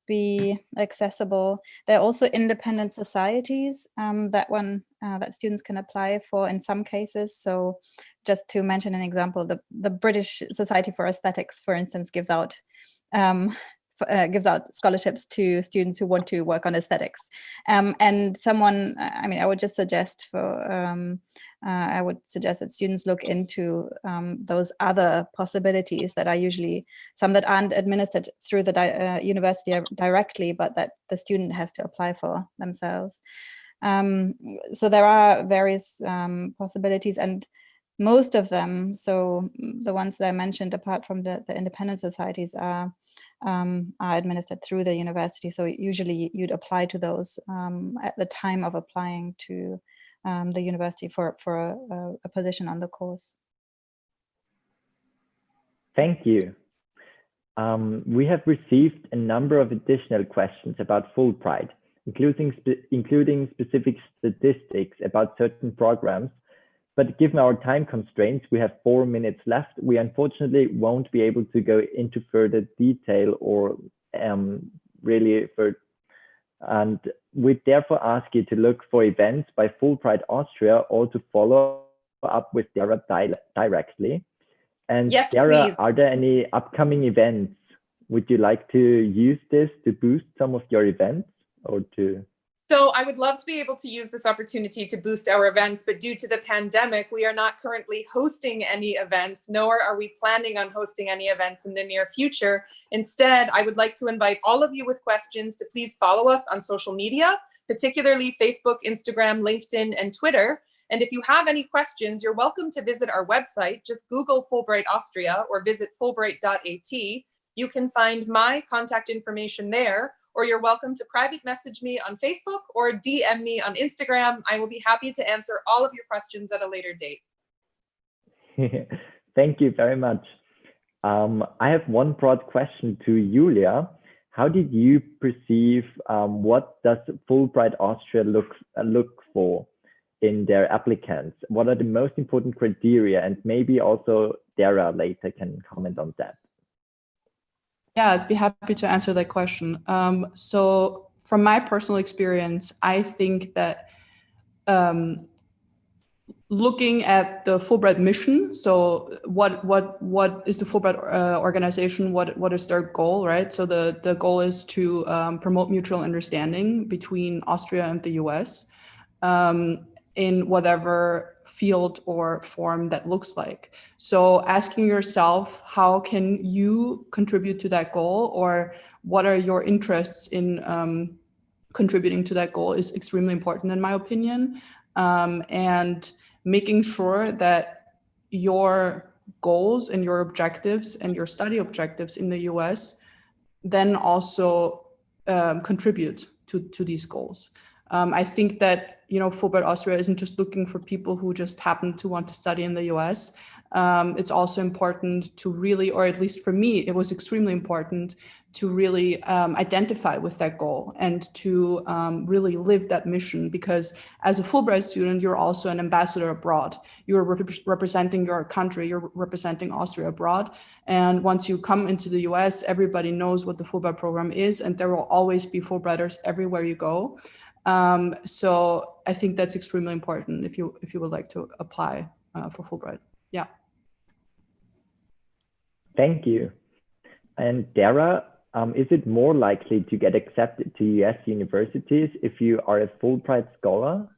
be accessible. There are also independent societies that students can apply for in some cases. So just to mention an example, the British Society for Aesthetics, for instance, gives out scholarships to students who want to work on aesthetics. And someone, I mean, I would suggest that students look into those other possibilities that are usually some that aren't administered through the university directly, but that the student has to apply for themselves. So there are various possibilities, and most of them, so the ones that I mentioned, apart from the independent societies, are administered through the university. So usually you'd apply to those at the time of applying to the university for a position on the course. Thank you. We have received a number of additional questions about Fulbright, including specific statistics about certain programs. But given our time constraints, we have 4 minutes left. We unfortunately won't be able to go into further detail or really further. And we therefore ask you to look for events by Fulbright Austria or to follow up with Darrah directly. And yes, Darrah, please. are there any upcoming events? Would you like to use this to boost some of your events? or to? So I would love to be able to use this opportunity to boost our events, but due to the pandemic, we are not currently hosting any events, nor are we planning on hosting any events in the near future. Instead, I would like to invite all of you with questions to please follow us on social media, particularly Facebook, Instagram, LinkedIn, and Twitter. And if you have any questions, you're welcome to visit our website. Just Google Fulbright Austria or visit fulbright.at. You can find my contact information there, or you're welcome to private message me on Facebook or DM me on Instagram. I will be happy to answer all of your questions at a later date. Thank you very much. I have one broad question to Julia. How did you perceive what does Fulbright Austria look for in their applicants? What are the most important criteria? And maybe also Darrah later can comment on that. Yeah, I'd be happy to answer that question. So from my personal experience, I think that looking at the Fulbright mission, so what is the Fulbright organization? What is their goal, right? So the goal is to promote mutual understanding between Austria and the US in whatever field or form that looks like. So asking yourself, how can you contribute to that goal, or what are your interests in contributing to that goal is extremely important in my opinion. And making sure that your goals and your objectives and your study objectives in the US then also contribute to these goals. I think that, you know, Fulbright Austria isn't just looking for people who just happen to want to study in the US. It's also important to really, or at least for me, it was extremely important to really identify with that goal and to really live that mission, because as a Fulbright student, you're also an ambassador abroad. You're representing your country, you're representing Austria abroad. And once you come into the US, everybody knows what the Fulbright program is, and there will always be Fulbrighters everywhere you go. So I think that's extremely important if you would like to apply for Fulbright. Yeah. Thank you. And Darrah, is it more likely to get accepted to US universities if you are a Fulbright scholar?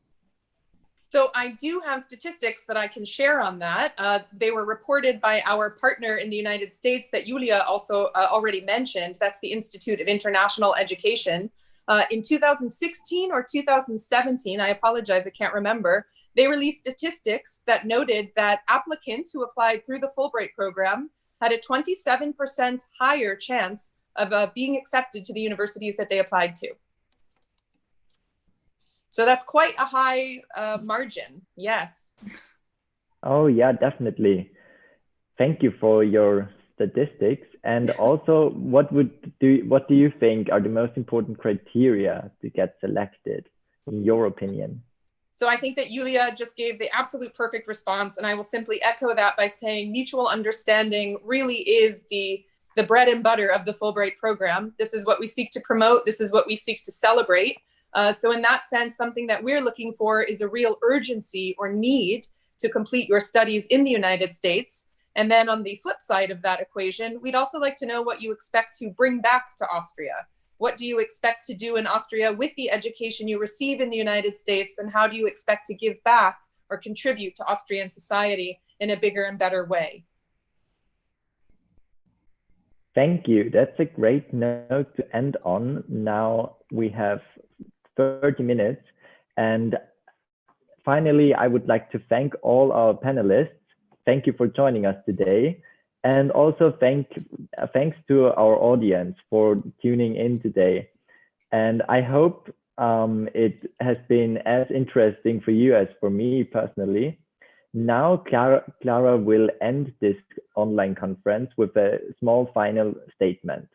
So I do have statistics that I can share on that. They were reported by our partner in the United States that Julia also already mentioned. That's the Institute of International Education. In 2016 or 2017, I apologize, I can't remember, they released statistics that noted that applicants who applied through the Fulbright program had a 27% higher chance of being accepted to the universities that they applied to. So that's quite a high margin, yes. Oh yeah, definitely. Thank you for your statistics. And also, what do you think are the most important criteria to get selected, in your opinion? So I think that Julia just gave the absolute perfect response, and I will simply echo that by saying mutual understanding really is the bread and butter of the Fulbright program. This is what we seek to promote. This is what we seek to celebrate. So in that sense, something that we're looking for is a real urgency or need to complete your studies in the United States. And then on the flip side of that equation, we'd also like to know what you expect to bring back to Austria. What do you expect to do in Austria with the education you receive in the United States? And how do you expect to give back or contribute to Austrian society in a bigger and better way? Thank you. That's a great note to end on. Now we have 30 minutes. And finally, I would like to thank all our panelists. Thank you for joining us today. And also thanks to our audience for tuning in today. And I hope it has been as interesting for you as for me personally. Now, Clara will end this online conference with a small final statement.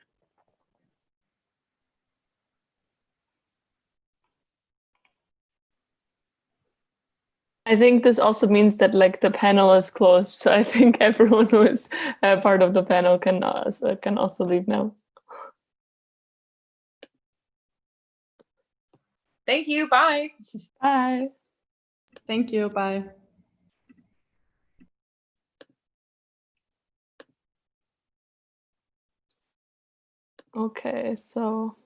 I think this also means that like the panel is closed. So I think everyone who is part of the panel can also leave now. Thank you. Bye. Bye. Thank you. Bye. Okay, so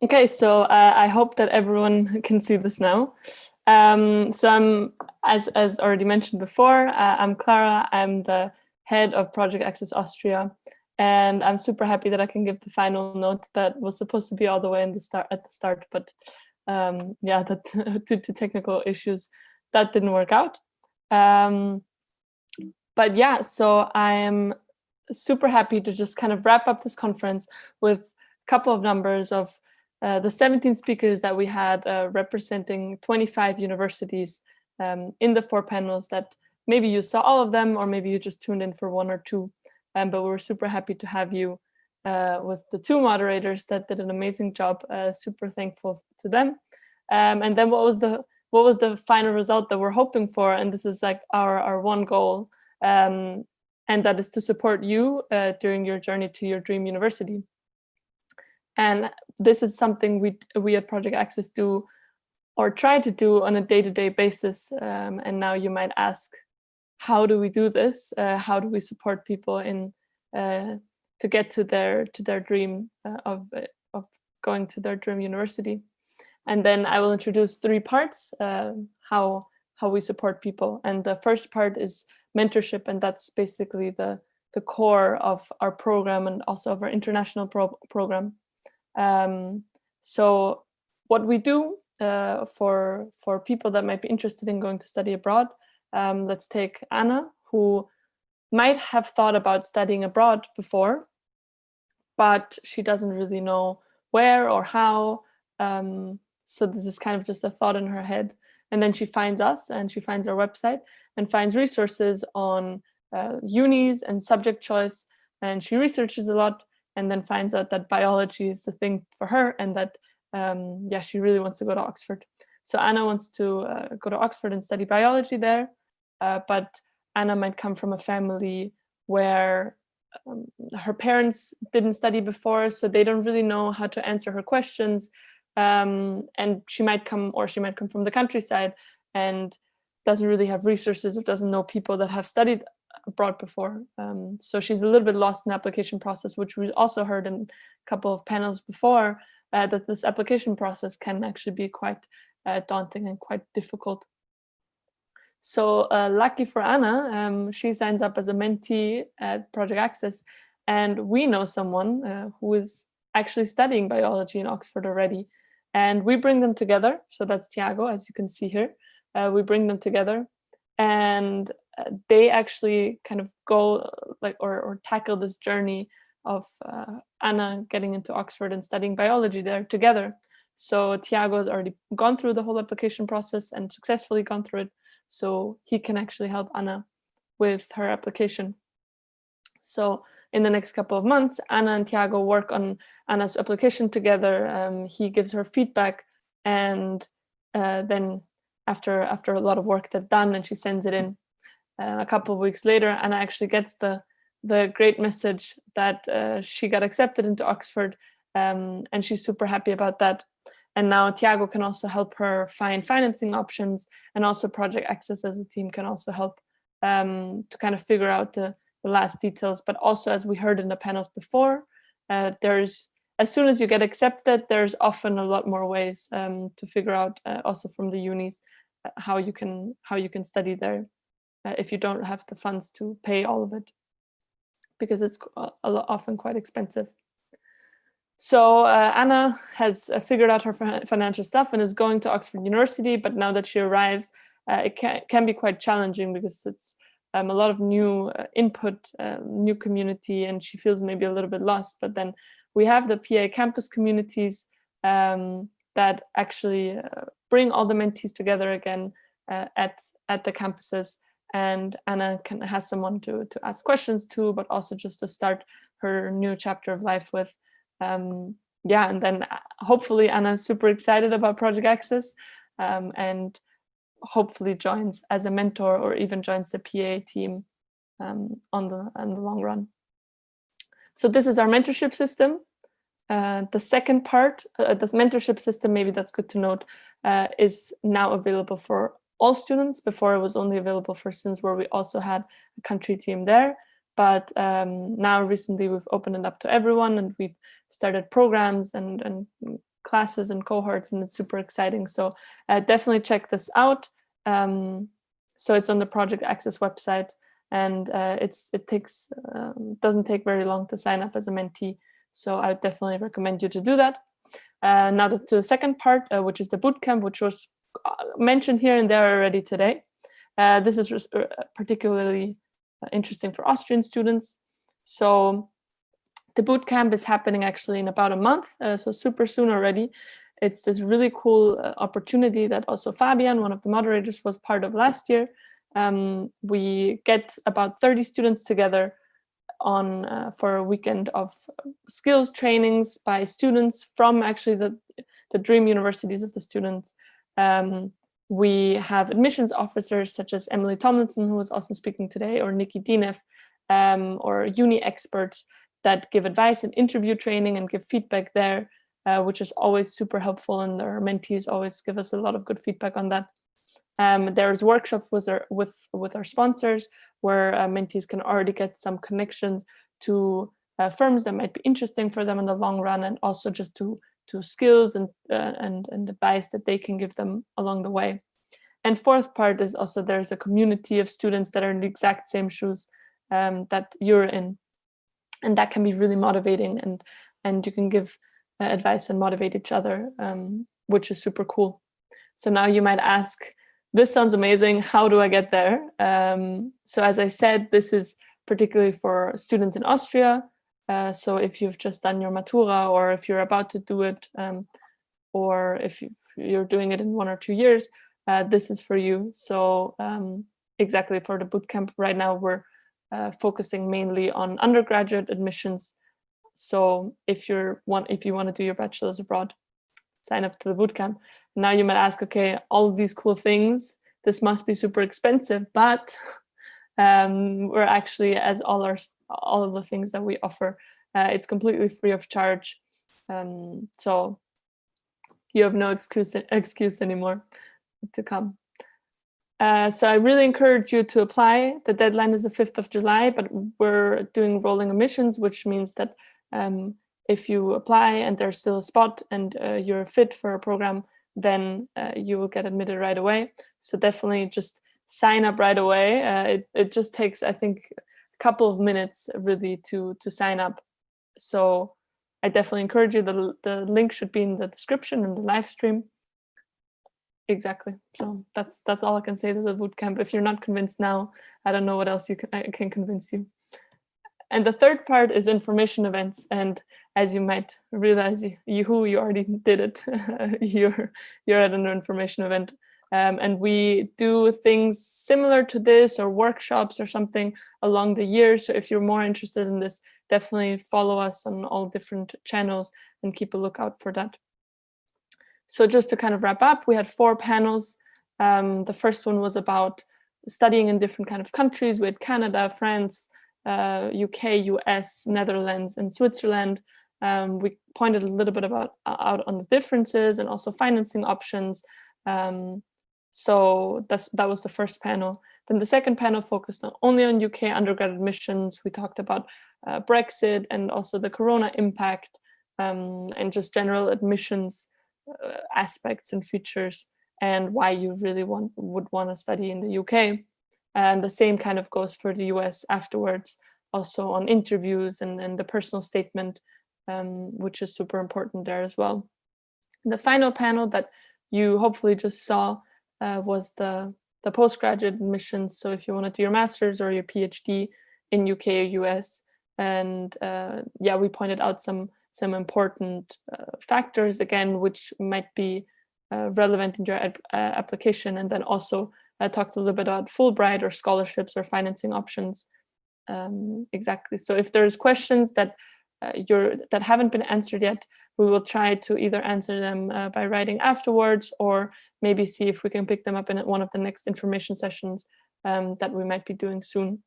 Okay, so I hope that everyone can see this now. So I'm, as already mentioned before, I'm Clara. I'm the head of Project Access Austria, and I'm super happy that I can give the final note that was supposed to be all the way at the start, but yeah, that due to technical issues, that didn't work out. But yeah, so I am super happy to just kind of wrap up this conference with a couple of numbers of the 17 speakers that we had representing 25 universities in the 4 panels that maybe you saw all of them, or maybe you just tuned in for 1 or 2. But we're super happy to have you with the 2 moderators that did an amazing job. Super thankful to them. And then what was the final result that we're hoping for? And this is like our one goal, and that is to support you during your journey to your dream university. And this is something we at Project Access do, or try to do, on a day-to-day basis. And now you might ask, how do we do this? How do we support people in to get to their dream of going to their dream university? And then I will introduce 3 parts how we support people. And the first part is mentorship, and that's basically the core of our program and also of our international program. So what we do for people that might be interested in going to study abroad, let's take Anna, who might have thought about studying abroad before, but she doesn't really know where or how. So this is kind of just a thought in her head. And then she finds us, and she finds our website and finds resources on unis and subject choice. And she researches a lot, and then finds out that biology is the thing for her, and that yeah, she really wants to go to Oxford. So Anna wants to go to Oxford and study biology there, but Anna might come from a family where her parents didn't study before, so they don't really know how to answer her questions. And she might come from the countryside and doesn't really have resources, or doesn't know people that have studied abroad before. So she's a little bit lost in the application process, which we also heard in a couple of panels before, that this application process can actually be quite daunting and quite difficult. So lucky for Anna, she signs up as a mentee at Project Access, and we know someone who is actually studying biology in Oxford already. And we bring them together. So that's Tiago, as you can see here. We bring them together, and they actually kind of go or tackle this journey of Anna getting into Oxford and studying biology there together. So Tiago has already gone through the whole application process and successfully gone through it. So he can actually help Anna with her application. So in the next couple of months, Anna and Tiago work on Anna's application together. He gives her feedback, and then after a lot of work that's done, and she sends it in, a couple of weeks later, Anna actually gets the great message that she got accepted into Oxford, and she's super happy about that. And now Tiago can also help her find financing options, and also Project Access as a team can also help to kind of figure out the last details. But also, as we heard in the panels before, there's, as soon as you get accepted, there's often a lot more ways to figure out, also from the unis, how you can study there if you don't have the funds to pay all of it, because it's often quite expensive. So Anna has figured out her financial stuff and is going to Oxford University, but now that she arrives, it can be quite challenging, because it's a lot of new input, new community, and she feels maybe a little bit lost. But then we have the PA campus communities that actually bring all the mentees together again at the campuses, and Anna has someone to ask questions to, but also just to start her new chapter of life with. Yeah, and then hopefully Anna's super excited about Project Access, and hopefully joins as a mentor, or even joins the PA team on the long run. So this is our mentorship system. The second part, this mentorship system, maybe that's good to note, is now available for all students. Before, it was only available for students where we also had a country team there. But now recently we've opened it up to everyone, and we've started programs and classes and cohorts, and it's super exciting. So definitely check this out. So it's on the Project Access website, and it doesn't take very long to sign up as a mentee. So I would definitely recommend you to do that. Now to the second part, which is the bootcamp, which was mentioned here and there already today. This is particularly interesting for Austrian students. So the bootcamp is happening actually in about a month, so super soon already. It's this really cool opportunity that also Fabian, one of the moderators, was part of last year. We get about 30 students together on for a weekend of skills trainings by students from actually the dream universities of the students. We have admissions officers such as Emily Tomlinson, who is also speaking today, or Nikki Dinev, or uni experts that give advice and interview training and give feedback there, which is always super helpful, and our mentees always give us a lot of good feedback on that. There's workshops with our sponsors where mentees can already get some connections to firms that might be interesting for them in the long run, and also just to skills and advice that they can give them along the way. And fourth part is also there's a community of students that are in the exact same shoes that you're in, and that can be really motivating, and you can give advice and motivate each other, which is super cool. So now you might ask, this sounds amazing, how do I get there? So as I said, this is particularly for students in Austria. So if you've just done your Matura, or if you're about to do it, or if you're doing it in 1 or 2 years, this is for you. So exactly for the bootcamp right now, we're focusing mainly on undergraduate admissions. So if you want to do your bachelor's abroad, sign up to the bootcamp. Now you might ask, okay, all of these cool things, this must be super expensive, but we're actually, as all of the things that we offer, it's completely free of charge. So you have no excuse anymore to come. So I really encourage you to apply. The deadline is the 5th of July, but we're doing rolling admissions, which means that if you apply and there's still a spot and you're fit for a program, then you will get admitted right away. So definitely just sign up right away. It just takes, I think, a couple of minutes really to sign up. So I definitely encourage you. The link should be in the description in the live stream. Exactly. So that's all I can say to the bootcamp. If you're not convinced now, I don't know what else I can convince you. And the third part is information events. And as you might realize, you already did it. You're at an information event. And we do things similar to this, or workshops or something along the year. So if you're more interested in this, definitely follow us on all different channels and keep a lookout for that. So just to kind of wrap up, we had 4 panels. The first one was about studying in different kind of countries. We had Canada, France, UK, US, Netherlands, and Switzerland. We pointed a little bit out on the differences and also financing options. So that was the first panel. Then the second panel focused only on UK undergrad admissions. We talked about Brexit and also the Corona impact, and just general admissions aspects and features, and why you really would want to study in the UK. And the same kind of goes for the US afterwards, also on interviews and the personal statement, which is super important there as well. And the final panel that you hopefully just saw was the postgraduate admissions. So if you want to do your master's or your PhD in UK or US, and yeah, we pointed out some important factors again, which might be relevant in your application, and then also talked a little bit about Fulbright or scholarships or financing options. Exactly. So if there's questions that haven't been answered yet, we will try to either answer them by writing afterwards, or maybe see if we can pick them up in one of the next information sessions that we might be doing soon.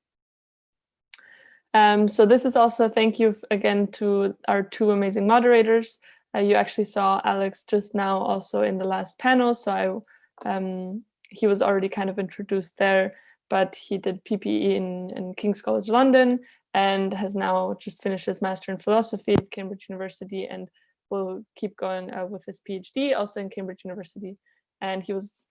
So this is also a thank you again to our 2 amazing moderators. You actually saw Alex just now also in the last panel. So he was already kind of introduced there, but he did PPE in King's College London and has now just finished his master in philosophy at Cambridge University, and will keep going with his PhD, also in Cambridge University. And he was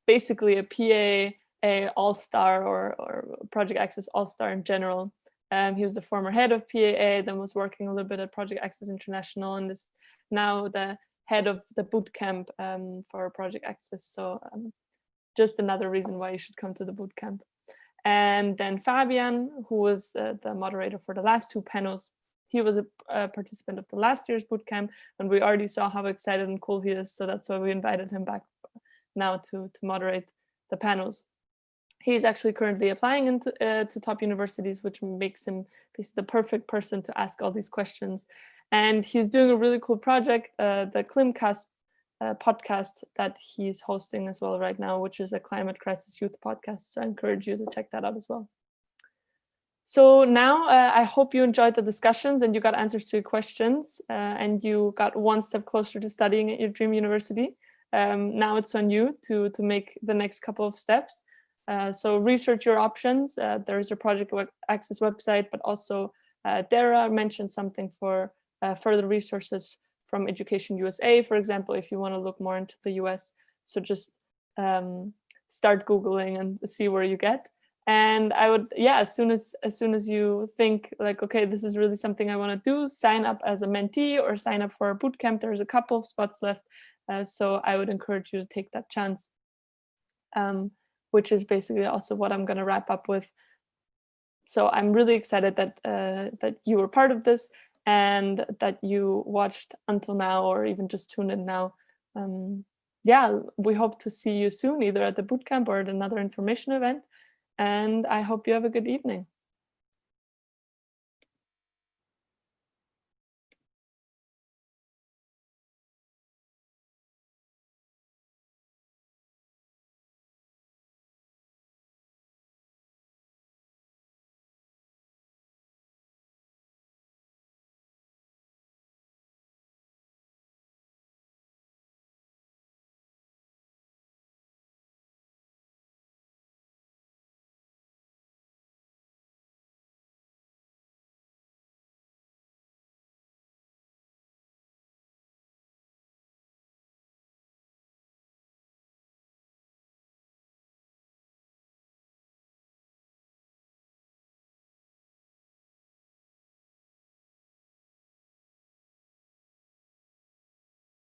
basically a PAA all-star or Project Access all-star in general. He was the former head of PAA, then was working a little bit at Project Access International, and is now the head of the bootcamp for Project Access. So just another reason why you should come to the bootcamp. And then Fabian, who was the moderator for the last two panels, he was a participant of the last year's bootcamp, and we already saw how excited and cool he is. So that's why we invited him back now to moderate the panels. He's actually currently applying into to top universities, which makes him the perfect person to ask all these questions. And he's doing a really cool project, the Climcast podcast that he's hosting as well right now, which is a climate crisis youth podcast. So I encourage you to check that out as well. So now I hope you enjoyed the discussions and you got answers to your questions and you got one step closer to studying at your dream university. Now it's on you to make the next couple of steps. So research your options. There is a Project Access website, but also Darrah mentioned something for further resources from EducationUSA, for example, if you want to look more into the US. So just start Googling and see where you get. And I would, as soon as you think like, okay, this is really something I want to do, sign up as a mentee or sign up for a bootcamp. There's a couple of spots left. So I would encourage you to take that chance, which is basically also what I'm going to wrap up with. So I'm really excited that that you were part of this and that you watched until now or even just tuned in now. We hope to see you soon, either at the bootcamp or at another information event. And I hope you have a good evening.